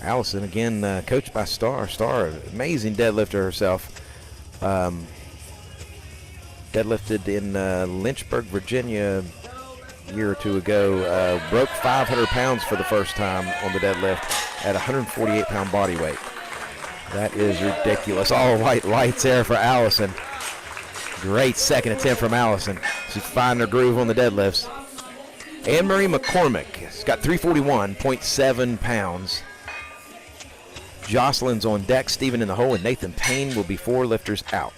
Allison, again, coached by Star, amazing deadlifter herself. Deadlifted in Lynchburg, Virginia a year or two ago, broke 500 pounds for the first time on the deadlift at 148-pound body weight. That is ridiculous. All white lights there for Allison. Great second attempt from Allison. She's finding her groove on the deadlifts. Anne-Marie McCormick has got 341.7 pounds. Jocelyn's on deck, Stephen in the hole, and Nathan Payne will be 4 lifters out.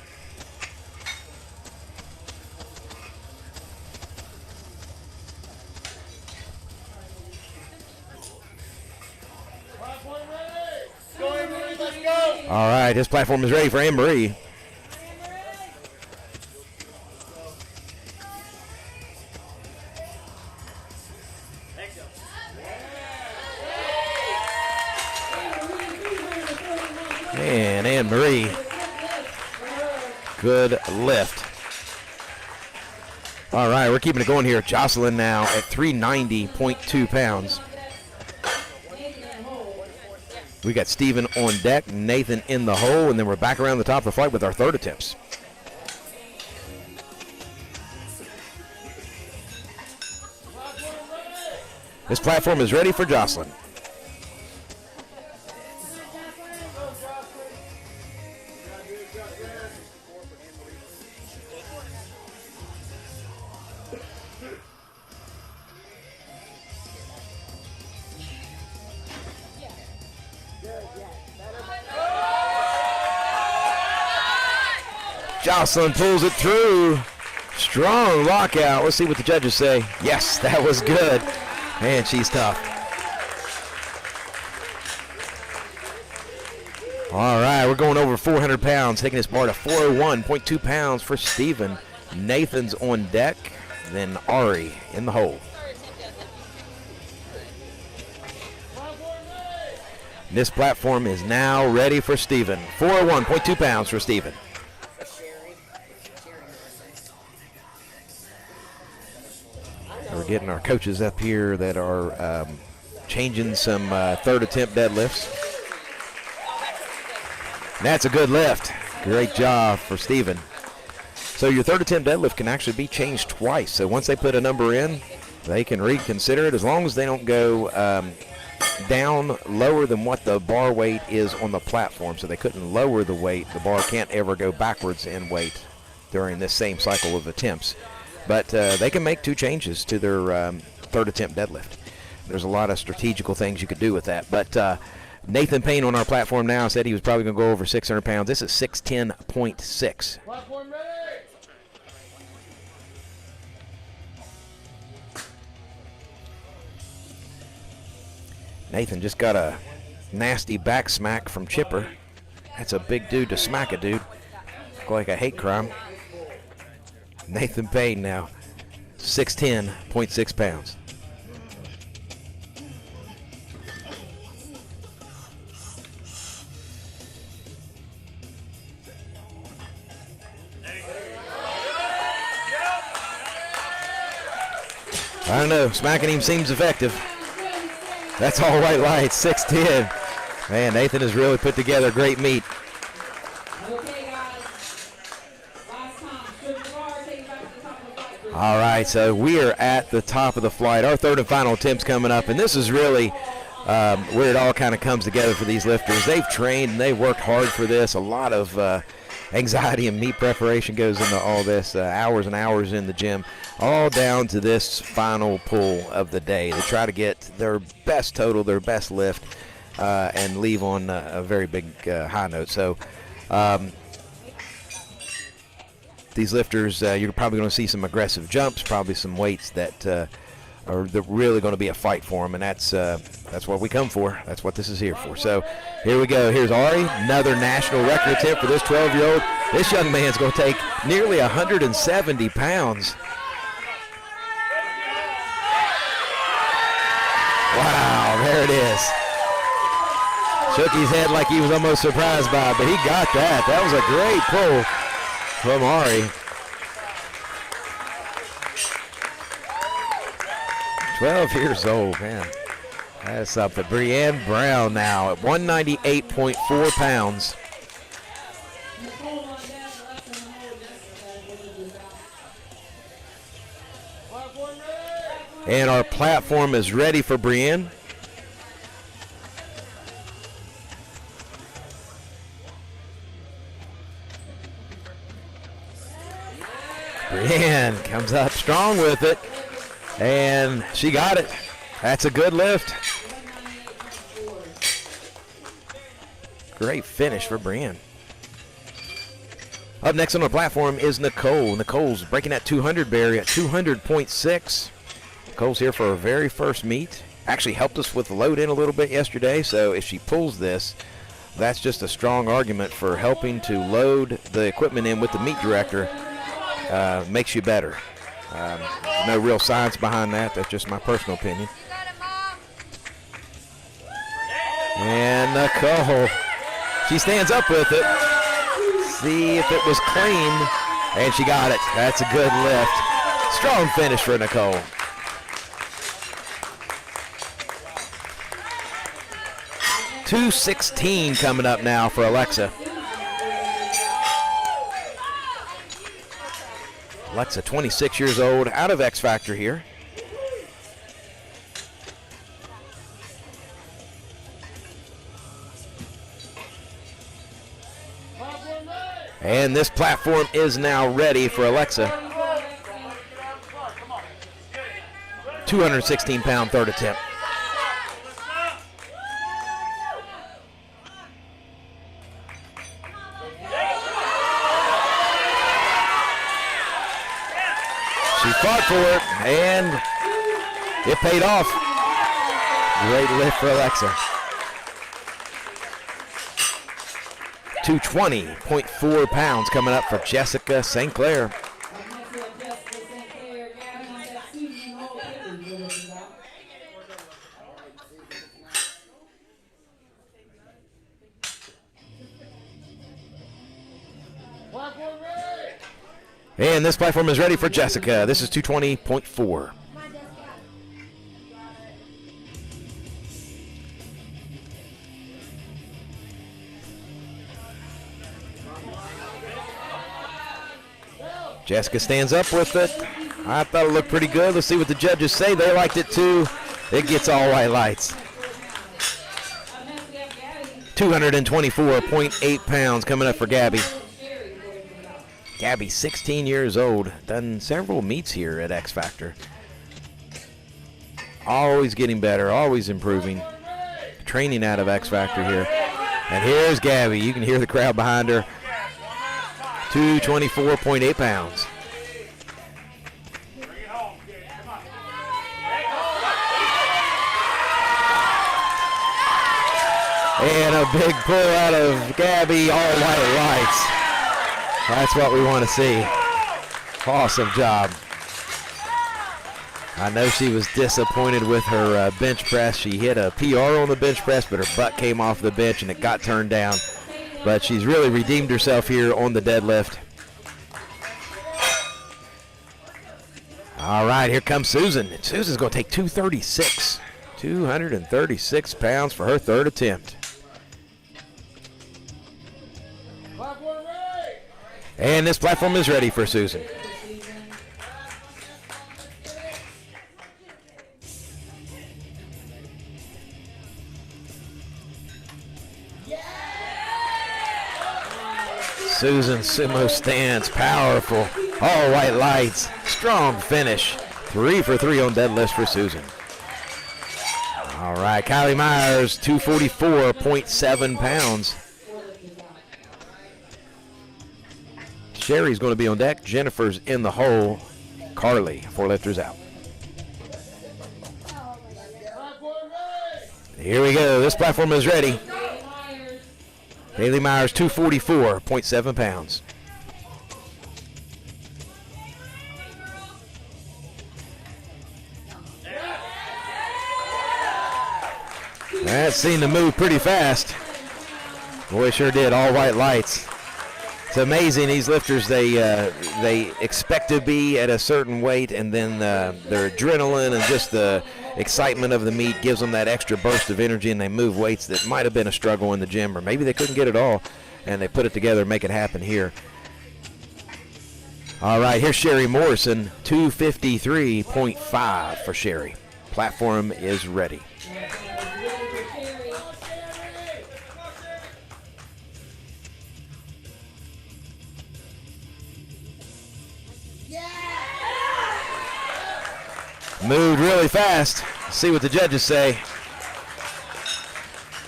All right, this platform is ready for Anne-Marie. And Anne-Marie, good lift. All right, we're keeping it going here. Jocelyn now at 390.2 pounds. We got Steven on deck, Nathan in the hole, and then we're back around the top of the flight with our third attempts. This platform is ready for Jocelyn. Jocelyn pulls it through. Strong lockout. Let's see what the judges say. Yes, that was good. Man, she's tough. All right, we're going over 400 pounds, taking this bar to 401.2 pounds for Steven. Nathan's on deck, then Ari in the hole. This platform is now ready for Steven. 401.2 pounds for Steven. We're getting our coaches up here that are changing some third attempt deadlifts. That's a good lift. Great job for Steven. So your third attempt deadlift can actually be changed twice. So once they put a number in, they can reconsider it as long as they don't go down lower than what the bar weight is on the platform. So they couldn't lower the weight. The bar can't ever go backwards in weight during this same cycle of attempts. But they can make 2 changes to their third attempt deadlift. There's a lot of strategical things you could do with that. But Nathan Payne on our platform now said he was probably going to go over 600 pounds. This is 610.6. Platform ready. Nathan just got a nasty back smack from Chipper. That's a big dude to smack a dude. Look like a hate crime. Nathan Payne now, 610.6 pounds. I don't know, smacking him seems effective. That's all white lights, 610. Man, Nathan has really put together great meet. All right, so we are at the top of the flight. Our third and final attempt's coming up, and this is really where it all kind of comes together for these lifters. They've trained and they've worked hard for this. A lot of anxiety and meet preparation goes into all this, hours and hours in the gym, all down to this final pull of the day. They try to get their best total, their best lift, and leave on a very big high note. So these lifters, you're probably going to see some aggressive jumps, probably some weights that are really going to be a fight for them, and that's what we come for. That's what this is here for. So here we go. Here's Ari, another national record attempt for this 12-year-old. This young man's going to take nearly 170 pounds. Wow, there it is. Shook his head like he was almost surprised by it, but he got that. That was a great pull from Ari. 12 years old, man. That's something. Brianne Brown now at 198.4 pounds. And our platform is ready for Brienne. Brienne comes up strong with it, and she got it. That's a good lift. Great finish for Brienne. Up next on the platform is Nicole. Nicole's breaking that 200 barrier at 200.6. Nicole's here for her very first meet. Actually helped us with the load in a little bit yesterday, so if she pulls this, that's just a strong argument for helping to load the equipment in with the meet director. Makes you better. No real science behind that. That's just my personal opinion. And Nicole, she stands up with it. See if it was clean, and she got it. That's a good lift. Strong finish for Nicole. $216 coming up now for Alexa. Alexa, 26 years old, out of X Factor here. And this platform is now ready for Alexa. 216-pound third attempt. She fought for it, and it paid off. Great lift for Alexa. 220.4 pounds coming up for Jessica St. Clair. And this platform is ready for Jessica. This is 220.4. Jessica stands up with it. I thought it looked pretty good. Let's see what the judges say. They liked it too. It gets all white lights. 224.8 pounds coming up for Gabby. Gabby, 16 years old, done several meets here at X Factor. Always getting better, always improving. Training out of X Factor here. And here's Gabby. You can hear the crowd behind her. 224.8 pounds. And a big pull out of Gabby, all white lights. That's what we want to see. Awesome job. I know she was disappointed with her bench press. She hit a PR on the bench press, but her butt came off the bench and it got turned down. But she's really redeemed herself here on the deadlift. All right, here comes Susan. And Susan's going to take 236. 236 pounds for her third attempt. And this platform is ready for Susan. Susan sumo stance, powerful, all white lights, strong finish. 3 for 3 on deadlifts for Susan. All right, Kylie Myers, 244.7 pounds. Sherry's going to be on deck. Jennifer's in the hole. Carly, 4 lifters out. Here we go. This platform is ready. Haley Myers, 244.7 pounds. That seemed to move pretty fast. Boy, sure did. All white lights. It's amazing, these lifters, they expect to be at a certain weight, and then their adrenaline and just the excitement of the meet gives them that extra burst of energy, and they move weights that might have been a struggle in the gym, or maybe they couldn't get it all, and they put it together and make it happen here. All right, here's Sherry Morrison, 253.5 for Sherry. Platform is ready. Moved really fast. See what the judges say.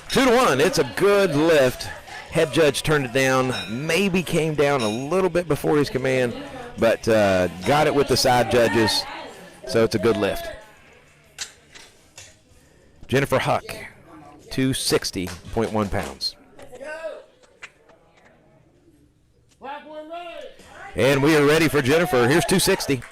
2-1. It's a good lift. Head judge turned it down. Maybe came down a little bit before his command, but got it with the side judges. So it's a good lift. Jennifer Huck, 260.1 pounds. And we are ready for Jennifer. Here's 260.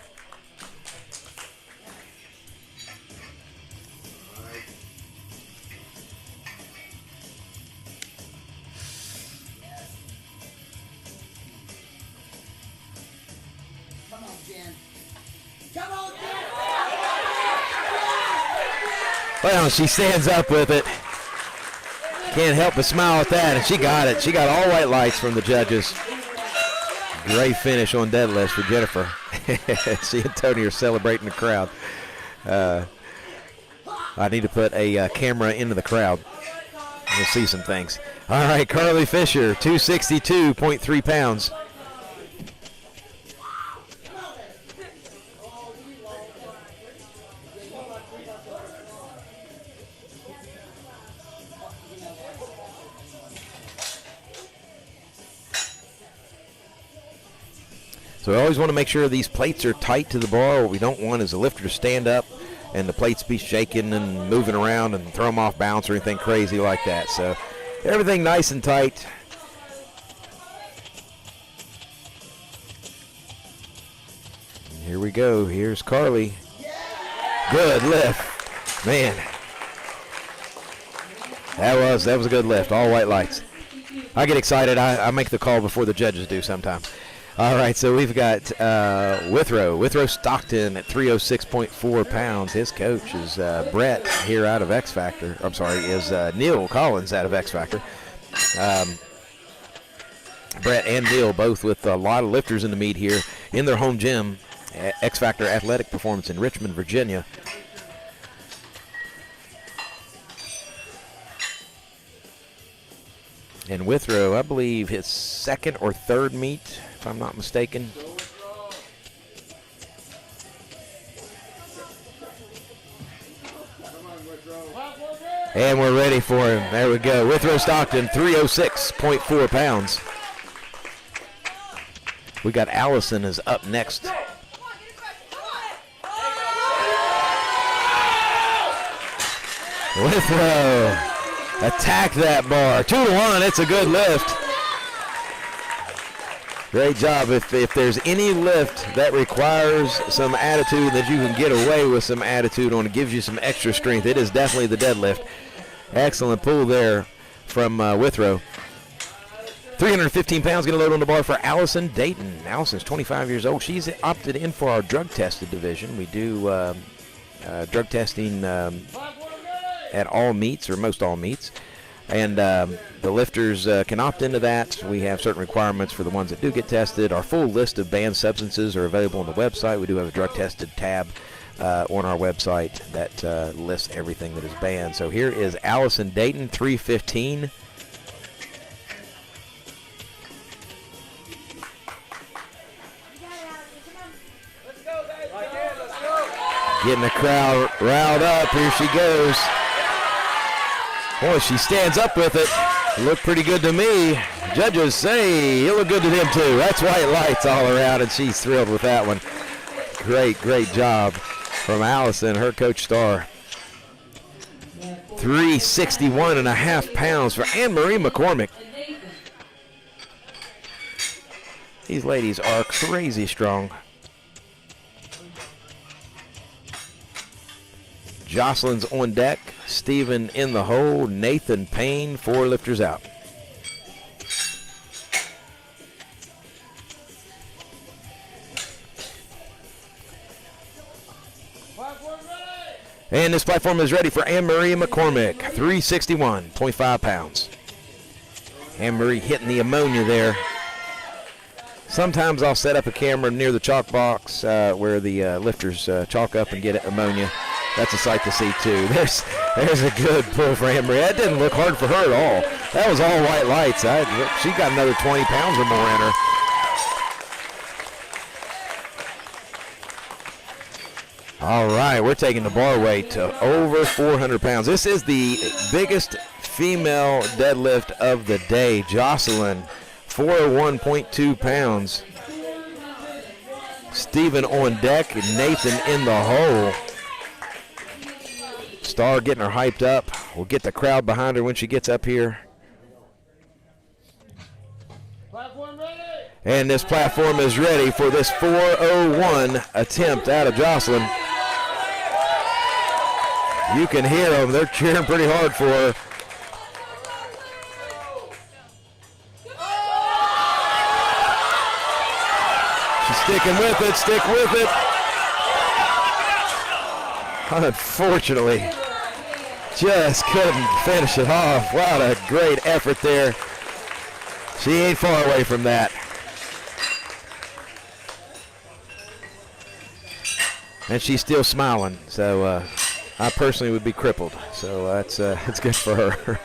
Well, she stands up with it. Can't help but smile at that, and she got it. She got all white lights from the judges. Great finish on deadlifts for Jennifer. She and Tony are celebrating the crowd. I need to put a camera into the crowd. We'll see some things. All right, Carly Fisher, 262.3 pounds. So we always want to make sure these plates are tight to the bar. What we don't want is a lifter to stand up and the plates be shaking and moving around and throw them off balance or anything crazy like that. So everything nice and tight. And here we go. Here's Carly. Good lift. Man. That was a good lift. All white lights. I get excited. I make the call before the judges do sometimes. All right, so we've got Withrow Stockton at 306.4 pounds. His coach is Brett here out of X Factor. I'm sorry, is Neil Collins out of X Factor. Brett and Neil both with a lot of lifters in the meet here in their home gym, X Factor Athletic Performance in Richmond, Virginia. And Withrow, I believe his second or third meet, if I'm not mistaken. And we're ready for him. There we go. Withrow Stockton, 306.4 pounds. We got Allison is up next. Withrow, attack that bar. 2-1, it's a good lift. Great job. If there's any lift that requires some attitude, that you can get away with some attitude on, it gives you some extra strength, it is definitely the deadlift. Excellent pull there from Withrow. 315 pounds going to load on the bar for Allison Dayton. Allison's 25 years old. She's opted in for our drug-tested division. We do drug testing at all meets, or most all meets. And the lifters can opt into that. We have certain requirements for the ones that do get tested. Our full list of banned substances are available on the website. We do have a drug-tested tab on our website that lists everything that is banned. So here is Allison Dayton, 315. Getting the crowd riled up. Here she goes. Boy, she stands up with it. Looked pretty good to me. Judges say it looked good to them too. That's white lights all around, and she's thrilled with that one. Great job from Allison, her coach star. 361.5 pounds for Anne-Marie McCormick. These ladies are crazy strong. Jocelyn's on deck. Stephen in the hole. Nathan Payne, 4 lifters out. And this platform is ready for Anne-Marie McCormick, 361.5 pounds. Anne-Marie hitting the ammonia there. Sometimes I'll set up a camera near the chalk box where the lifters chalk up and get ammonia. That's a sight to see too. There's a good pull for Emery. That didn't look hard for her at all. That was all white lights. She got another 20 pounds or more in her. All right, we're taking the bar weight to over 400 pounds. This is the biggest female deadlift of the day. Jocelyn, 401.2 pounds. Steven on deck, Nathan in the hole. Star getting her hyped up. We'll get the crowd behind her when she gets up here. And this platform is ready for this 401 attempt out of Jocelyn. You can hear them. They're cheering pretty hard for her. She's sticking with it. Stick with it. Unfortunately, just couldn't finish it off. What a great effort there. She ain't far away from that. And she's still smiling, so I personally would be crippled. So that's good for her.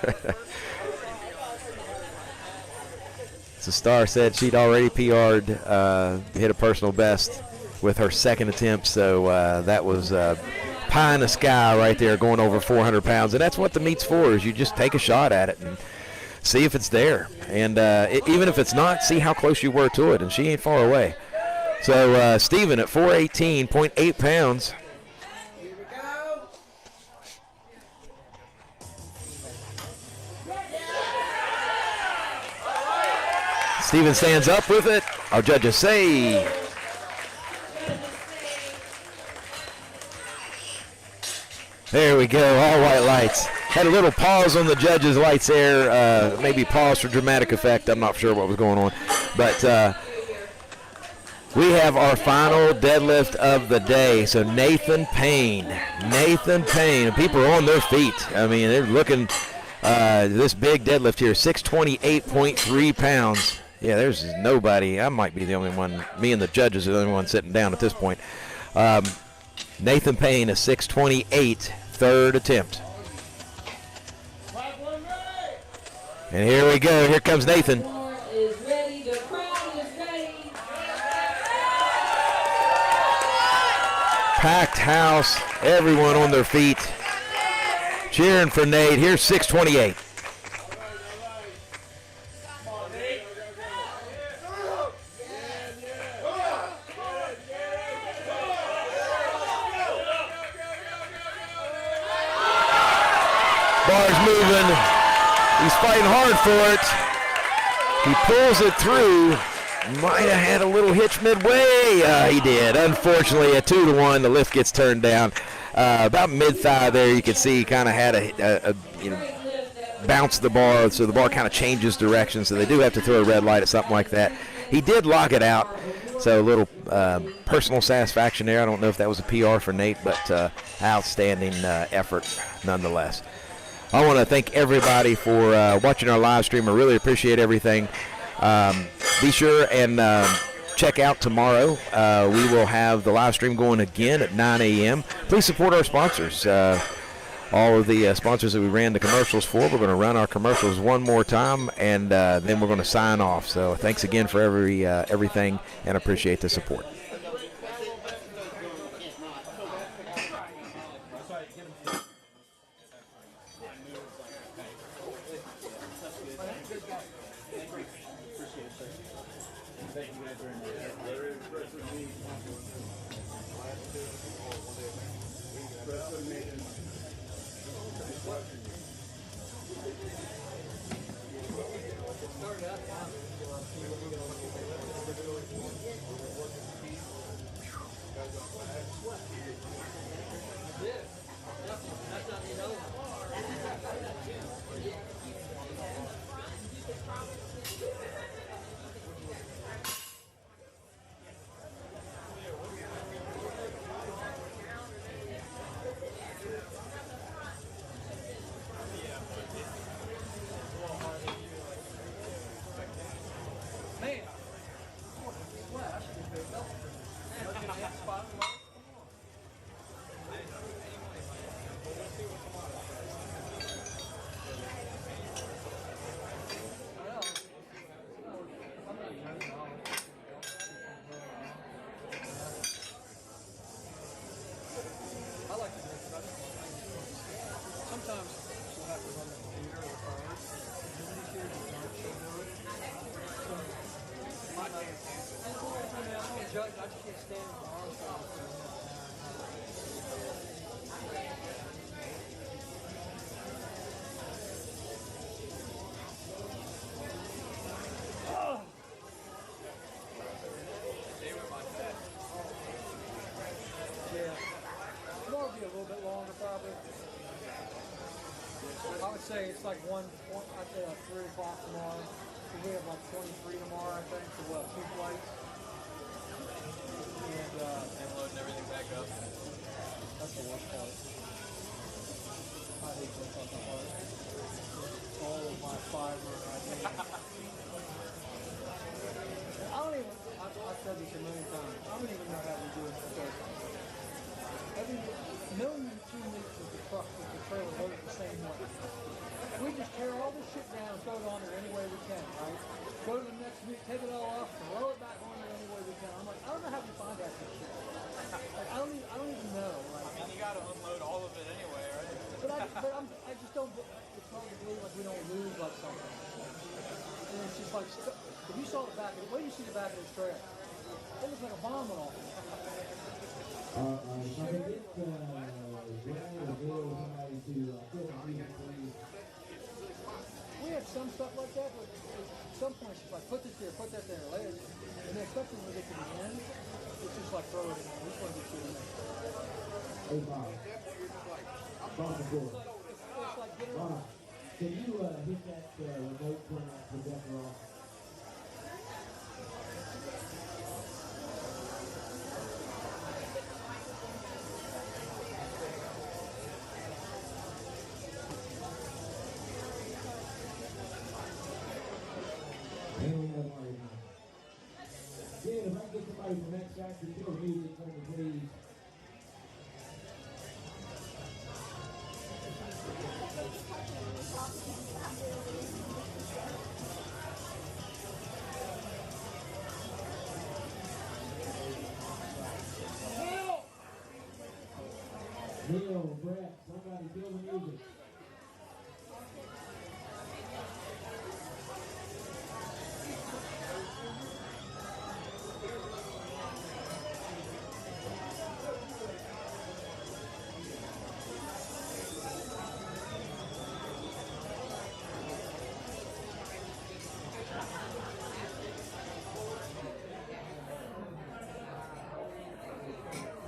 So Star said she'd already PR'd, hit a personal best with her second attempt. So that was pie in the sky right there, going over 400 pounds. And that's what the meet's for, is you just take a shot at it and see if it's there. And even if it's not, see how close you were to it. And she ain't far away. So Steven at 418.8 pounds. Steven stands up with it. Our judges say there we go, all white lights. Had a little pause on the judges' lights there, maybe pause for dramatic effect. I'm not sure what was going on. But we have our final deadlift of the day. So Nathan Payne. And people are on their feet. I mean, they're looking, this big deadlift here, 628.3 pounds. Yeah, there's nobody. I might be the only one. Me and the judges are the only one sitting down at this point. Nathan Payne, a 628, third attempt. And here we go. Here comes Nathan. Packed house. Everyone on their feet. Cheering for Nate. Here's 628. Bar's moving. He's fighting hard for it. He pulls it through. Might have had a little hitch midway. He did. Unfortunately, a 2-to-1. The lift gets turned down. About mid-thigh there, you can see he kind of had a bounce the bar, so the bar kind of changes direction, so they do have to throw a red light at something like that. He did lock it out, so a little personal satisfaction there. I don't know if that was a PR for Nate, but outstanding effort nonetheless. I want to thank everybody for watching our live stream. I really appreciate everything. Be sure and check out tomorrow. We will have the live stream going again at 9 a.m. Please support our sponsors. All of the sponsors that we ran the commercials for. We're going to run our commercials one more time, and then we're going to sign off. So thanks again for everything, and appreciate the support. judge, I just can't stand the arm side. Yeah. Tomorrow will be a little bit longer, probably. I would say it's like I'd say like 3 o'clock tomorrow. So we have like 23 tomorrow, I think. So we'll have 2 flights. And loading everything back up. That's the worst part. I hate that fucking part. All of my fiber and I don't even, I've said this a million times, I don't even know how we do it because every million 2 weeks with the truck, with the trailer loaded the same way. We just tear all this shit down and throw it on there any way we can, right? Go to the next week, take it all off, throw it back on there any way we can. I'm like, I don't know how we find that shit. Like, I don't even know. Like, I mean, you got to unload all of it anyway, right? I just don't. It's hard to believe like we don't lose like something. And it's just like if you saw the back of it, wait till you see the back of this trailer. It looks like a bomb went off. If I could get Brad or Bill or somebody to fill in please. We had some stuff like that, but at some point it's like put this here, put that there, later. And then especially when we get to the end, it's just like throw it in there. We just want to get you in there. Hey Bob. Bob before. It's like getting Bob, can you hit that remote turn that projector off? If I can get somebody from X Factor, kill music for me, please. Neil, Brett, somebody kill the music.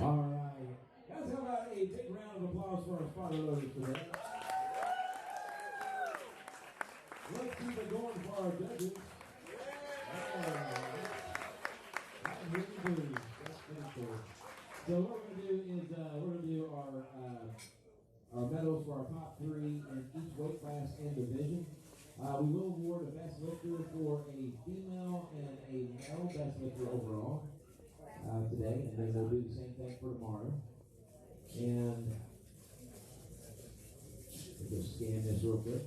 All right. Guys, how about a big round of applause for our spotter loaders today? Let's keep it going for our judges. That's really good. That's pretty cool. So what we're going to do is we're going to do our medals for our top 3 in each weight class and division. We will award a best lifter for a female and a male best lifter overall today, and then we'll do the same thing for tomorrow. And we'll just scan this real quick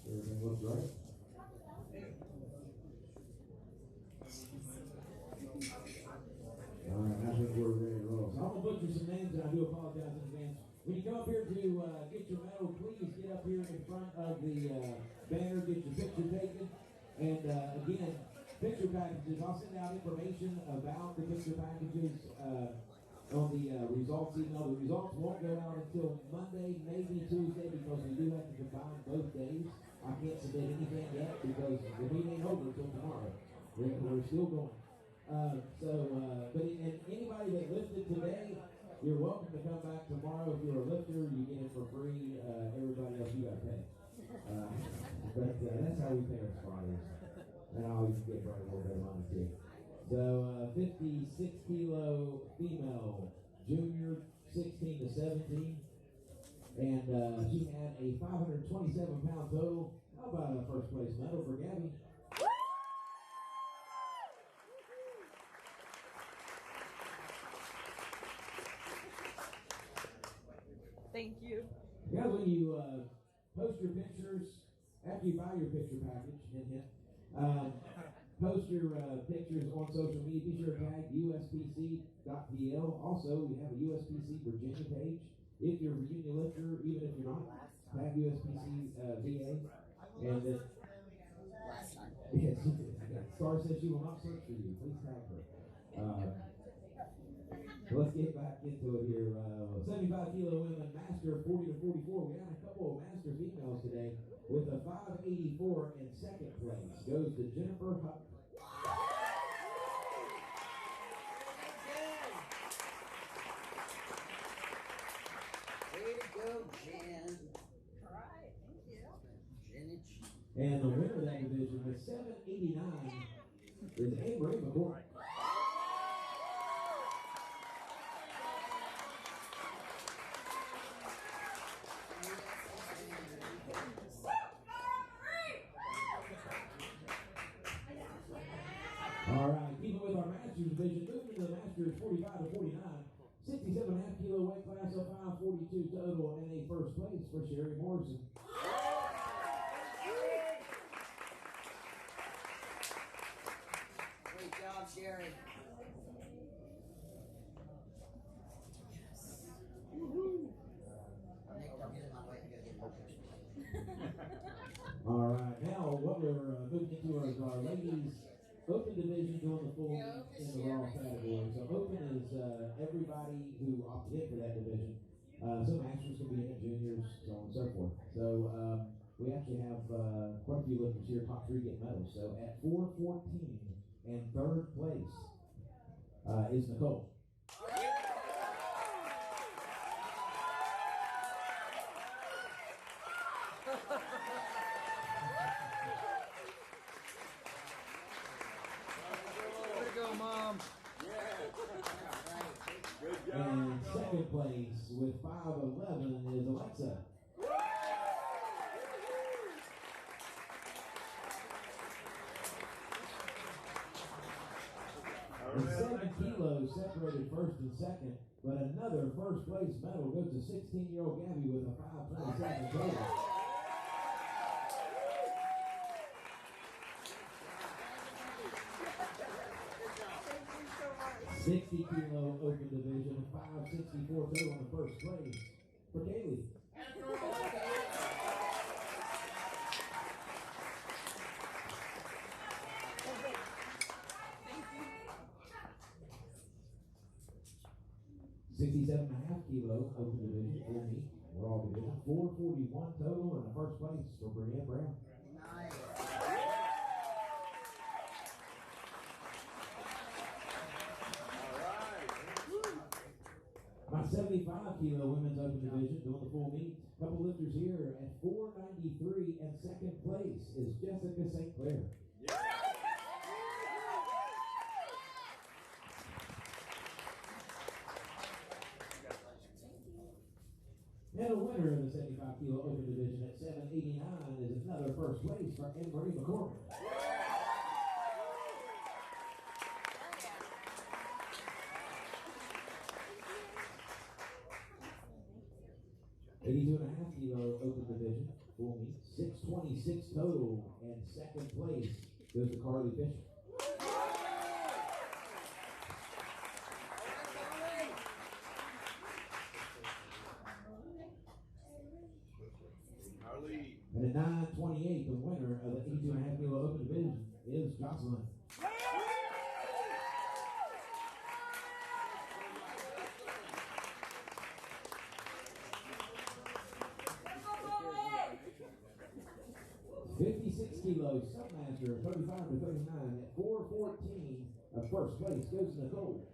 so everything looks right. All right, I think we're ready to roll. So I'm going to butcher some names, and I do apologize in advance. When you come up here to get your medal, please get up here in front of the banner, get your picture taken. And again, picture packages, I'll send out information about the picture packages on the results email. The results won't go out until Monday, maybe Tuesday, because we do have to combine both days. I can't submit anything yet because the meeting ain't over until tomorrow. We're still going. And anybody that lifted today, you're welcome to come back tomorrow. If you're a lifter, you get it for free. Everybody else, you got to pay. But that's how we pay our spotters. And I always get right a little bit of money too. So 56 kilo female, junior 16 to 17. And she had a 527 pound total. How about a first place medal for Gabby? Thank you. Yeah, when you post your pictures, after you buy your picture package, post your pictures on social media. Be sure to tag uspc.pl. Also, we have a USPC Virginia page. If you're a Virginia lifter, even if you're not, tag USPC VA. And Last time. yes, Star says she will not search for you. Please tag her. Let's get back into it here. 75 kilo women master 40 to 44. We got a couple of master females today with a 584 in second place. Goes to Jennifer Hutt. Way to go, Jen. All right, thank you. Jen. And the winner of that division with 789 is Amory McCoy. All right, keeping with our Masters division, moving to the Masters 45 to 49, 67.5 kilo weight class of 542 total, and a first place for Sherry Morrison. Great job, Sherry. Nick, don't get in my way. I gotta get my picture. All right, now what we're moving into is our ladies open division doing the full in the raw category. So open is everybody who opted in for that division. Some masters can be in it, juniors, so on and so forth. So we actually have quite a few lifters here, top three get medals. So at 414 and third place is Nicole. Way to go, Mom. And second place with 511 is Alexa. And 7 kilos separated first and second, but another first place medal goes to 16-year-old Gabby with a 527 total. 60 kilo open division, 564 total in the first place for Kaylee. $67.5 kilo open division for me. We're all division. 441 total in the first place for Brianne Brown. Nice. My 75 kilo women's open division doing the full meet. Couple lifters here at 493 and second place is Jessica St. Clair. And the winner of the 75 kilo open division at 789 is another first place for Anne-Marie McCormick. 82.5 kilo open division, full meet, 626 total, and second place goes to Carly Fisher. And at 928, the winner of the 82.5 kilo open division is Jocelyn. Kilos, submaster, 35 to 39 at 414 of first place goes to Nicole.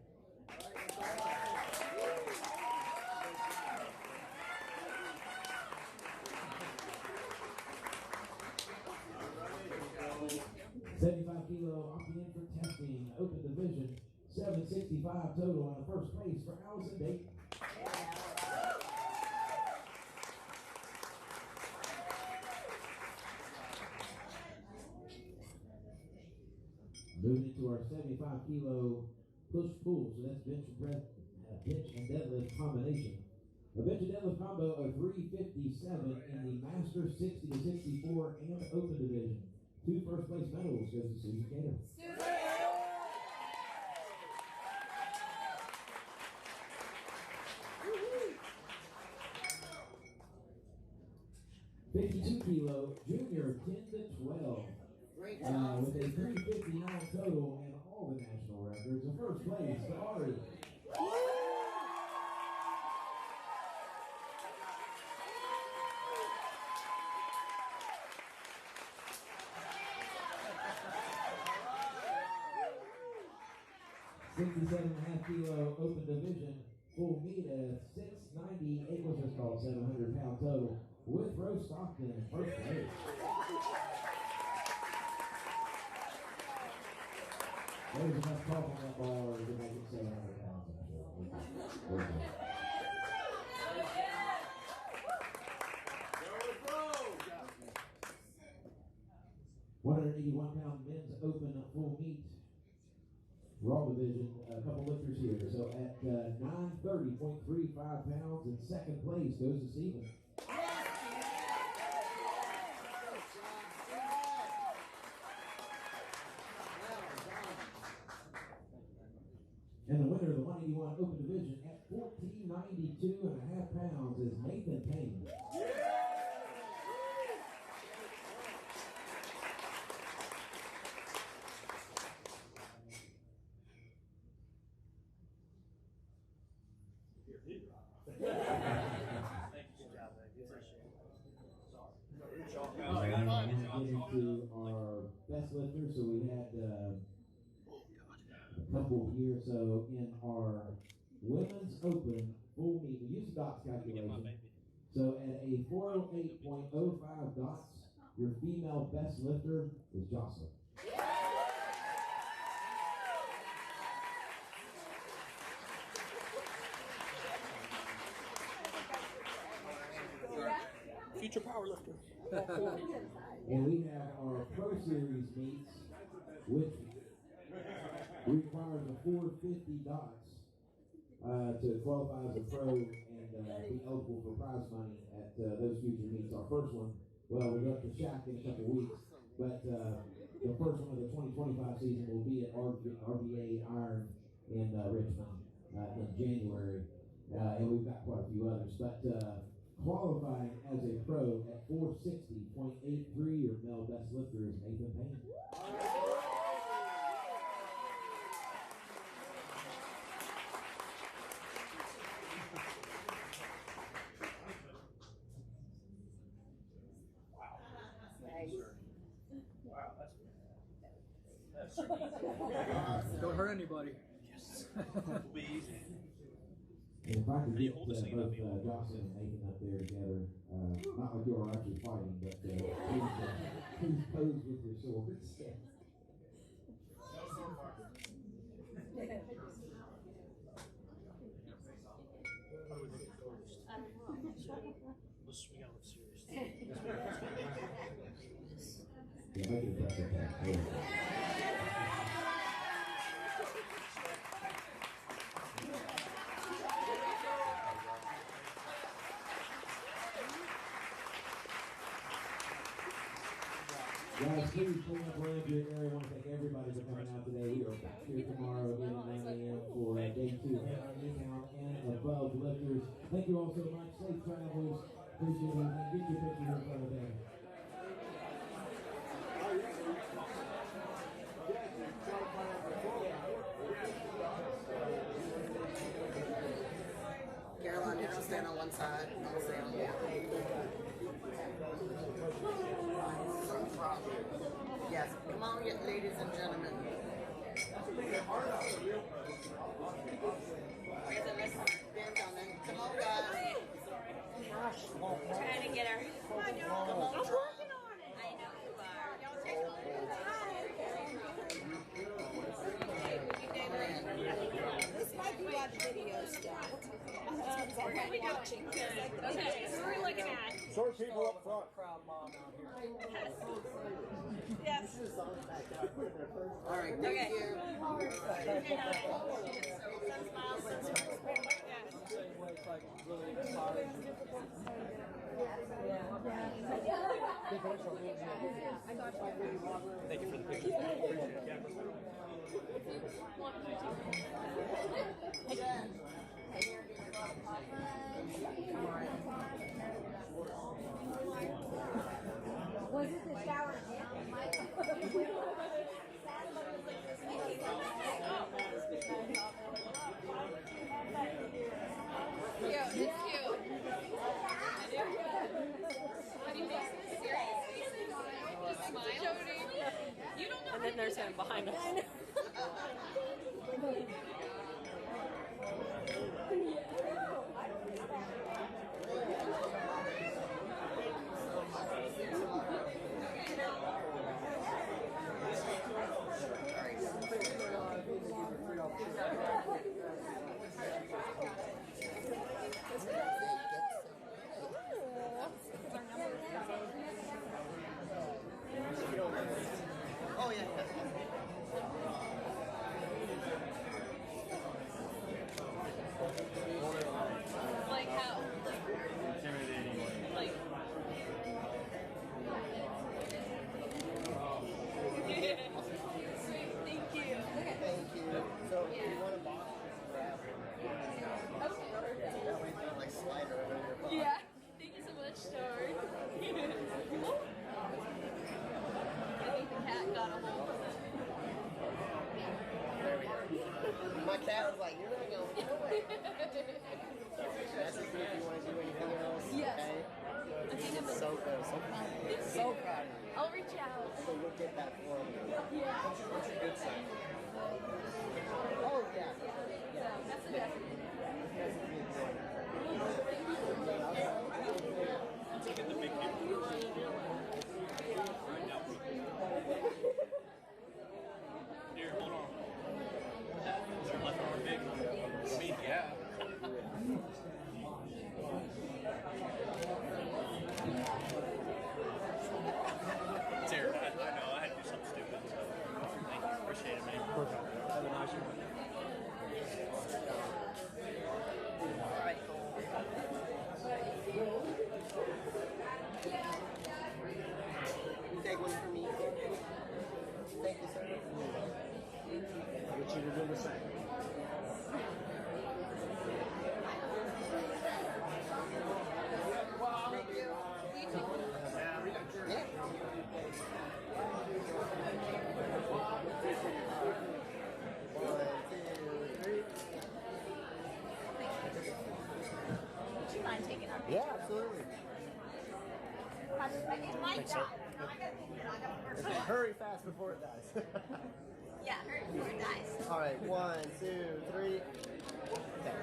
$75 kilo opting in for testing, open division, 765 total on the first place for Allison Dayton. Moving into our 75 kilo push-pull, so that's bench and deadlift combination. A bench and deadlift combo of 357 in the Master 60 to 64 and Open division. 2 first place medals goes to Susan Gator. 52 kilo junior 10 to 12. Great job. With a 359 total and all all the national records. The first place to Ari. 67.5 kilo open division, full meet at 698, which is called 700 pound total, with Rose Stockton in first place. There's enough talk on that bar to make it 700 pounds, I'm sure. Okay. 181-pound men's open full meet, raw division, a couple lifters here. So at 930.35 pounds, in second place goes to Stephen. And the winner of the 181 open division at 1492.5 pounds is Nathan Payne. Get into our best lifters, so we had a couple here. So in our women's open full meet, we used dots calculation. So at a 408.05 dots, your female best lifter is Jocelyn. Future powerlifter. And we have our Pro Series meets, which requires a 450 dots to qualify as a pro and be eligible for prize money at those future meets. Our first one, well, we're going to Shack in a couple weeks, but the first one of the 2025 season will be at RVA Iron in Richmond in January, and we've got quite a few others. But qualifying as a pro at 460.83, your male best lifter is Nathan Payne. Wow, that's don't hurt anybody. Yes. It'll be easy. And if I could get both Jocelyn and Nathan up there together, not like you are actually fighting, but please pose with your swords. We gotta look serious. Yeah, make it a pressure attack. Guys, please pull up around your area. I want to thank everybody for coming out today. We are back here tomorrow again at 9 a.m. for day 2 of Newtown and above lifters. Thank you all so much. Safe travels. Appreciate it. Get your picture in front of them. Caroline, you're going to stand on one side, and I'll stand on the other. Yes, come on, ladies and gentlemen. Stand on it. Come on, guys. Trying to get her. Come on, y'all. I'm working on it. I know you are. Y'all take a little time. This might be why the video's done. I'm watching. Okay, who are we looking at? Short people up front. Proud mom out here. Yes. All right, thank you. Some smiles, some smiles. Yes. Same way, it's like really inspiring. Thank you for the picture. Appreciate Was it the shower? Just smile. Jody. You don't know. And then there's him behind us. Oh, yeah. Like how? Like. Thank you. Thank you. So, do you want a box? Grab one. That way you don't like slide over your box. Yeah. Thank you so much, Star. I think the cat got a hold of it. There we go. My cat was like, you're not going away. Message me if you want to do anything else. Yes. Okay? I think I'm So good. So proud of you. So proud of you. I'll reach out. So you'll get that for me. Yeah. That's a good sign. Oh, yeah. Yeah, that's a definite. Get the big people. Here, hold on. Is your left arm big? I mean, yeah. Sarah, I know, I had to do something stupid. So thank you. Appreciate it, man. Have a nice one. All right. You take one for me. Thank you, sir. I want you to do the same. Thank you. Yeah. Would you mind taking our Yeah, absolutely. It's my job. Hurry fast before it dies. Yeah, hurry before it dies. All right, 1, 2, 3. Okay.